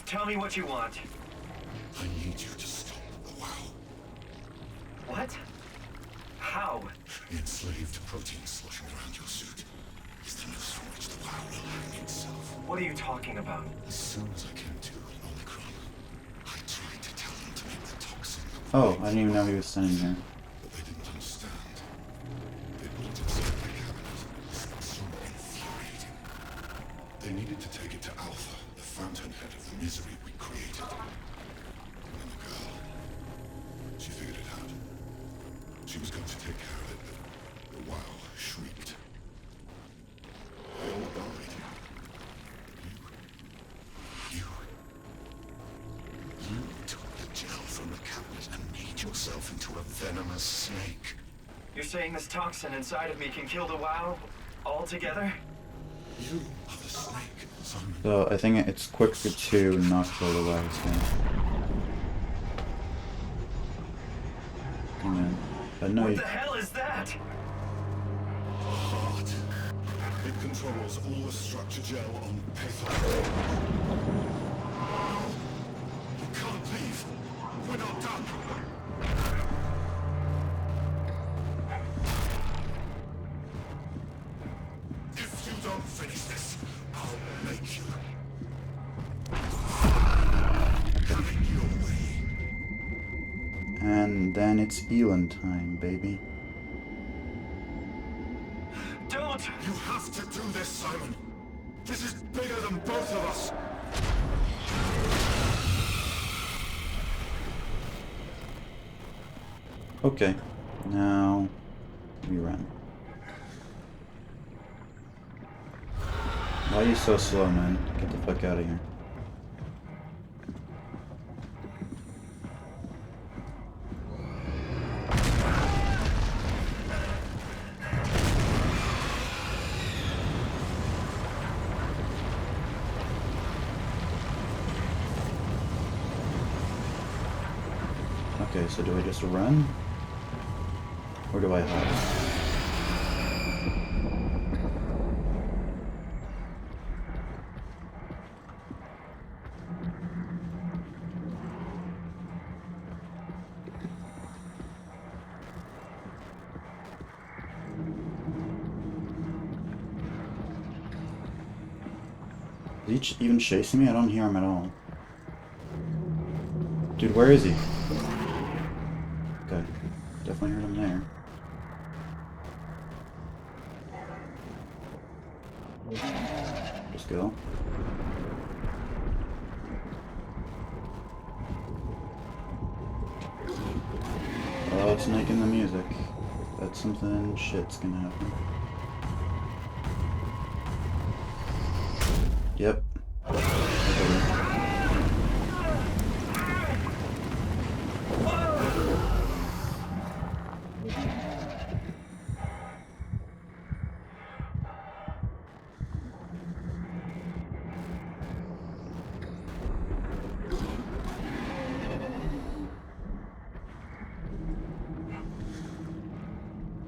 Tell me what you want. I need you to stop the WoW. What? How? The enslaved protein sloshing around your suit is the noose from which the WoW will hang itself. What are you talking about? As soon as I came to Omicron, I tried to tell them to make the toxin. Oh, I didn't even know he was standing here. But they didn't understand. They brought it inside my cabinet. It was so infuriating. They needed to take it to Alpha, the fountainhead of the misery we created. And then the girl, she figured it out. She was going to take care of it, but the WoW shrieked. They all died. You took the gel from the cabinet and made yourself into a venomous snake. You're saying this toxin inside of me can kill the WoW altogether? You are the snake, Simon. So I think it's quicker to not kill the WoW. And then But no, What the hell is that? Heart. It controls all the structure gel on Pathos. You can't leave. We're not done. If you don't finish this, I'll make you. Coming your way. And then it's Elon time, baby. Don't! You have to do this, Simon. This is bigger than both of us. Okay, now we run. Why are you so slow, man? Get the fuck out of here. Okay, so do I just run? Or do I hide? Is he even chasing me? I don't hear him at all. Dude, where is he? Okay, definitely heard him there. Just go. Oh, it's making the music. That's something shit's gonna happen. Yep.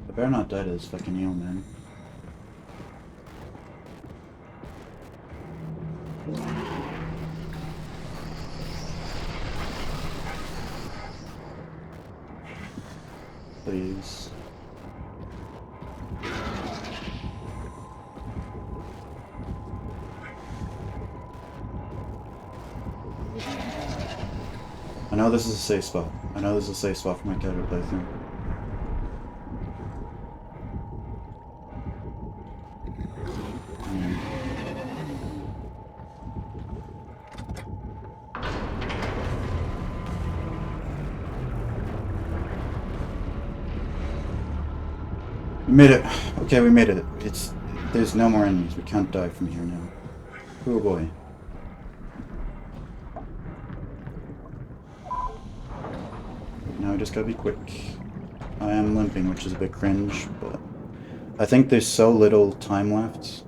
I better not die to this fucking eel, man. Please. I know this is a safe spot. I know this is a safe spot for my character playthrough. We made it. Okay, we made it. There's no more enemies. We can't die from here now. Oh boy. Now I just gotta be quick. I am limping, which is a bit cringe, but I think there's so little time left,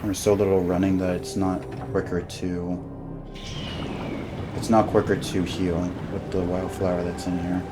or so little running, that it's not quicker to heal with the wildflower that's in here.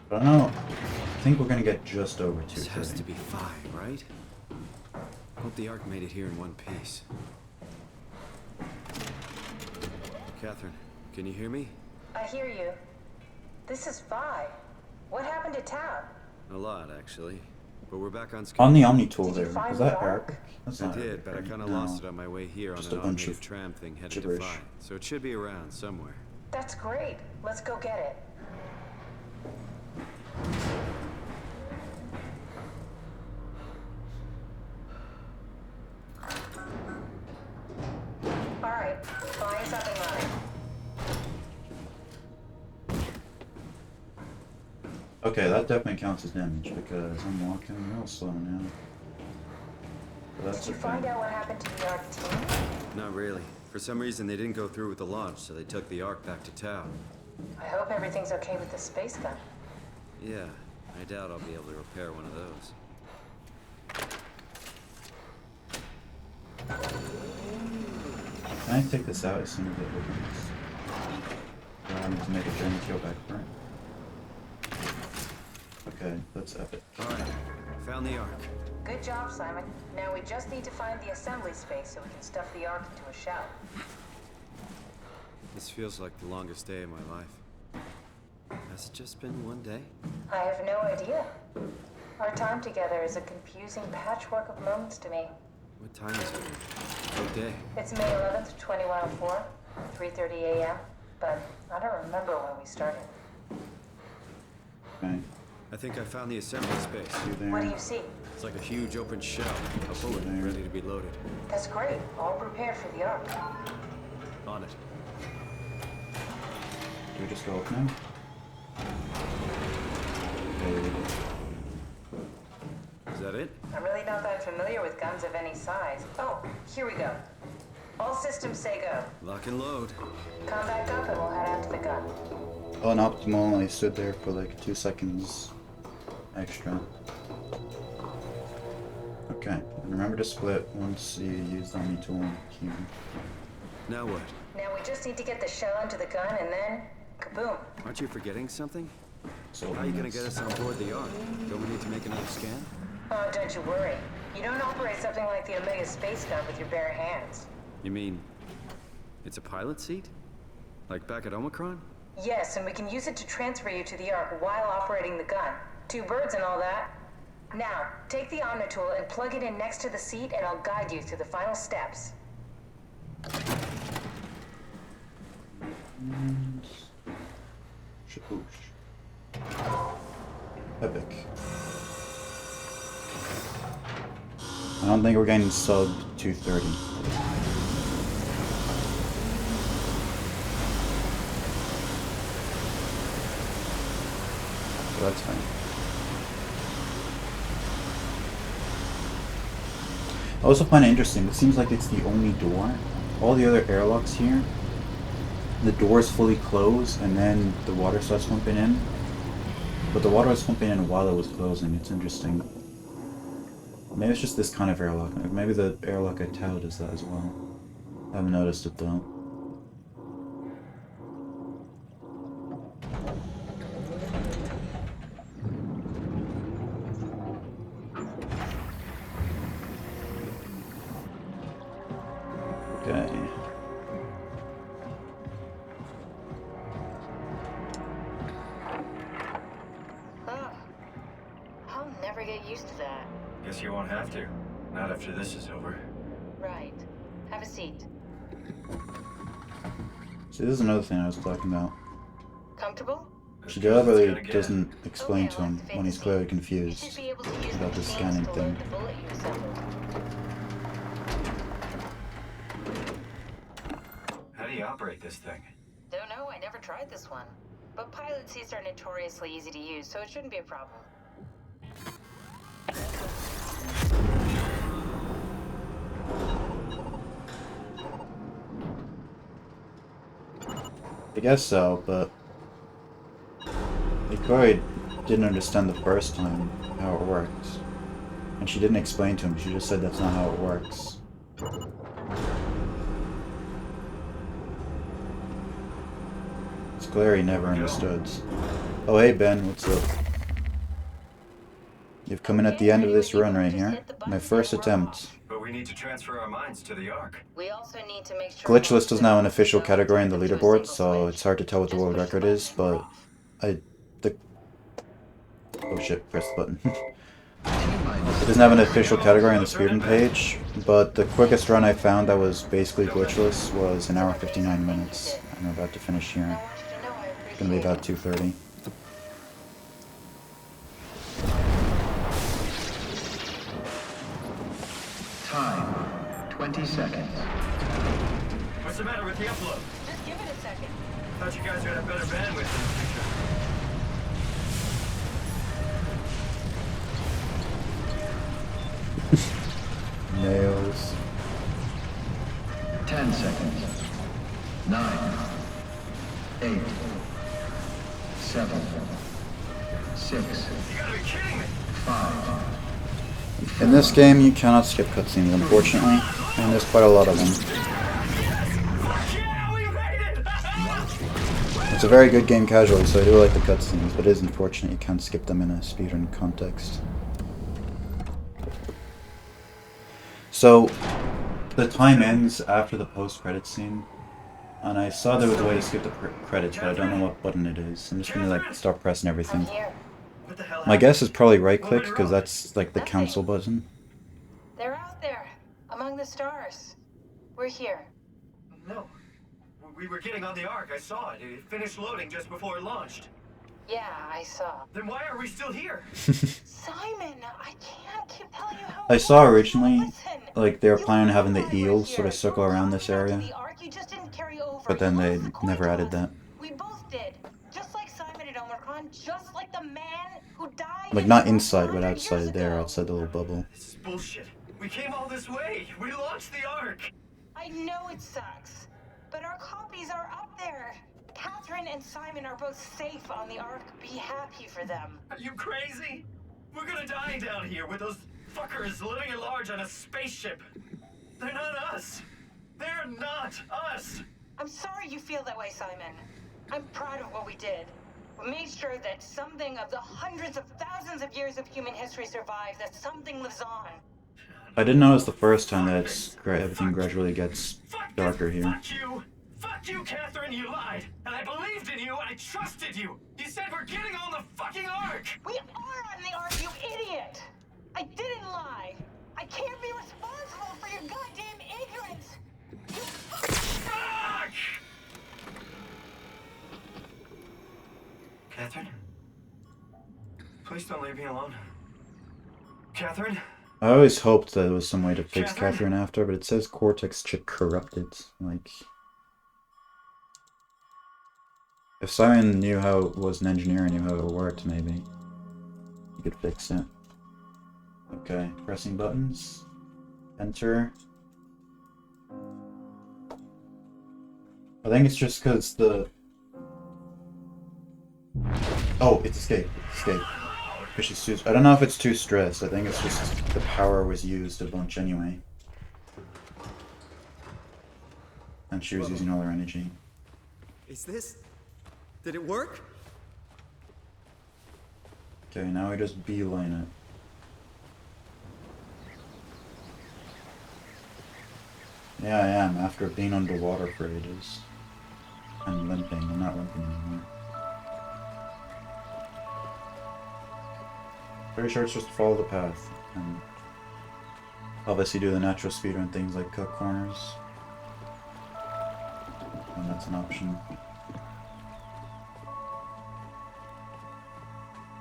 I don't know. I think we're gonna get just over 2. This has to be 5, right? Hope the Ark made it here in one piece. Catherine, can you hear me? I hear you. This is Vi. What happened to Tab? A lot, actually. But we're back on schedule. On the Omni tool Did you there. find Is the that Ark? Eric? That's I not did, Eric, but I right? kind of No. lost it on my way here on Just an a bunch automated of tram thing headed gibberish. to Phi. So it should be around somewhere. That's great. Let's go get it. Alright, Vi is up and running. Okay, that definitely counts as damage because I'm walking real slow now. But that's Did you okay. find out what happened to the Ark team? Not really. For some reason, they didn't go through with the launch, so they took the Ark back to town. I hope everything's okay with the space gun. Yeah, I doubt I'll be able to repair one of those. Can I take this out as soon as it opens? I need to make a journey to go back for it. Okay, that's epic. Alright, found the Ark. Good job, Simon. Now we just need to find the assembly space so we can stuff the Ark into a shell. This feels like the longest day of my life. Has it just been one day? I have no idea. Our time together is a confusing patchwork of moments to me. What time is it? What day? It's May 11th, 2104, 3:30 a.m., but I don't remember when we started. Okay. I think I found the assembly space. What do you see? It's like a huge open shell, a bullet ready to be loaded. That's great. All prepared for the Ark. On it. Do we just go up now? Okay. Is that it? I'm really not that familiar with guns of any size. Oh, here we go. All systems say go. Lock and load. Come back up and we'll head out to the gun. Oh, and optimal only stood there for like 2 seconds extra. Okay, and remember to split once you use the Omni tool here. Now what? Now we just need to get the shell into the gun and then, kaboom. Aren't you forgetting something? So how are you gonna get us on board the Ark? Don't we need to make another scan? Oh, don't you worry. You don't operate something like the Omega space gun with your bare hands. You mean it's a pilot seat? Like back at Omicron? Yes, and we can use it to transfer you to the Ark while operating the gun. 2 birds and all that. Now, take the Omni tool and plug it in next to the seat and I'll guide you through the final steps. And... Shaboosh. Epic. I don't think we're getting sub 230. So that's fine. I also find it interesting. It seems like it's the only door. All the other airlocks here, the doors fully close and then the water starts pumping in. But the water was pumping in while it was closing. It's interesting. Maybe it's just this kind of airlock. Maybe the airlock at Tau does that as well. I haven't noticed it though. Okay. Oh, I'll never get used to that. Guess you won't have to. Not after this is over. Right. Have a seat. See, this is another thing I was talking about. Comfortable? She deliberately doesn't explain to him when he's clearly confused about the scanning thing. How do you operate this thing? Don't know, I never tried this one. But pilot seats are notoriously easy to use, so it shouldn't be a problem. I guess so, but he clearly didn't understand the first time how it worked. And she didn't explain to him, she just said that's not how it works. It's clear he never understood. Oh hey Ben, what's up? You've come in at the end of this run right here. My first attempt. But we need to transfer our minds to the Ark. We also need to make sure Glitchless is now an official category in the leaderboard, so it's hard to tell what the world record is, but oh shit, press the button. It doesn't have an official category on the speedrun page, but the quickest run I found that was basically glitchless was 1 hour 59 minutes. And we're about to finish here. It's gonna be about 2:30. Time, 20 seconds. What's the matter with the upload? Just give it a second. Thought you guys had a better bandwidth in the future. nails. 10 seconds. 9, 8, 7, 6, 5. In this game, you cannot skip cutscenes, unfortunately, and there's quite a lot of them. It's a very good game casually, so I do like the cutscenes, but it is unfortunate you can't skip them in a speedrun context. So, the time ends after the post-credits scene, and I saw there was a way to skip the credits, but I don't know what button it is. I'm just gonna like start pressing everything. My guess is probably right-click, because that's like the cancel button. They're out there, among the stars. We're here. No. We were getting on the Ark. I saw it. It finished loading just before it launched. Yeah, I saw. Then why are we still here? Simon, I can't keep telling you how. I saw originally, like, they were planning on having the eels sort of circle around this area, but then they never added that. We both did. Just like Simon and Omicron, just like the man who died. Like, not inside, but outside there, outside the little bubble. This is bullshit. We came all this way. We launched the Ark. I know it sucks, but our copies are up there. Catherine and Simon are both safe on the Ark. Be happy for them. Are you crazy? We're gonna die down here with those fuckers living at large on a spaceship. They're not us. They're not us. I'm sorry you feel that way, Simon. I'm proud of what we did. We made sure that something of the hundreds of thousands of years of human history survives, that something lives on. I didn't notice the first time that everything gradually gets darker here. Fuck you! Fuck you, Catherine, you lied! And I believed in you, I trusted you! You said we're getting on the fucking Ark! We are on the Ark, you idiot! I didn't lie! I can't be responsible for your goddamn ignorance! You Fuck! Catherine? Please don't leave me alone. Catherine? I always hoped that there was some way to fix Catherine after, but it says Cortex chip corrupted. Like, if Simon knew how it was an engineer and knew how it worked, maybe he could fix it. Okay, pressing buttons. Enter. I think it's just because the... Oh, it's escape. It's escape. She's too... I don't know if it's too stressed. I think it's just the power was used a bunch anyway. And she was using all her energy. Is this... Did it work? Okay, now we just beeline it. Yeah, I am, after being underwater for ages. And limping. I'm not limping anymore. Pretty sure it's just follow the path. And obviously do the natural speedrun things like cut corners. And that's an option.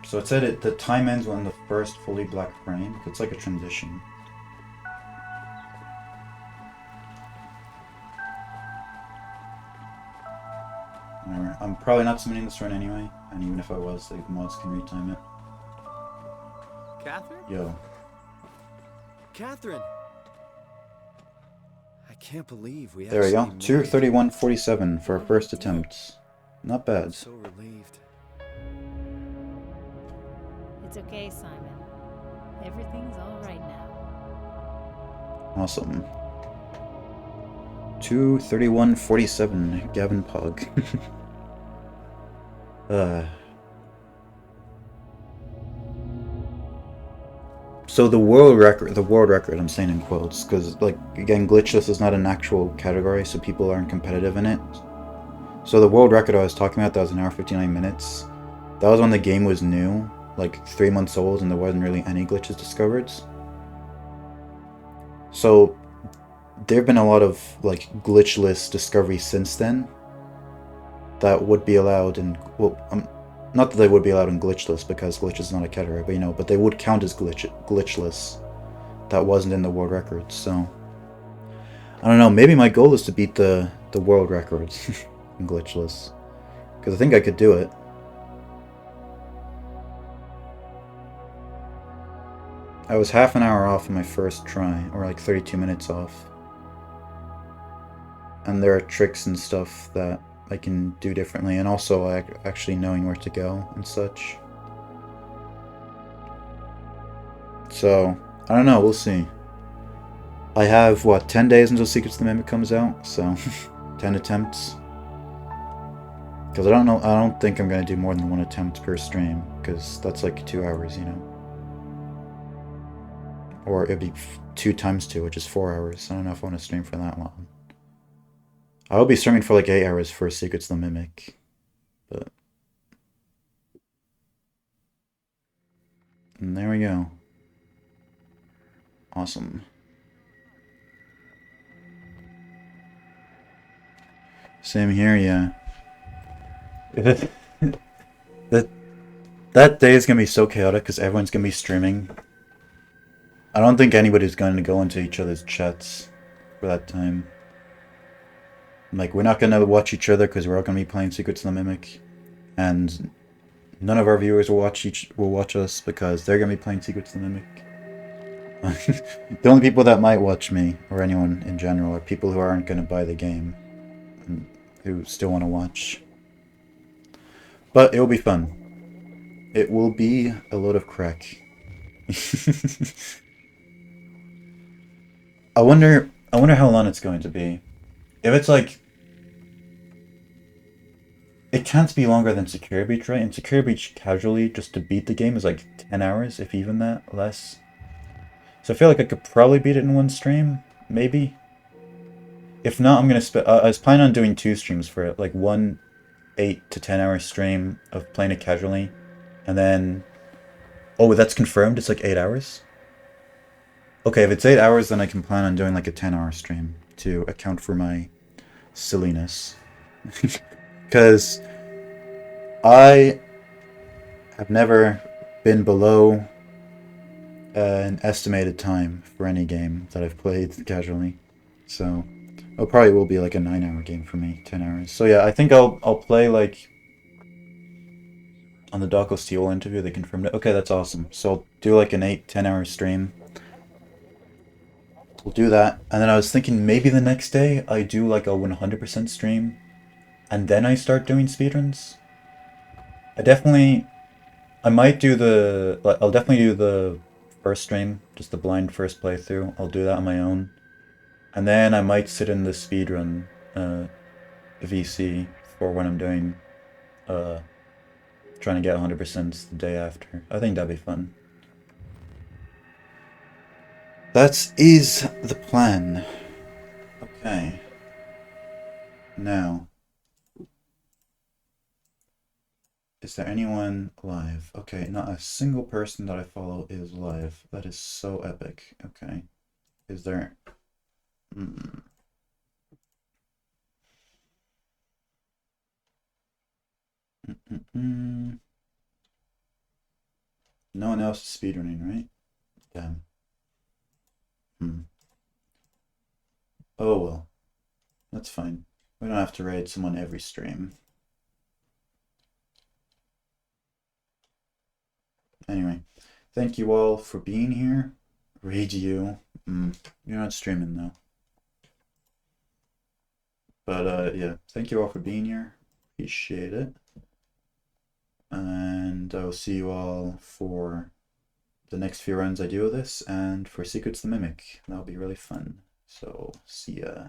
So it said the time ends when the first fully black frame. It's like a transition. Whatever. I'm probably not submitting this run anyway, and even if I was, the mods can retime it. Catherine? Yo. Catherine! I can't believe we There we go. actually made it. 2:31:47 for our first attempt. Not bad. I'm so relieved. It's okay, Simon. Everything's all right now. Awesome. 2:31:47. Gavin Pug. So the world record, I'm saying in quotes, because, like, again, Glitchless is not an actual category, so people aren't competitive in it. So the world record I was talking about, that was an hour 59 minutes, that was when the game was new, like 3 months old, and there wasn't really any glitches discovered. So there have been a lot of, like, glitchless discoveries since then that would be allowed in, well, not that they would be allowed in Glitchless, because Glitch is not a category, but, you know, but they would count as glitchless. That wasn't in the world record, so... I don't know, maybe my goal is to beat the world record in Glitchless. Because I think I could do it. I was half an hour off in my first try, or like 32 minutes off. And there are tricks and stuff that I can do differently, and also actually knowing where to go and such. So, I don't know, we'll see. I have, what, 10 days until Secrets of the Mimic comes out, so 10 attempts. Because I don't think I'm going to do more than 1 attempt per stream, because that's like 2 hours, you know. Or it'd be 2 times 2, which is 4 hours. I don't know if I want to stream for that long. I will be streaming for like 8 hours for Secrets of the Mimic, but... And there we go. Awesome. Same here, yeah. That day is going to be so chaotic because everyone's going to be streaming. I don't think anybody's going to go into each other's chats for that time. Like, we're not going to watch each other because we're all going to be playing Secrets of the Mimic. And none of our viewers will watch us because they're going to be playing Secrets of the Mimic. The only people that might watch me, or anyone in general, are people who aren't going to buy the game. And who still want to watch. But it will be fun. It will be a load of crack. I wonder how long it's going to be. If it's like... It can't be longer than Secure Beach, right? And Secure Beach casually, just to beat the game, is like 10 hours, if even that, less. So I feel like I could probably beat it in 1 stream, maybe. If not, I'm gonna I was planning on doing 2 streams for it, like 1 8 to 10 hour stream of playing it casually, and then... Oh, that's confirmed? It's like 8 hours? Okay, if it's 8 hours, then I can plan on doing like a 10-hour stream to account for my silliness. Because I have never been below an estimated time for any game that I've played casually. So it probably will be like a 9-hour game for me, 10 hours. So yeah, I think I'll play like... On the Doco Steel interview, they confirmed it. Okay, that's awesome. So I'll do like an 8-10 hour stream. We'll do that. And then I was thinking maybe the next day I do like a 100% stream. And then I start doing speedruns. I might do I'll definitely do the first stream, just the blind first playthrough. I'll do that on my own. And then I might sit in the speedrun VC for when I'm doing trying to get 100% the day after. I think that'd be fun. That is the plan. Okay. Now, is there anyone live? Okay, not a single person that I follow is live. That is so epic. Okay. Is there... No one else is speedrunning, right? Damn. Oh well. That's fine. We don't have to raid someone every stream. Anyway, thank you all for being here. Raid you. You're not streaming though. But yeah, thank you all for being here. Appreciate it. And I will see you all for the next few runs I do of this, and for Secrets of the Mimic. That'll be really fun. So, see ya.